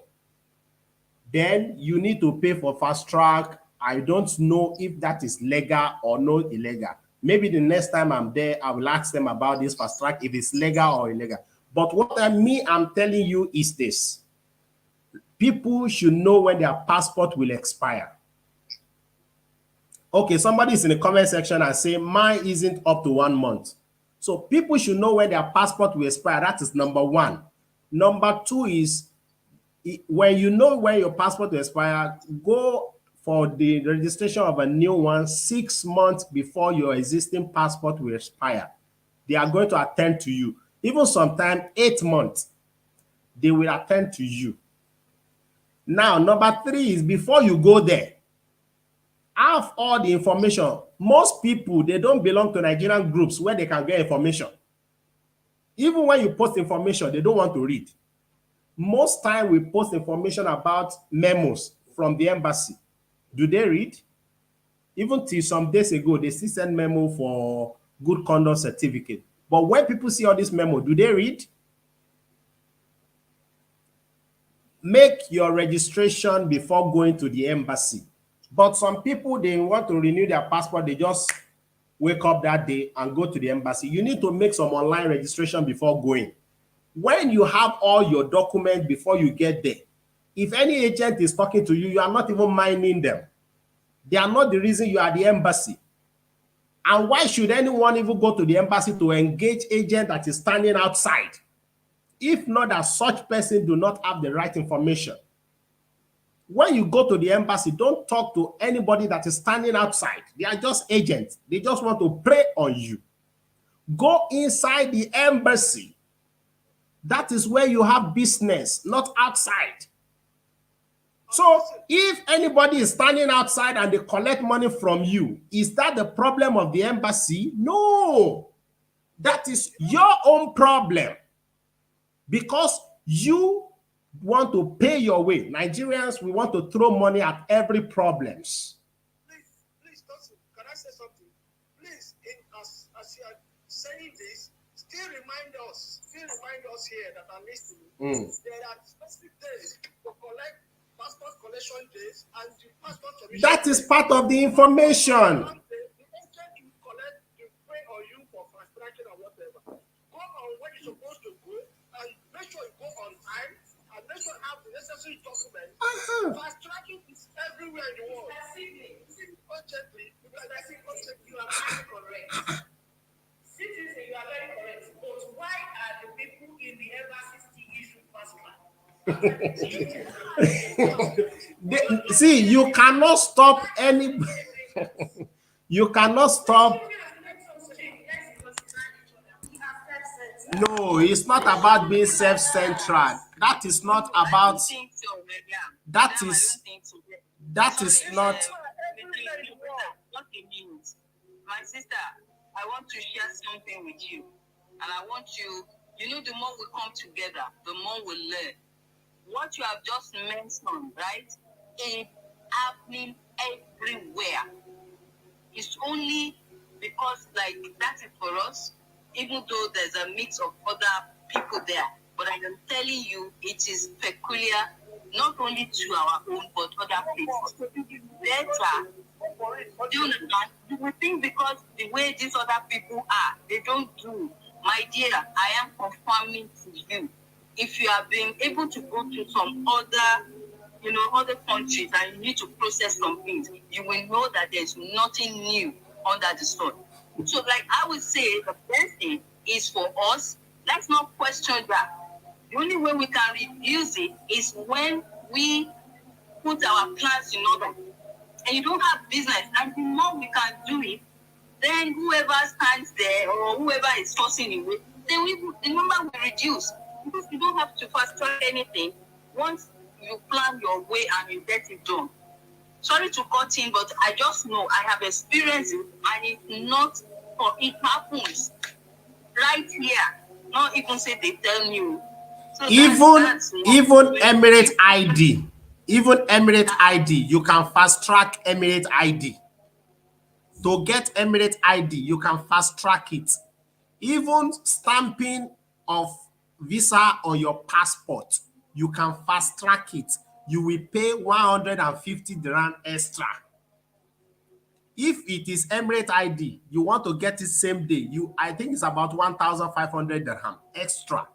then you need to pay for fast track. I don't know if that is legal or not illegal. Maybe the next time I'm there, I will ask them about this fast track, if it's legal or illegal. But what I'm telling you is this. People should know when their passport will expire. Okay, somebody is in the comment section and say, mine isn't up to 1 month. So people should know when their passport will expire. That is number one. Number two is, when you know when your passport will expire, go for the registration of a new one 6 months before your existing passport will expire. They are going to attend to you. Even sometimes 8 months, they will attend to you. Now, number three is, before you go there, have all the information. Most people, they don't belong to Nigerian groups where they can get information. Even when you post information, they don't want to read. Most time we post information about memos from the embassy. Do they read? Even till some days ago, they still send memo for good conduct certificate. But when people see all this memo, do they read? Make your registration before going to the embassy. But some people, they want to renew their passport. They just wake up that day and go to the embassy. You need to make some online registration before going. When you have all your documents before you get there, if any agent is talking to you, you are not even minding them. They are not the reason you are the embassy. And why should anyone even go to the embassy to engage agent that is standing outside? If not that such person do not have the right information. When you go to the embassy, don't talk to anybody that is standing outside. They are just agents. They just want to prey on you. Go inside the embassy. That is where you have business, not outside. So if anybody is standing outside and they collect money from you, is that the problem of the embassy? No. That is your own problem. Because you want to pay your way. Nigerians, we want to throw money at every problems. Please, can I say something? Please, as you are saying this, still remind us here that are listening, there are specific days to collect passport collection days and the passport commission. That is part of the information. The agent will collect the pay on you for fast tracking or whatever. Go on when you're supposed to go and make sure you go on time and make sure you have the necessary documents. Fast tracking is everywhere in the world. Urgently, because I think you are very correct. Citizen, you are very correct. But why are the people in the embassy still issue passport? See, you cannot stop any. You cannot stop. No, it's not about being self-centered. That is not about. That is not. My sister, I want to share something with you. And I want you, the more we come together, the more we learn. What you have just mentioned, right, is happening everywhere. It's only because, like, that is for us, even though there's a mix of other people there. But I am telling you, it is peculiar, not only to our own, but other places. Better. Do you understand? You will think because the way these other people are, they don't do. My dear, I am confirming to you. If you have been able to go to some other, other countries and you need to process some things, you will know that there's nothing new under the sun. So, like I would say, the best thing is for us, let's not question that. The only way we can reduce it is when we put our plans in order. And you don't have business, and the more we can do it, then whoever stands there or whoever is forcing away, then the number will reduce. Because you don't have to fast track anything once you plan your way and you get it done. Sorry to cut in, but I just know I have experienced it, and it's not, or it happens right here. Not even say they tell you. So even Emirates ID. Even Emirates ID, you can fast track Emirates ID. To get Emirates ID, you can fast track it. Even stamping of visa on your passport, you can fast track it. You will pay 150 dirham extra. If it is Emirates ID, you want to get it same day, I think it's about 1,500 dirham extra.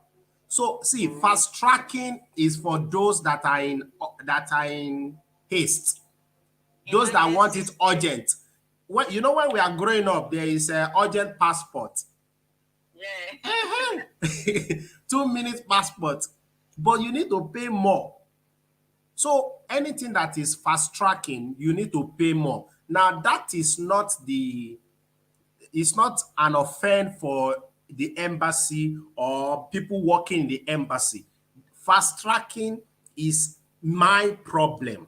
So see, fast tracking is for those that are in haste, those that want it urgent. When we are growing up, there is an urgent passport. Yeah. 2 minutes passport, but you need to pay more. So anything that is fast tracking, you need to pay more. Now that is not it's not an offense for the embassy or people working in the embassy. Fast tracking is my problem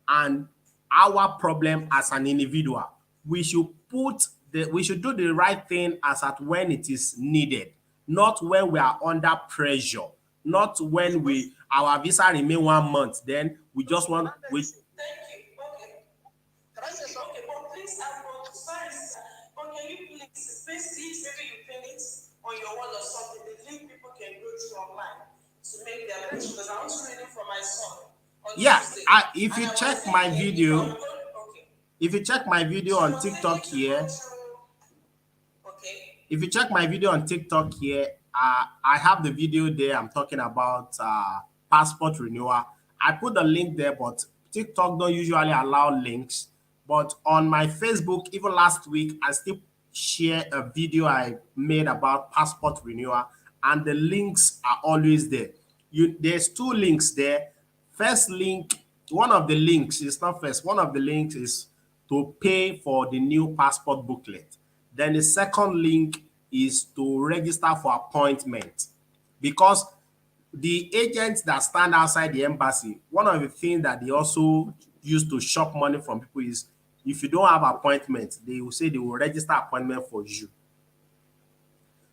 and our problem as an individual. We should do the right thing as at when it is needed, not when we are under pressure, not when our visa remain 1 month, then we just want Thank you. Okay. Can I say something? But please, sorry, sir. But can you please paste it? Maybe you pin it on your wall or something. The link people can go through online to make their picture. Because I want to read it for my son. Yeah, if you check my video, if you check my video on TikTok here, if you check my video on TikTok here, I have the video there. I'm talking about passport renewal. I put the link there, but TikTok don't usually allow links. But on my Facebook, even last week, I still share a video I made about passport renewal, and the links are always there. There's 2 links there. First link, one of the links is not first. One of the links is to pay for the new passport booklet. Then the second link is to register for appointment, because the agents that stand outside the embassy, one of the things that they also use to shop money from people is if you don't have appointment, they will say they will register appointment for you.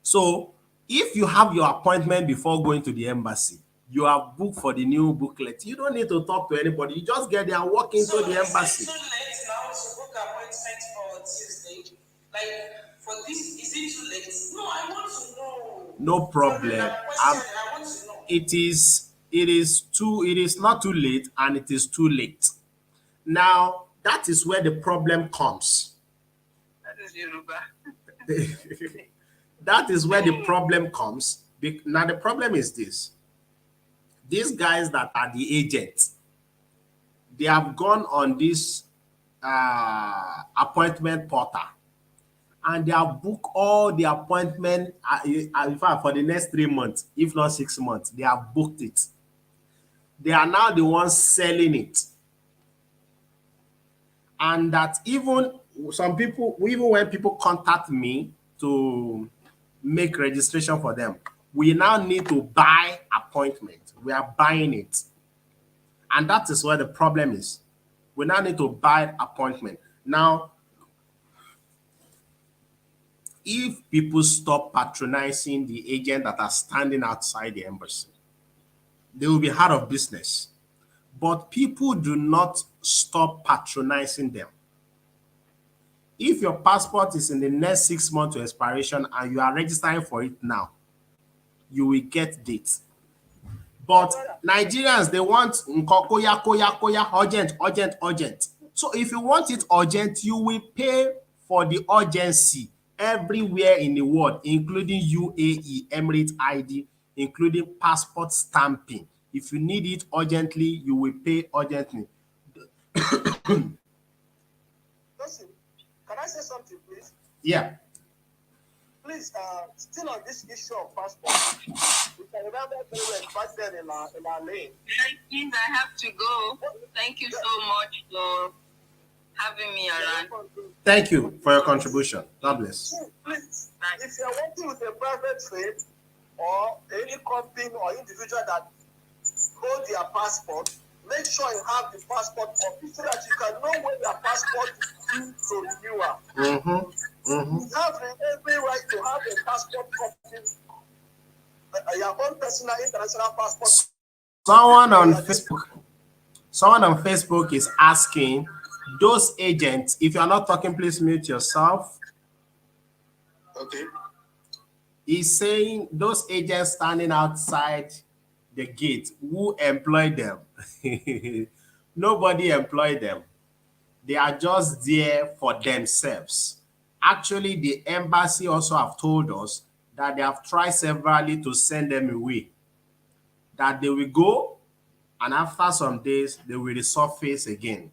So if you have your appointment before going to the embassy, you have booked for the new booklet, you don't need to talk to anybody. You just get there and walk into the embassy. So it's too late now to book appointment for Tuesday. Like for this, is it too late? No, I want to know. No problem. I want to know. It is not too late, and it is too late. Now that is where the problem comes. That is Yoruba. That is where the problem comes. Now the problem is this. These guys that are the agents, they have gone on this appointment portal, and they have booked all the appointment in fact for the next 3 months, if not 6 months. They have booked it. They are now the ones selling it. And that even some people, even when people contact me to make registration for them, we now need to buy appointment. We are buying it. And that is where the problem is. We now need to buy appointment. Now, if people stop patronizing the agent that are standing outside the embassy, they will be out of business. But people do not stop patronizing them. If your passport is in the next 6 months to expiration and you are registering for it now, you will get dates. But Nigerians, they want urgent. So if you want it urgent, you will pay for the urgency everywhere in the world, including UAE, Emirates ID, including passport stamping. If you need it urgently, you will pay urgently. Listen, can I say something, please? Yeah. Please, still on this issue of passport, we can remember very well back then in our lane. Please, I have to go. Thank you so much for having me around. Thank you for your contribution. God bless. Please, if you're working with a private trade or any company or individual that hold their passport, make sure you have the passport copy so that you can know when your passport is due to renewal. You have every right to have a passport copy, your own personal international passport. Someone on Facebook is asking those agents, if you are not talking, please mute yourself. Okay. He's saying those agents standing outside the gate, who employed them? Nobody employed them. They are just there for themselves. Actually, the embassy also have told us that they have tried severally to send them away. That they will go, and after some days, they will resurface again.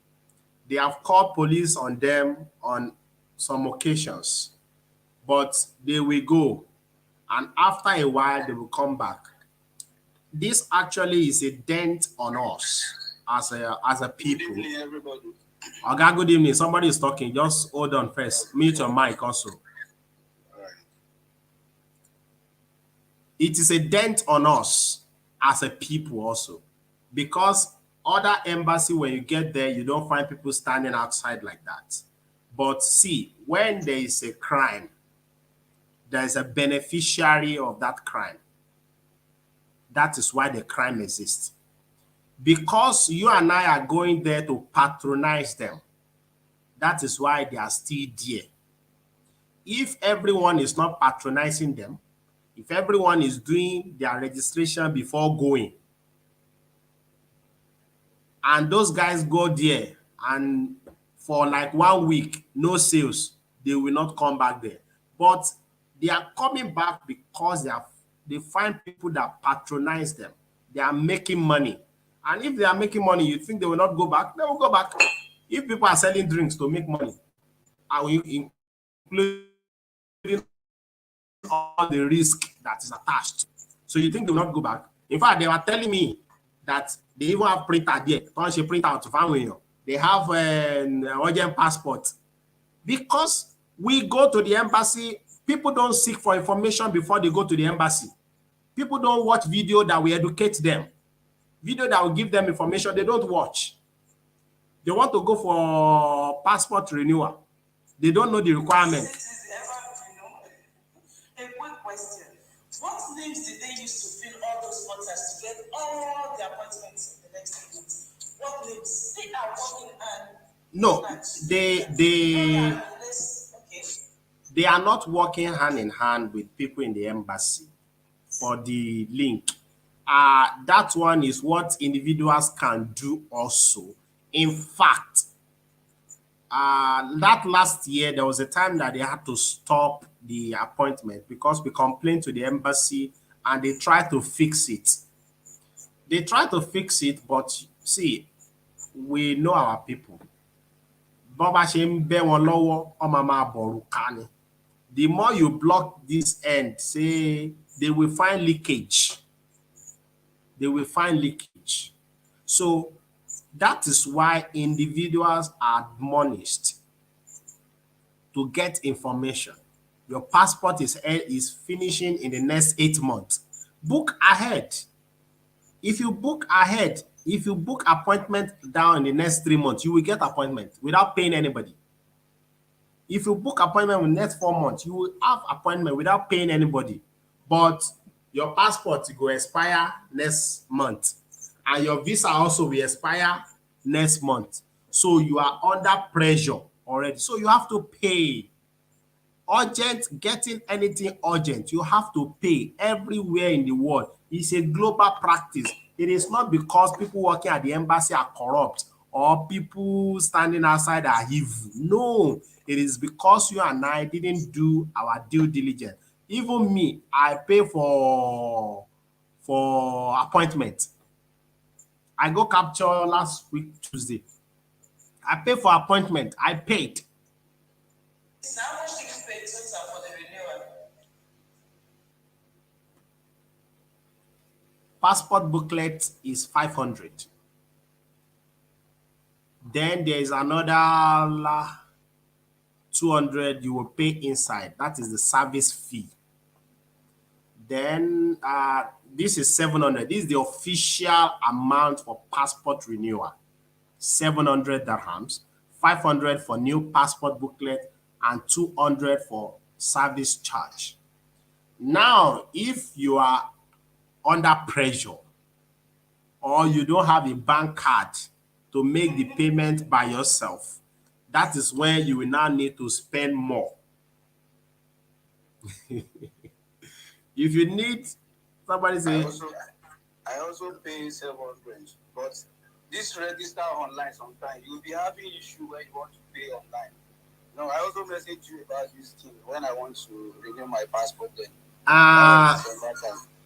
They have called police on them on some occasions, but they will go, and after a while, they will come back. This actually is a dent on us as a people. Good evening, everybody. Okay, good evening. Somebody is talking. Just hold on first. Mute your mic also. It is a dent on us as a people also, because other embassy, when you get there, you don't find people standing outside like that. But see, when there is a crime, there is a beneficiary of that crime. That is why the crime exists. Because you and I are going there to patronize them, that is why they are still there. If everyone is not patronizing them, if everyone is doing their registration before going, and those guys go there and for like 1 week, no sales, they will not come back there. But they are coming back because they find people that patronize them. They are making money. And if they are making money, you think they will not go back? They will go back. If people are selling drinks to make money, I will include all the risk that is attached. So you think they will not go back? In fact, they were telling me that they even have printer there. They have an urgent passport. Because we go to the embassy, people don't seek for information before they go to the embassy. People don't watch video that will educate them. Video that will give them information, they don't watch. They want to go for passport renewal. They don't know the requirement. A quick question. What names did they use to fill all those voters to get all the appointments in the next 3 months? What names? They are working and no, they are not working hand in hand with people in the embassy for the link. That one is what individuals can do also. In fact, that last year, there was a time that they had to stop the appointment because we complained to the embassy and they tried to fix it. They tried to fix it, but see, we know our people. The more you block this end, say they will find leakage. They will find leakage. So that is why individuals are admonished to get information. Your passport is finishing in the next 8 months. Book ahead. If you book ahead, if you book appointment down in the next 3 months, you will get appointment without paying anybody. If you book appointment with next 4 months, you will have appointment without paying anybody. But your passport will expire next month, and your visa also will expire next month. So you are under pressure already. So you have to pay. Urgent, getting anything urgent, you have to pay everywhere in the world. It's a global practice. It is not because people working at the embassy are corrupt or people standing outside are evil. No, it is because you and I didn't do our due diligence. Even me, I pay for appointment. I go capture last week Tuesday. I pay for appointment. I paid. So how much did you pay total for the renewal? Passport booklet is 500. Then there is another 200 you will pay inside. That is the service fee. Then this is 700. This is the official amount for passport renewal. 700 dirhams, 500 for new passport booklet, and 200 for service charge. Now, if you are under pressure or you don't have a bank card to make the payment by yourself, that is when you will now need to spend more. If you need somebody say, I also pay 700, but this register online sometimes you'll be having issue when you want to pay online. No, I also message you about this thing when I want to renew my passport then.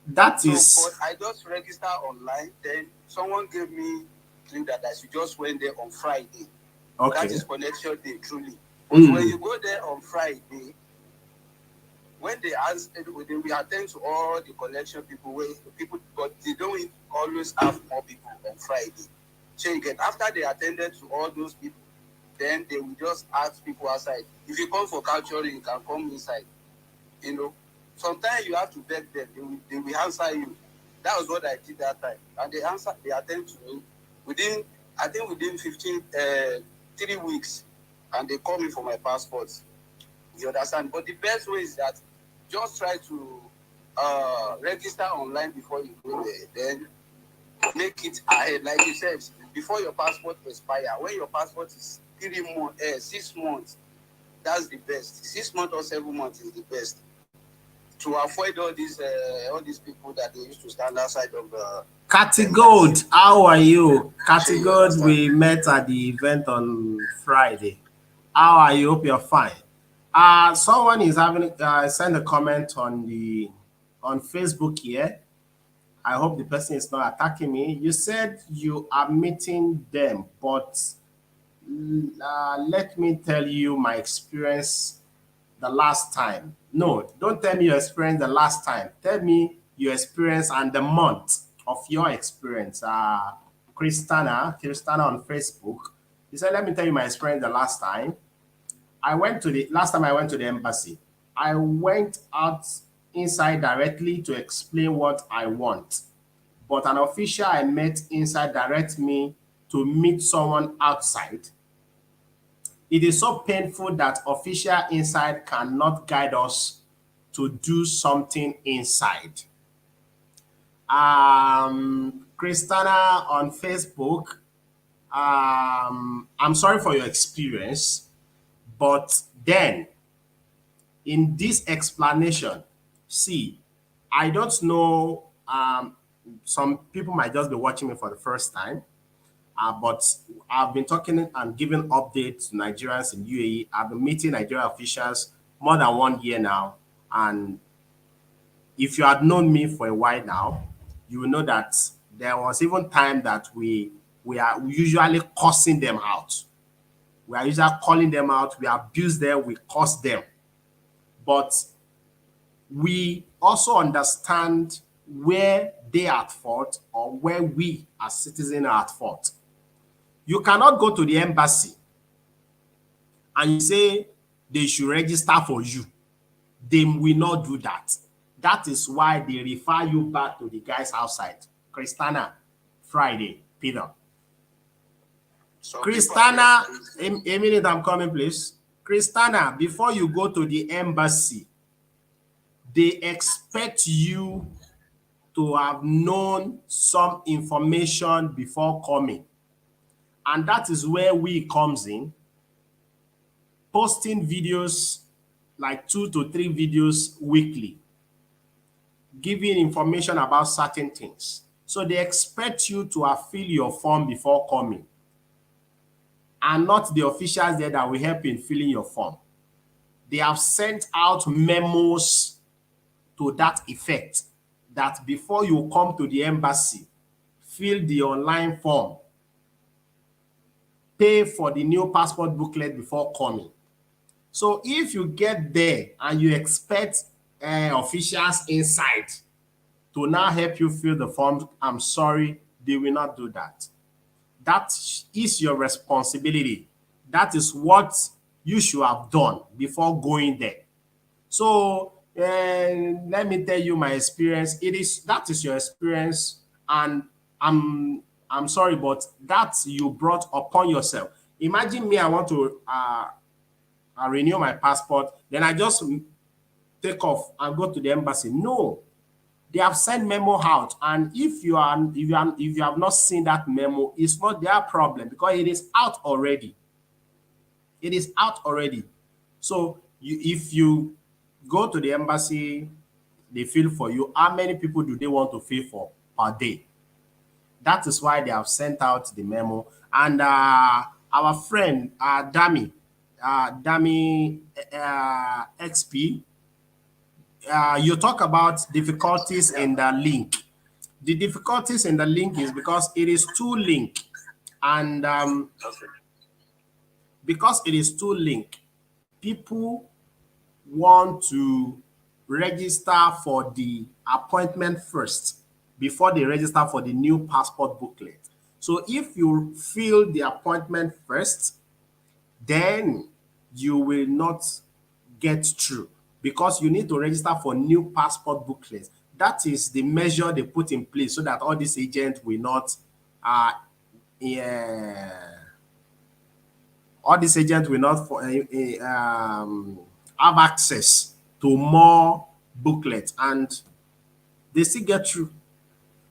That is. So, but I just register online, then someone gave me thing that I should just went there on Friday. Okay. That is connection day, truly. But when you go there on Friday, when they ask, we attend to all the collection people, but they don't always have more people on Friday. So you get, after they attended to all those people, then they will just ask people outside. If you come for culture, you can come inside. You know, sometimes you have to beg them. They will answer you. That was what I did that time, and they attend to me within 3 weeks, and they call me for my passport. You understand? But the best way is that just try to register online before you go there. Then make it ahead, like you said, before your passport expires. When your passport is 6 months, that's the best. 6 months or 7 months is the best, to avoid all these people that they used to stand outside of the. Categold, how are you? Categold, we met at the event on Friday. How are you? Hope you're fine. Someone is having sent a comment on Facebook here. I hope the person is not attacking me. You said you are meeting them, but let me tell you my experience the last time. No, don't tell me your experience the last time. Tell me your experience and the month of your experience. Christina on Facebook. He said, let me tell you my experience the last time. Last time I went to the embassy, I went out inside directly to explain what I want. But an official I met inside directed me to meet someone outside. It is so painful that official inside cannot guide us to do something inside. Christina on Facebook, I'm sorry for your experience, but then in this explanation, see, I don't know, some people might just be watching me for the first time, but I've been talking and giving updates to Nigerians in UAE. I've been meeting Nigerian officials more than 1 year now. And if you had known me for a while now, you will know that there was even time that we are usually cursing them out. We are usually calling them out. We abuse them. We curse them. But we also understand where they are at fault or where we as citizens are at fault. You cannot go to the embassy and you say they should register for you. They will not do that. That is why they refer you back to the guys outside. Christina, Friday, Peter. So Christina, a minute, I'm coming, please. Christiana, before you go to the embassy, they expect you to have known some information before coming. And that is where we comes in, posting videos, like 2 to 3 videos weekly, giving information about certain things. So they expect you to have filled your form before coming, and not the officials there that will help in filling your form. They have sent out memos to that effect, that before you come to the embassy, fill the online form, pay for the new passport booklet before coming. So if you get there and you expect officials inside to now help you fill the form, I'm sorry, they will not do that. That is your responsibility. That is what you should have done before going there. So let me tell you my experience. That is your experience, and I'm sorry, but that you brought upon yourself. Imagine me, I want to renew my passport, then I just take off and go to the embassy. No, they have sent memo out, and if you have not seen that memo, it's not their problem, because it is out already. It is out already. So if you go to the embassy, they fill for you. How many people do they want to fill for per day? That is why they have sent out the memo. And our friend Dami XP, you talk about difficulties in the link. The difficulties in the link is because it is too linked, and because it is too linked, people want to register for the appointment first before they register for the new passport booklet. So if you fill the appointment first, then you will not get through, because you need to register for new passport booklets. That is the measure they put in place so that all these agents will not have access to more booklets, and they still get through.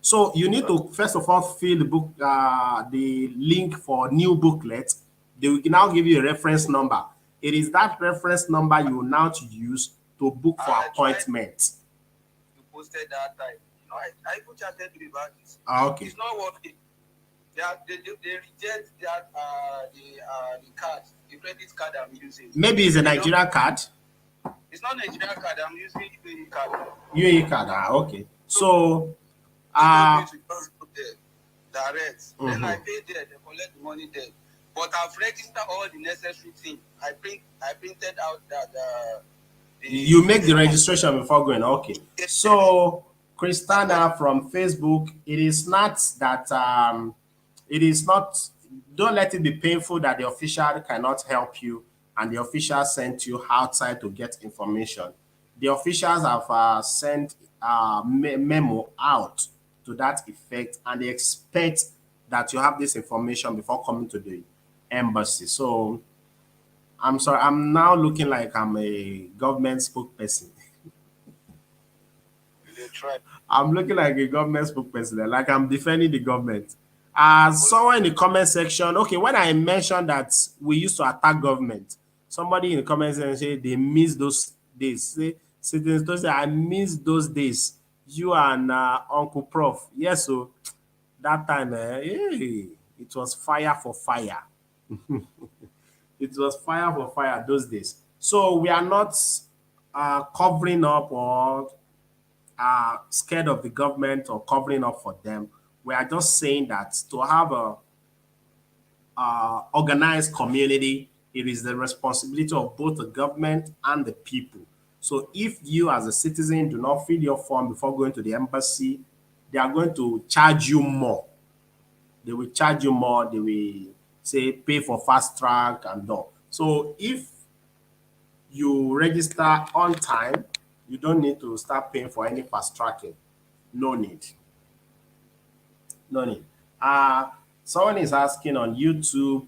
So you need to first of all fill the link for new booklet. They will now give you a reference number. It is that reference number you will now use to book for appointment. You posted that time. You know, I even chatted with about this. Okay. It's not working. They reject that the card, the credit card I'm using. Maybe it's a Nigerian card. It's not Nigerian card. I'm using UAE card. UAE card. Okay. So direct. Then I pay there. They collect the money there. But I've registered all the necessary things. I printed out that you make the registration before going. Okay. So Christiana from Facebook, it is not that it is not. Don't let it be painful that the official cannot help you and the official sent you outside to get information. The officials have sent a memo out to that effect, and they expect that you have this information before coming to the embassy. So I'm sorry, I'm now looking like I'm a government spokesperson. I'm looking like a government spokesperson, like I'm defending the government. Someone in the comment section, okay, when I mentioned that we used to attack government, somebody in the comment section said they miss those days. Say, I miss those days. You and Uncle Prof. Yes, so that time, it was fire for fire. It was fire for fire those days. So we are not covering up or scared of the government or covering up for them. We are just saying that to have a organized community, it is the responsibility of both the government and the people. So if you as a citizen do not fill your form before going to the embassy, they are going to charge you more. They will charge you more. They will say pay for fast track and all. So if you register on time, you don't need to start paying for any fast tracking. No need. No need. Someone is asking on YouTube.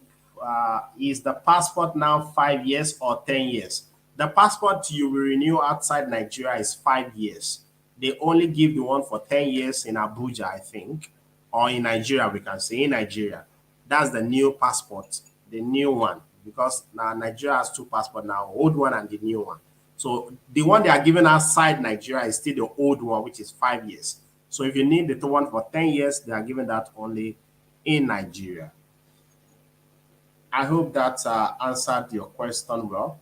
is the passport now 5 years or 10 years? The passport you will renew outside Nigeria is 5 years. They only give the one for 10 years in Abuja, I think, or in Nigeria, we can say in Nigeria. That's the new passport, the new one, because now Nigeria has two passports now, old one and the new one. So the one they are giving outside Nigeria is still the old one, which is 5 years. So if you need the one for 10 years, they are giving that only in Nigeria. I hope that answered your question well.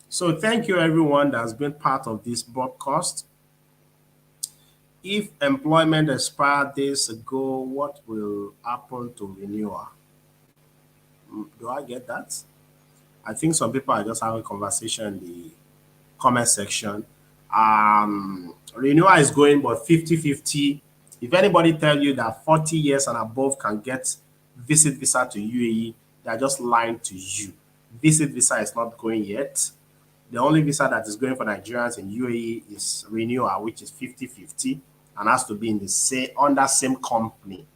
So thank you everyone that has been part of this broadcast. If employment expired days ago, what will happen to renewal? Do I get that? I think some people are just having a conversation in the comment section. Renewal is going, but 50-50. If anybody tell you that 40 years and above can get visit visa to UAE, they're just lying to you. Visit visa is not going yet. The only visa that is going for Nigerians in UAE is renewal, which is 50-50, and has to be in the same under same company.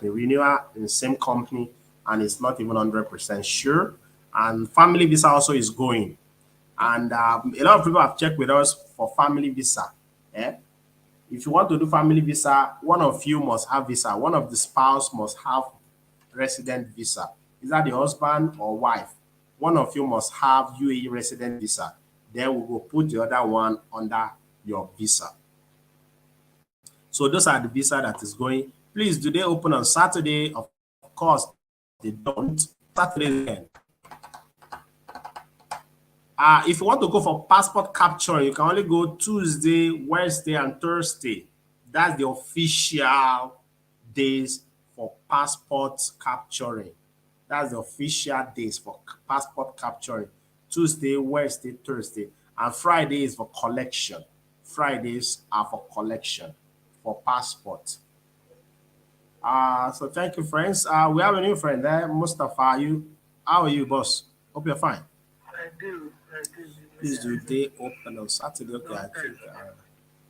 Renewal in the same company, and it's not even 100% sure. And family visa also is going. And a lot of people have checked with us for family visa. If you want to do family visa, one of you must have visa. One of the spouse must have resident visa. Is that the husband or wife? One of you must have UAE resident visa. Then we will put the other one under your visa. So those are the visa that is going. Please, do they open on Saturday? Of course, they don't. Saturday again. If you want to go for passport capture, you can only go Tuesday, Wednesday, and Thursday. That's the official days for passport capturing. That's the official days for passport capturing. Tuesday, Wednesday, Thursday, and Friday is for collection. Fridays are for collection for passport. So thank you, friends. We have a new friend there, Mustafa. How are you, boss? Hope you're fine. I do. Please do they open on Saturday? Okay, I think.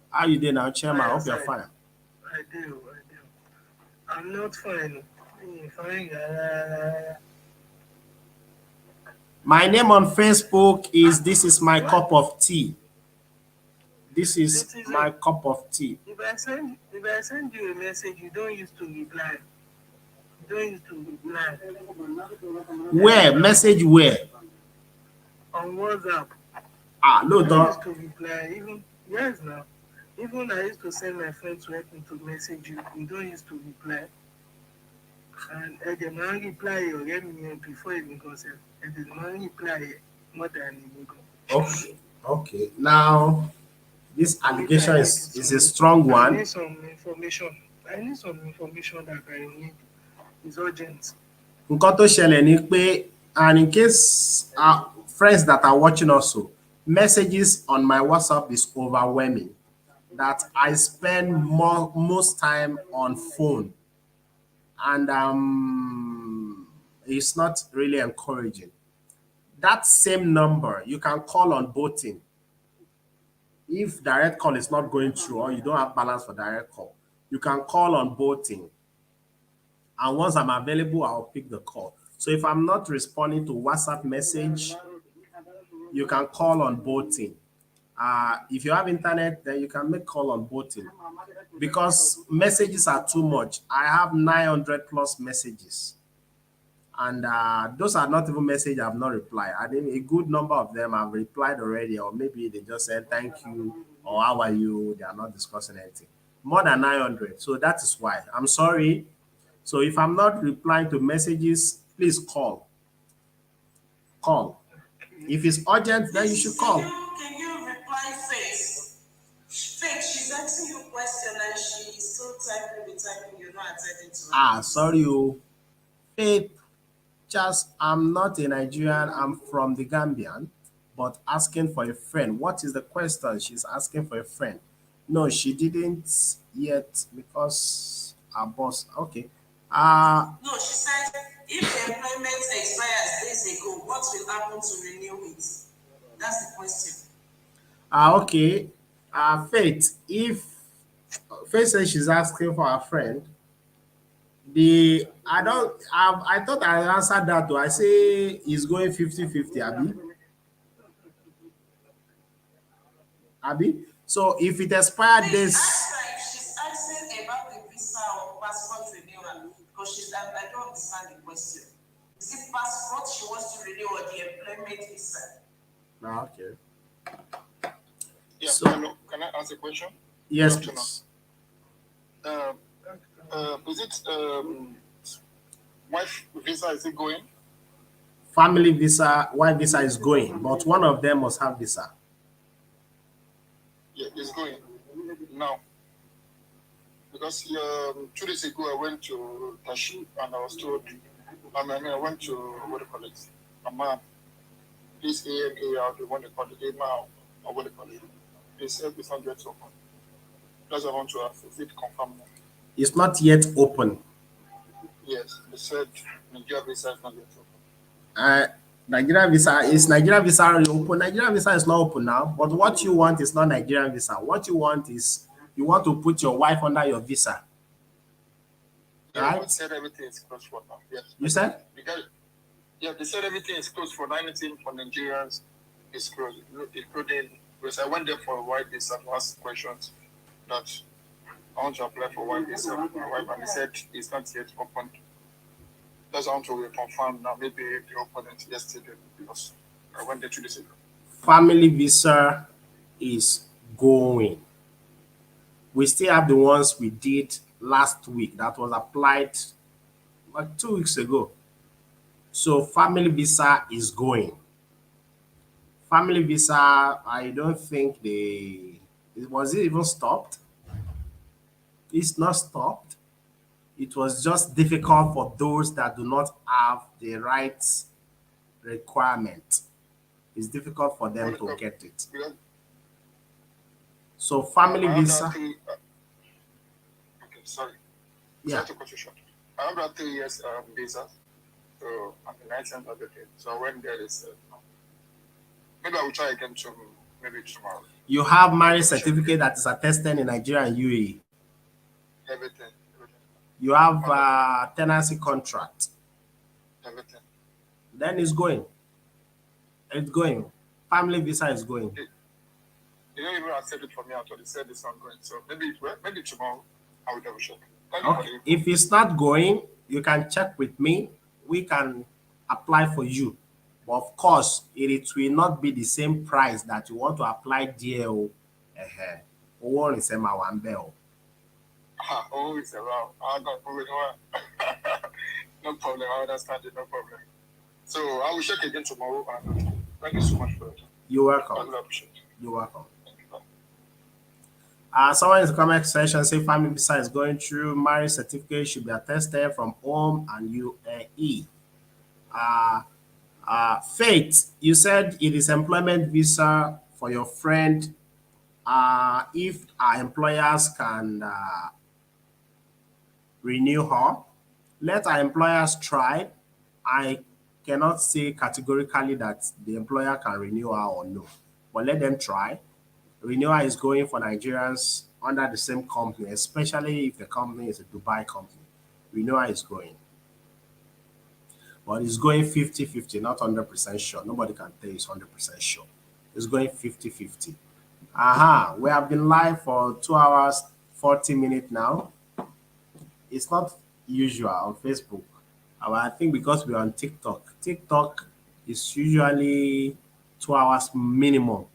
How you doing now, Chairman? I hope you're fine. I do. I'm not fine. My name on Facebook is This Is My Cup of Tea. This is my cup of tea. If I send you a message, you don't use to reply. Where? Message where? On WhatsApp. No, I used to reply. Even I used to send my friends to help me to message you. You don't used to reply. And the man reply you get me before even goes. And the man reply more than you go. Okay. Now, this allegation is a strong one. I need some information that I need. It's urgent. And in case friends that are watching also, messages on my WhatsApp is overwhelming. That I spend most time on phone, and it's not really encouraging. That same number you can call on voting. If direct call is not going through or you don't have balance for direct call, you can call on voting. And once I'm available, I'll pick the call. So if I'm not responding to WhatsApp message, you can call on voting. If you have internet, then you can make call on voting. Because messages are too much. I have 900 plus messages. And those are not even messages I have not replied. I think a good number of them have replied already, or maybe they just said thank you or how are you. They are not discussing anything. More than 900. So that is why. I'm sorry. So if I'm not replying to messages, please call. If it's urgent, then you should call. Can you reply Faith? Faith, she's asking you a question and she's so typing, you're not attending to her. Sorry. Faith, just I'm not a Nigerian, I'm from the Gambian, but asking for a friend. What is the question? She's asking for a friend. No, she didn't yet because our boss. Okay. No, she said if the employment expires days ago, what will happen to renew it? That's the question. Okay. Faith, if Faith says she's asking for a friend, I thought I answered that too. I say he's going 50-50, Abi. So if it expired this, She's asking about the visa or passport renewal because I don't understand the question. Is it passport she wants to renew or the employment visa? okay. Yeah, So, hello. Can I ask a question? Yes, please. Is it wife visa? Is it going? Family visa, wife visa is going, but one of them must have visa. Yeah, it's going now. Because 2 days ago I went to Tashi and I was told, I went to what do you call it? Amma, this AMA, the one they call it AMA, or what they call it. They said it's not yet open. That's what I want to ask. Is it confirmed? It's not yet open. Yes, they said Nigeria visa is not yet open. Nigeria visa open? Nigeria visa is not open now, but what you want is not Nigerian visa. What you want is you want to put your wife under your visa. Yeah, they said everything is closed for now. Yes. You said? Yeah, they said everything is closed for 19 for Nigerians. Is closed, including because I went there for a while visa to ask questions that I want to apply for one visa for my wife, and they said it's not yet opened. That's how to confirm now. Maybe they opened it yesterday because I went there 2 days ago. Family visa is going. We still have the ones we did last week that was applied like 2 weeks ago. So family visa is going. Family visa, I don't think was it even stopped? It's not stopped. It was just difficult for those that do not have the right requirement. It's difficult for them to get it. So family visa. Okay, sorry. Yeah. I have 3 years visa. So I'm the license of the day. So when there is maybe I will try again maybe tomorrow. You have marriage certificate that is attested in Nigeria and UAE. Everything. You have tenancy contract. Everything. Then it's going. It's going. Family visa is going. They don't even accept it from me until they said it's not going. So maybe tomorrow I will double check. Okay. If it's not going, you can check with me. We can apply for you. But of course, it will not be the same price that you want to apply DL. Oh, it's a one bell. Oh, it's around. No problem. I understand it. No problem. So I will check again tomorrow. And thank you so much for it. You're welcome. You're welcome. Someone in the comment section say family visa is going through. Marriage certificate should be attested from home and UAE. Faith, you said it is employment visa for your friend. If our employers can renew her, let our employers try. I cannot say categorically that the employer can renew her or no, but let them try. Renewal is going for Nigerians under the same company, especially if the company is a Dubai company. Renewal is going. But it's going 50-50, not 100% sure. Nobody can tell it's 100% sure. It's going 50-50. We have been live for 2 hours, 40 minutes now. It's not usual on Facebook. I think because we're on TikTok. TikTok is usually 2 hours minimum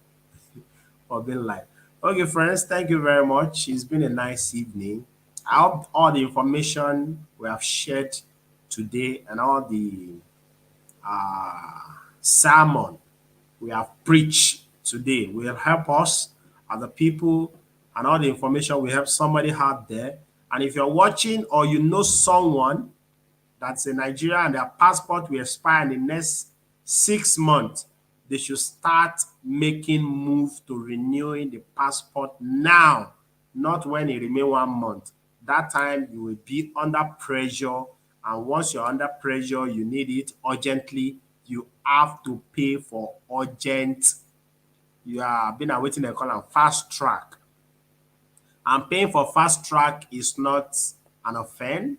for being live. Okay, friends, thank you very much. It's been a nice evening. I hope all the information we have shared today and all the sermon we have preached today will help us as the people, and all the information will help somebody out there. And if you're watching or you know someone that's in Nigeria and their passport will expire in the next 6 months, they should start making move to renewing the passport now, not when it remains 1 month. That time you will be under pressure, and once you're under pressure, you need it urgently. You have to pay for urgent. You have been awaiting a call on fast track. And paying for fast track is not an offense.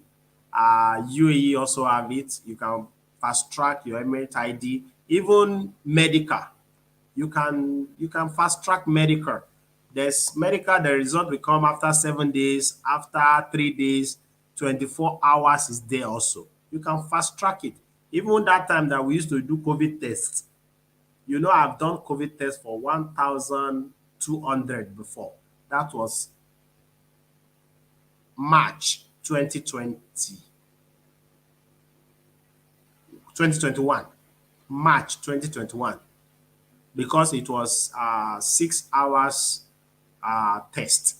UAE also have it. You can fast track your Emirate ID, even medical. You can fast track medical. There's medical, the result will come after 7 days, after 3 days, 24 hours is there also. You can fast track it. Even that time that we used to do COVID tests, you know, I've done COVID tests for 1,200 before. That was March 2021. March 2021. Because it was 6 hours test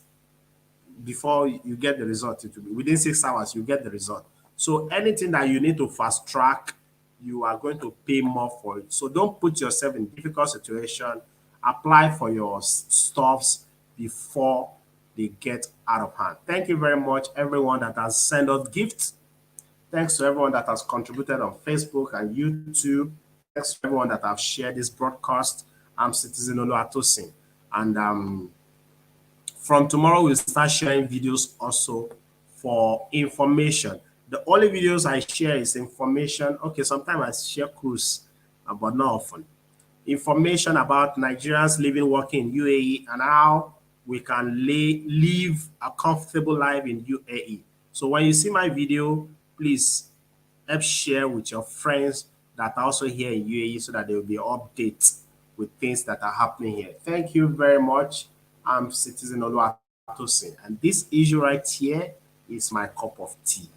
before you get the result. It will be within 6 hours, you get the result. So anything that you need to fast track, you are going to pay more for it. So don't put yourself in difficult situation. Apply for your stuffs before they get out of hand. Thank you very much, everyone that has sent us gifts. Thanks to everyone that has contributed on Facebook and YouTube. Thanks to everyone that have shared this broadcast. I'm Citizen Oluwatosin. And from tomorrow, we'll start sharing videos also for information. The only videos I share is information. Okay, sometimes I share cruise, but not often. Information about Nigerians living, working in UAE, and how we can live a comfortable life in UAE. So when you see my video, please help share with your friends that are also here in UAE so that there will be updates with things that are happening here. Thank you very much. I'm Citizen Oluwatosin, and this issue right here is my cup of tea.